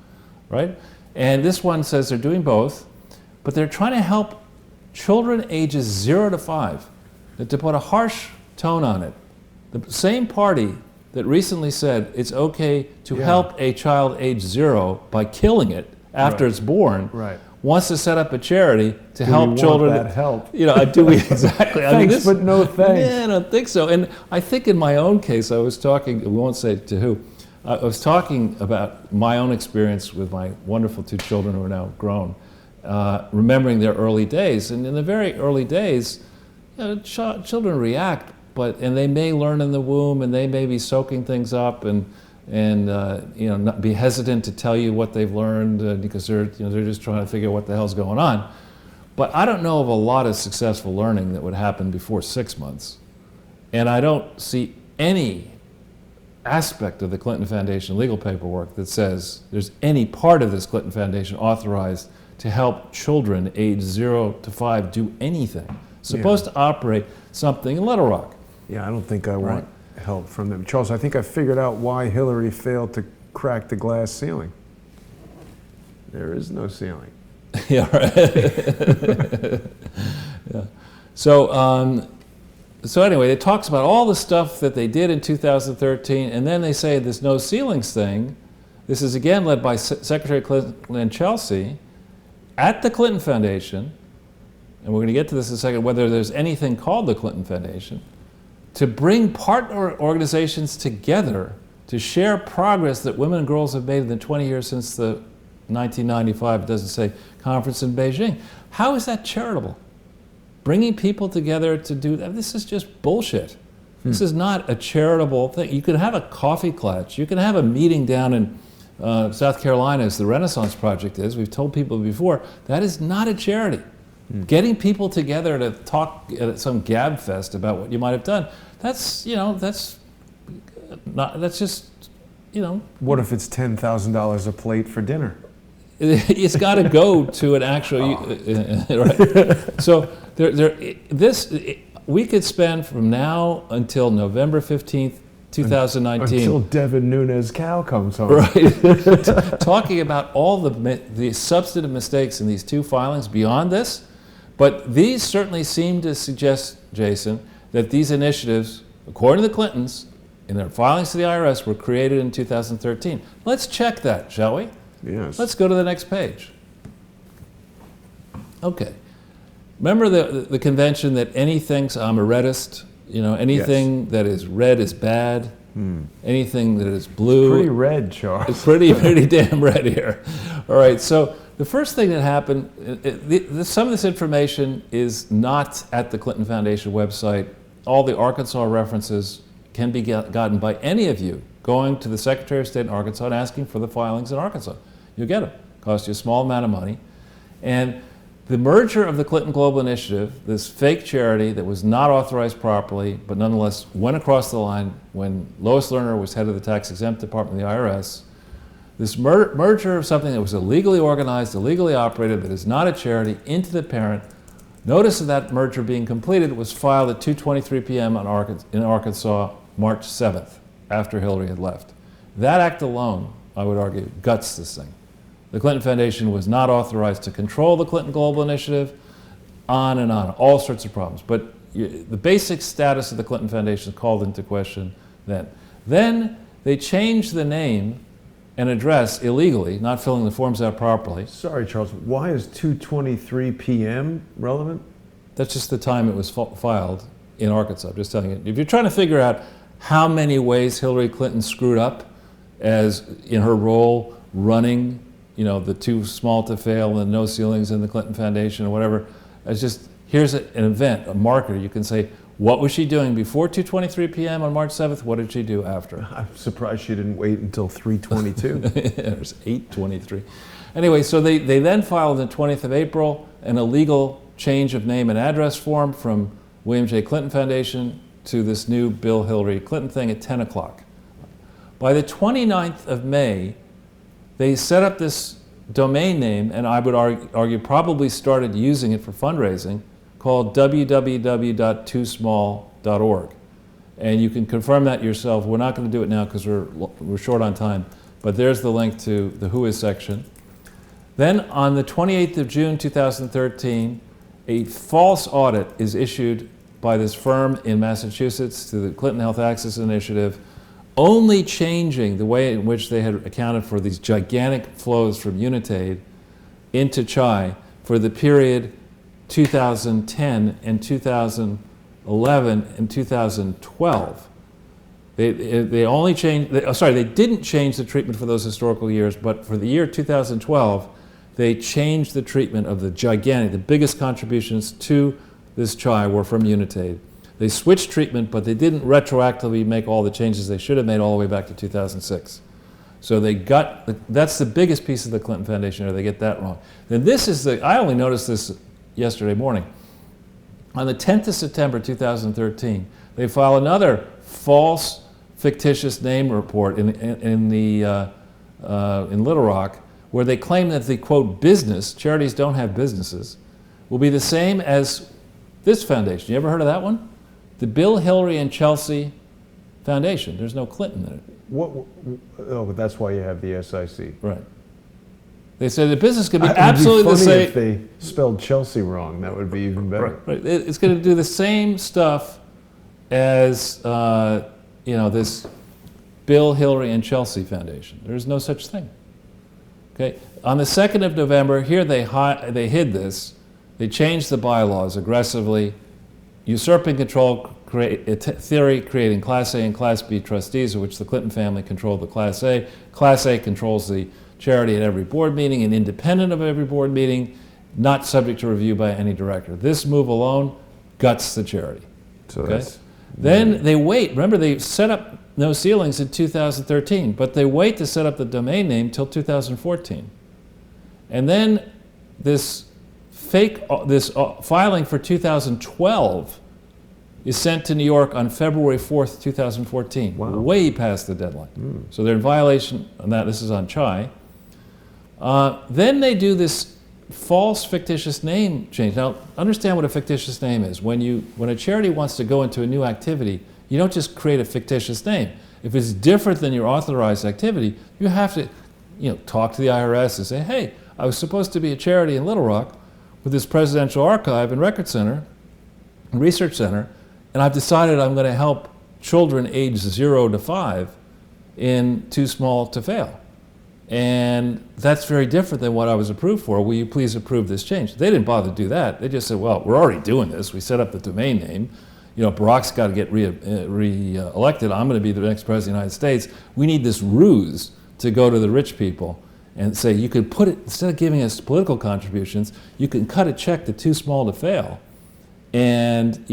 right? And this one says they're doing both, but they're trying to help children ages 0 to 5. To put a harsh tone on it, the same party that recently said it's okay to help a child age 0 by killing it after it's born, wants to set up a charity to Do help we want children. that help? Do we exactly? Thanks, but no thanks. Yeah, I don't think so. And I think in my own case, I was talking. We won't say to who. I was talking about my own experience with my wonderful 2 children who are now grown, remembering their early days. And in the very early days, children react, and they may learn in the womb, and they may be soaking things up, and not be hesitant to tell you what they've learned because they're just trying to figure out what the hell's going on. But I don't know of a lot of successful learning that would happen before 6 months, and I don't see any aspect of the Clinton Foundation legal paperwork that says there's any part of this Clinton Foundation authorized to help children age 0 to 5 do anything. Supposed to operate something in Little Rock. Yeah, I don't think I want help from them. Charles, I think I figured out why Hillary failed to crack the glass ceiling. There is no ceiling. Yeah, right. Yeah. So anyway, it talks about all the stuff that they did in 2013, and then they say this no ceilings thing. This is again led by Secretary Clinton and Chelsea at the Clinton Foundation, and we're going to get to this in a second, whether there's anything called the Clinton Foundation, to bring partner organizations together to share progress that women and girls have made in the 20 years since the 1995, it doesn't say, conference in Beijing. How is that charitable? Bringing people together to do that, this is just bullshit. This is not a charitable thing. You can have a coffee clutch. You can have a meeting down in South Carolina, as the Renaissance Project is. We've told people before, that is not a charity. Getting people together to talk at some gab fest about what you might have done, that's just. What if it's $10,000 a plate for dinner? It's got to go to an actual. Right. So we could spend from now until November 15th, 2019. Until Devin Nunes' cow comes home. Right. Talking about all the substantive mistakes in these 2 filings beyond this. But these certainly seem to suggest, Jason, that these initiatives, according to the Clintons, in their filings to the IRS, were created in 2013. Let's check that, shall we? Yes. Let's go to the next page. Okay. Remember the convention that anything's, I'm a reddist, anything that is red is bad, anything that is blue. Pretty red, Charles. It's pretty damn red here. All right, so the first thing that happened, some of this information is not at the Clinton Foundation website. All the Arkansas references can be gotten by any of you going to the Secretary of State in Arkansas and asking for the filings in Arkansas. You'll get them. Cost you a small amount of money. And the merger of the Clinton Global Initiative, this fake charity that was not authorized properly, but nonetheless went across the line when Lois Lerner was head of the tax-exempt department of the IRS, this merger of something that was illegally organized, illegally operated, that is not a charity, into the parent. Notice of that merger being completed was filed at 2:23 p.m. in Arkansas, March 7th, after Hillary had left. That act alone, I would argue, guts this thing. The Clinton Foundation was not authorized to control the Clinton Global Initiative, on and on, all sorts of problems. But the basic status of the Clinton Foundation is called into question then. Then they changed the name and address illegally, not filling the forms out properly. Sorry, Charles. Why is 2:23 p.m. relevant? That's just the time it was filed in Arkansas. I'm just telling you. If you're trying to figure out how many ways Hillary Clinton screwed up as in her role running, the too small to fail and no ceilings in the Clinton Foundation or whatever, it's just, here's an event, a marker. You can say, what was she doing before 2:23 p.m. on March 7th? What did she do after? I'm surprised she didn't wait until 3:22. It was 8:23. Anyway, so they then filed on the 20th of April an illegal change of name and address form from William J. Clinton Foundation to this new Bill Hillary Clinton thing at 10 o'clock. By the 29th of May, they set up this domain name, and I would argue probably started using it for fundraising, called www.toosmall.org. And you can confirm that yourself. We're not going to do it now because we're short on time, but there's the link to the Who Is section. Then on the 28th of June 2013, a false audit is issued by this firm in Massachusetts to the Clinton Health Access Initiative, only changing the way in which they had accounted for these gigantic flows from Unitaid into CHI for the period 2010 and 2011 and 2012. They only changed, they didn't change the treatment for those historical years, but for the year 2012, they changed the treatment of the biggest contributions to this CHI were from Unitaid. They switched treatment, but they didn't retroactively make all the changes they should have made all the way back to 2006. So that's the biggest piece of the Clinton Foundation error. They get that wrong. Then I only noticed this yesterday morning. On the 10th of September 2013, they file another false, fictitious name report in Little Rock, where they claim that the, quote, business, charities don't have businesses, will be the same as this foundation. You ever heard of that one? The Bill, Hillary, and Chelsea Foundation. There's no Clinton in it. But that's why you have the SIC. Right. They said the business could be absolutely the same. If they spelled Chelsea wrong, that would be even better. Right. It's going to do the same stuff as this Bill, Hillary, and Chelsea Foundation. There's no such thing. Okay. On the 2nd of November, here they hid this. They changed the bylaws aggressively, usurping control theory, creating Class A and Class B trustees, of which the Clinton family controlled the Class A. Class A controls the charity at every board meeting and independent of every board meeting, not subject to review by any director. This move alone guts the charity. So okay? Then they wait. Remember, they set up no ceilings in 2013, but they wait to set up the domain name till 2014. And then this filing for 2012 is sent to New York on February 4th, 2014, way past the deadline. So they're in violation on that. This is on CHI. Then they do this false fictitious name change. Now, understand what a fictitious name is. When a charity wants to go into a new activity, you don't just create a fictitious name. If it's different than your authorized activity, you have to talk to the IRS and say, hey, I was supposed to be a charity in Little Rock with this presidential archive and record center and research center, and I've decided I'm going to help children aged 0 to 5 in Too Small to Fail. And that's very different than what I was approved for. Will you please approve this change? They didn't bother to do that. They just said, well, we're already doing this. We set up the domain name. Barack's got to get re-elected. I'm going to be the next president of the United States. We need this ruse to go to the rich people and say, you could put it, instead of giving us political contributions, you can cut a check to Too Small to Fail. And,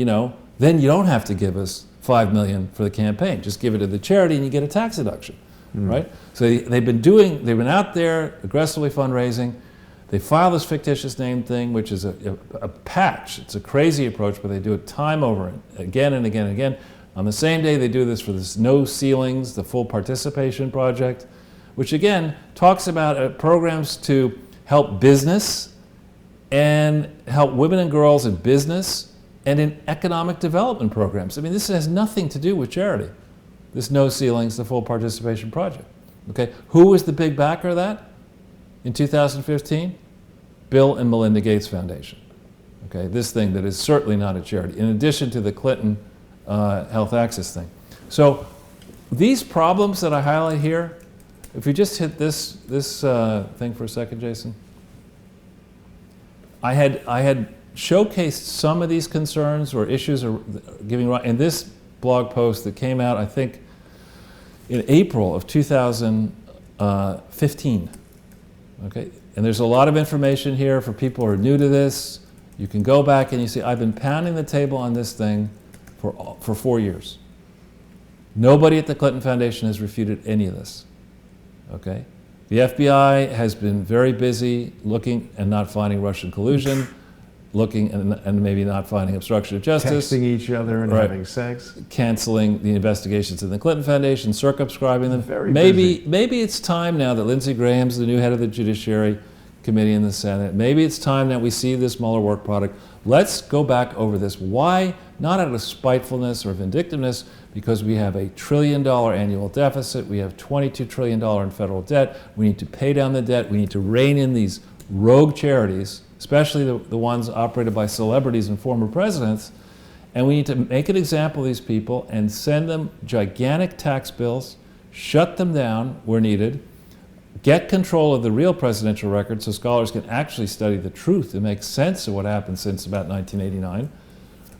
then you don't have to give us $5 million for the campaign. Just give it to the charity and you get a tax deduction, right? So they've been out there aggressively fundraising. They file this fictitious name thing, which is a patch. It's a crazy approach, but they do it time over again and again and again. On the same day, they do this for this No Ceilings, the Full Participation Project, which again talks about programs to help business and help women and girls in business and in economic development programs. I mean, this has nothing to do with charity. This No Ceilings, the Full Participation Project. Okay, who was the big backer of that in 2015? Bill and Melinda Gates Foundation. Okay, this thing that is certainly not a charity, in addition to the Clinton Health Access thing. So these problems that I highlight here, if we just hit this thing for a second, Jason. I had showcased some of these concerns or issues or giving right in this blog post that came out, I think, in April of 2015. Okay, and there's a lot of information here for people who are new to this. You can go back and you see I've been pounding the table on this thing for 4 years. Nobody at the Clinton Foundation has refuted any of this. Okay, the FBI has been very busy looking and not finding Russian collusion. Looking and maybe not finding obstruction of justice. Texting each other and having sex. Canceling the investigations in the Clinton Foundation, circumscribing them. Very busy. Maybe it's time now that Lindsey Graham's the new head of the Judiciary Committee in the Senate. Maybe it's time that we see this Mueller work product. Let's go back over this. Why? Not out of spitefulness or vindictiveness, because we have $1 trillion annual deficit. We have $22 trillion in federal debt. We need to pay down the debt. We need to rein in these rogue charities, especially the ones operated by celebrities and former presidents, and we need to make an example of these people and send them gigantic tax bills, shut them down where needed, get control of the real presidential record so scholars can actually study the truth and make sense of what happened since about 1989.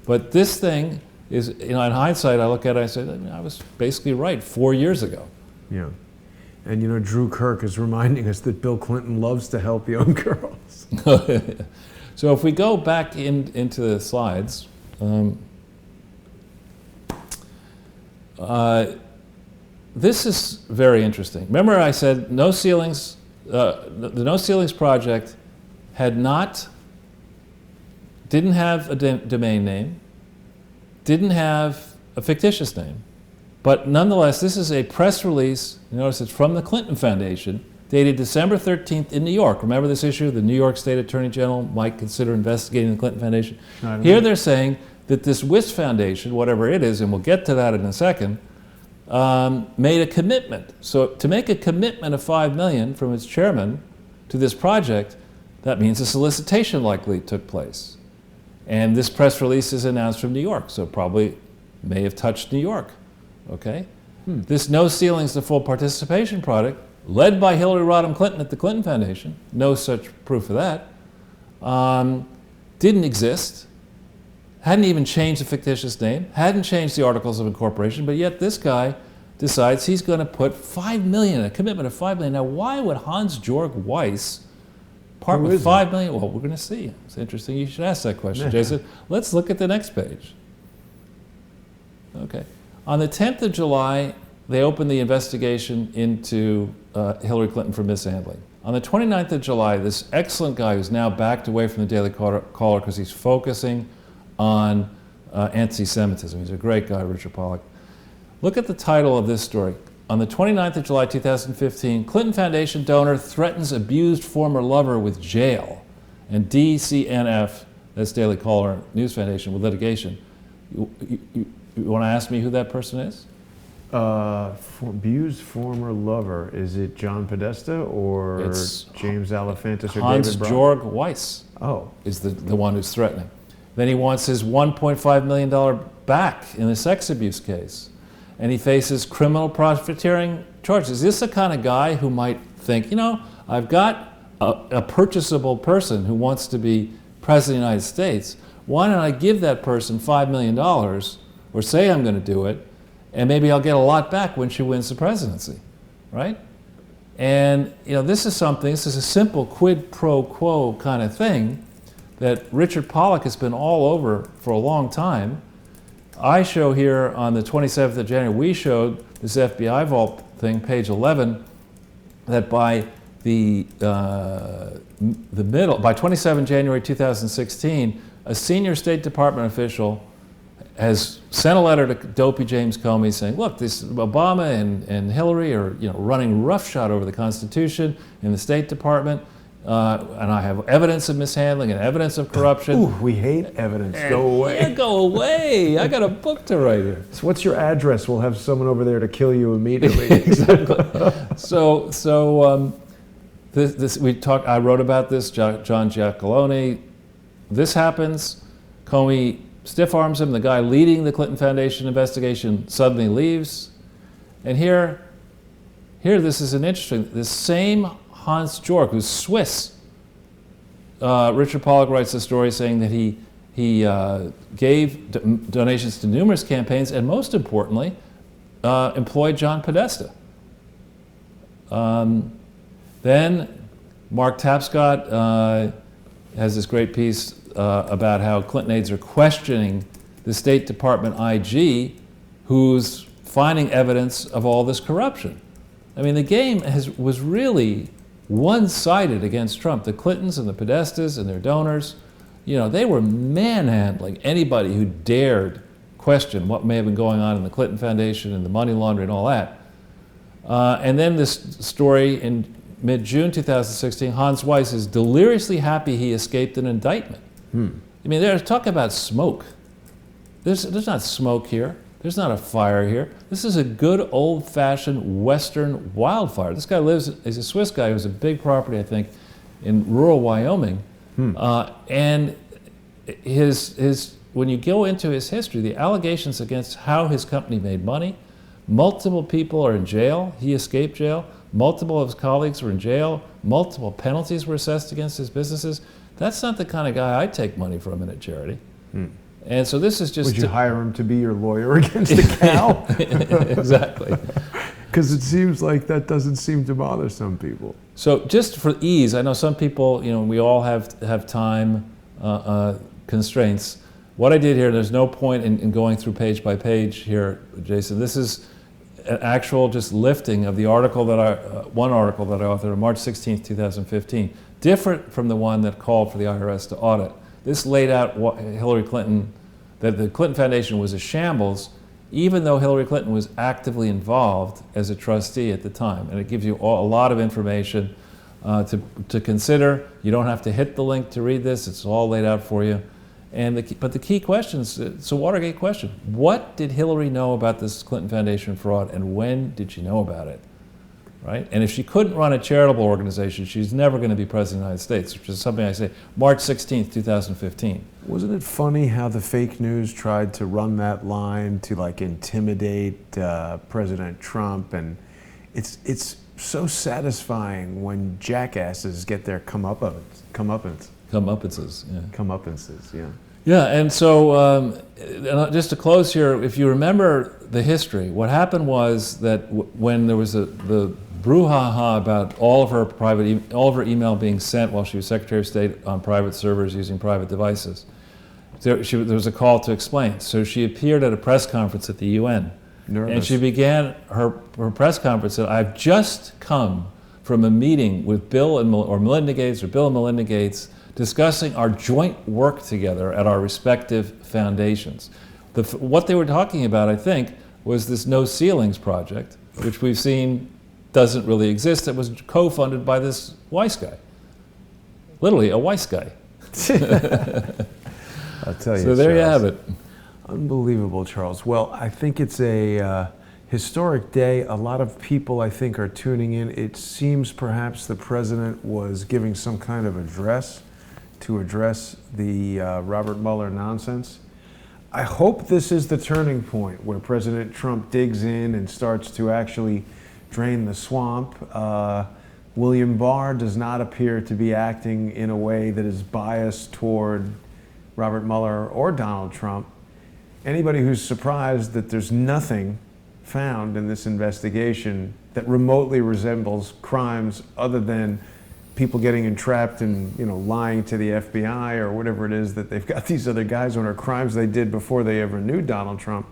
But this thing is, in hindsight, I look at it and I say, I was basically right 4 years ago. Yeah. And Drew Kirk is reminding us that Bill Clinton loves to help young girls. So if we go back into the slides, this is very interesting. Remember I said no ceilings, the No Ceilings project didn't have a domain name, didn't have a fictitious name, but nonetheless, this is a press release. Notice it's from the Clinton Foundation, dated December 13th in New York. Remember this issue? The New York State Attorney General might consider investigating the Clinton Foundation. Here they're saying that this WIS Foundation, whatever it is, and we'll get to that in a second, made a commitment. So to make a commitment of $5 million from its chairman to this project, that means a solicitation likely took place. And this press release is announced from New York, so probably may have touched New York, okay? This No Ceilings to Full Participation product, led by Hillary Rodham Clinton at the Clinton Foundation, no such proof of that, didn't exist, hadn't even changed the fictitious name, hadn't changed the Articles of Incorporation, but yet this guy decides he's going to put $5 million, a commitment of $5 million. Now, why would Hans-Georg Weiss part with $5 million? Well, we're going to see. It's interesting. You should ask that question, Jason. Let's look at the next page. Okay. On the 10th of July, they opened the investigation into Hillary Clinton for mishandling. On the 29th of July, this excellent guy who's now backed away from the Daily Caller because he's focusing on anti-Semitism. He's a great guy, Richard Pollack. Look at the title of this story. On the 29th of July, 2015, Clinton Foundation donor threatens abused former lover with jail. And DCNF, that's Daily Caller News Foundation, with litigation. You want to ask me who that person is? Abused former lover. Is it John Podesta or It's James Alefantis or David Hans-Georg Weiss is the one who's threatening. Then he wants his $1.5 million back in a sex abuse case. And he faces criminal profiteering charges. Is this the kind of guy who might think, I've got a purchasable person who wants to be president of the United States. Why don't I give that person $5 million or say I'm going to do it, and maybe I'll get a lot back when she wins the presidency, right? And this is a simple quid pro quo kind of thing that Richard Pollack has been all over for a long time. I show here on the 27th of January, we showed this FBI vault thing, page 11, that by by 27 January 2016, a senior State Department official has sent a letter to Dopey James Comey saying, look, this Obama and Hillary are running roughshod over the Constitution in the State Department. And I have evidence of mishandling and evidence of corruption. Ooh, we hate evidence. Go away. Yeah, go away. I got a book to write here. So what's your address? We'll have someone over there to kill you immediately. Exactly. I wrote about this, John Giacalone. This happens. Comey stiff arms him. The guy leading the Clinton Foundation investigation suddenly leaves. And here this is this same Hans-Georg, who's Swiss. Richard Pollack writes a story saying that he gave donations to numerous campaigns and, most importantly, employed John Podesta. Then Mark Tapscott has this great piece about how Clinton aides are questioning the State Department IG, who's finding evidence of all this corruption. I mean, the game was really one-sided against Trump. The Clintons and the Podestas and their donors, they were manhandling anybody who dared question what may have been going on in the Clinton Foundation and the money laundering and all that. And then this story in mid-June 2016, Hans Weiss is deliriously happy he escaped an indictment. I mean, they're talking about smoke. There's not smoke here. There's not a fire here. This is a good old-fashioned Western wildfire. This guy is a Swiss guy who has a big property, I think, in rural Wyoming. And when you go into his history, the allegations against how his company made money, multiple people are in jail. He escaped jail. multiple of his colleagues were in jail, multiple penalties were assessed against his businesses. That's not the kind of guy I'd take money from in a charity. And so this is just... Would you hire him to be your lawyer against a cow? Exactly. Because it seems like that doesn't seem to bother some people. So just for ease, I know some people, we all have time constraints. What I did here, there's no point in going through page by page here, Jason. This is an actual just lifting of the article one article that I authored on March 16th, 2015, different from the one that called for the IRS to audit. This laid out what Hillary Clinton, that the Clinton Foundation was a shambles, even though Hillary Clinton was actively involved as a trustee at the time. And it gives you a lot of information to consider. You don't have to hit the link to read this. It's all laid out for you. But the key questions, it's a Watergate question. What did Hillary know about this Clinton Foundation fraud, and when did she know about it? Right? And if she couldn't run a charitable organization, she's never going to be president of the United States, which is something I say March 16th, 2015. Wasn't it funny how the fake news tried to run that line to intimidate President Trump? And it's so satisfying when jackasses get their comeuppance. Comeuppances, yeah. Comeuppances, yeah. Yeah, and so just to close here, if you remember the history, what happened was that when there was the brouhaha about all of her email being sent while she was Secretary of State on private servers using private devices, there was a call to explain. So she appeared at a press conference at the UN. Nervous. And she began her press conference that I've just come from a meeting with Bill and Melinda Gates discussing our joint work together at our respective foundations. What they were talking about, I think, was this No Ceilings project, which we've seen doesn't really exist. That was co-funded by this Weiss guy. Literally, a Weiss guy. I'll tell you, so there you have it. Unbelievable, Charles. Well, I think it's a historic day. A lot of people, I think, are tuning in. It seems perhaps the president was giving some kind of address to address the Robert Mueller nonsense. I hope this is the turning point where President Trump digs in and starts to actually drain the swamp. William Barr does not appear to be acting in a way that is biased toward Robert Mueller or Donald Trump. Anybody who's surprised that there's nothing found in this investigation that remotely resembles crimes other than people getting entrapped and lying to the FBI or whatever it is that they've got these other guys on, or crimes they did before they ever knew Donald Trump.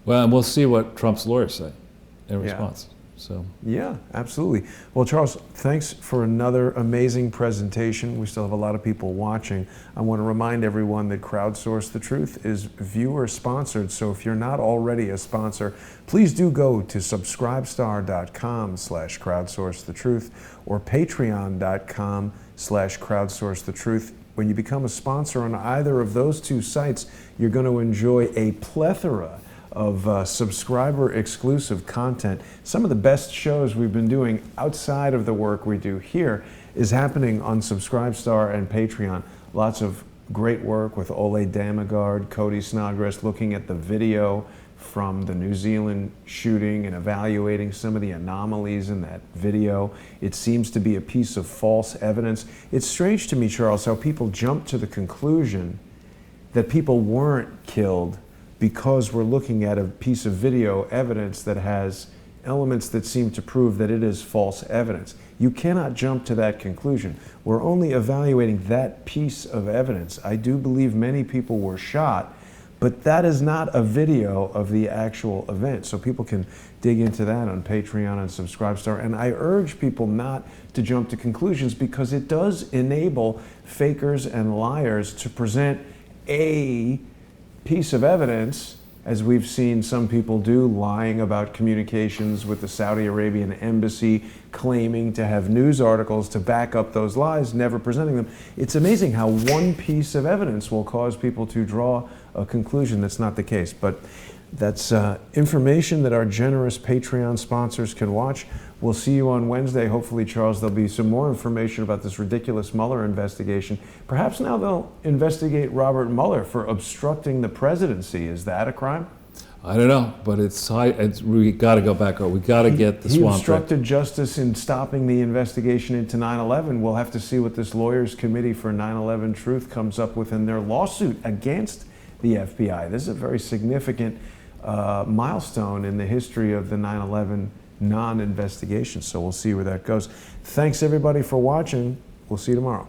Well, and we'll see what Trump's lawyers say in response. So yeah, absolutely. Well, Charles, thanks for another amazing presentation. We still have a lot of people watching. I want to remind everyone that Crowdsource the Truth is viewer sponsored. So if you're not already a sponsor, please do go to subscribestar.com/crowdsourcethetruth or patreon.com/crowdsourcethetruth. When you become a sponsor on either of those two sites, you're going to enjoy a plethora of subscriber exclusive content. Some of the best shows we've been doing outside of the work we do here is happening on Subscribestar and Patreon. Lots of great work with Ole Damagard, Cody Snodgrass, looking at the video from the New Zealand shooting and evaluating some of the anomalies in that video. It seems to be a piece of false evidence. It's strange to me, Charles, how people jump to the conclusion that people weren't killed because we're looking at a piece of video evidence that has elements that seem to prove that it is false evidence. You cannot jump to that conclusion. We're only evaluating that piece of evidence. I do believe many people were shot, but that is not a video of the actual event. So people can dig into that on Patreon and Subscribestar. And I urge people not to jump to conclusions, because it does enable fakers and liars to present a piece of evidence, as we've seen some people do, lying about communications with the Saudi Arabian embassy, claiming to have news articles to back up those lies, never presenting them. It's amazing how one piece of evidence will cause people to draw a conclusion that's not the case. But that's information that our generous Patreon sponsors can watch. We'll see you on Wednesday. Hopefully, Charles, there'll be some more information about this ridiculous Mueller investigation. Perhaps now they'll investigate Robert Mueller for obstructing the presidency. Is that a crime? I don't know, but we got to go back. We got to get the He swamp. obstructed justice in stopping the investigation into 9/11. We'll have to see what this lawyers committee for 9/11 Truth comes up with in their lawsuit against the FBI. This is a very significant milestone in the history of the 9/11 non-investigation. So we'll see where that goes. Thanks everybody for watching. We'll see you tomorrow.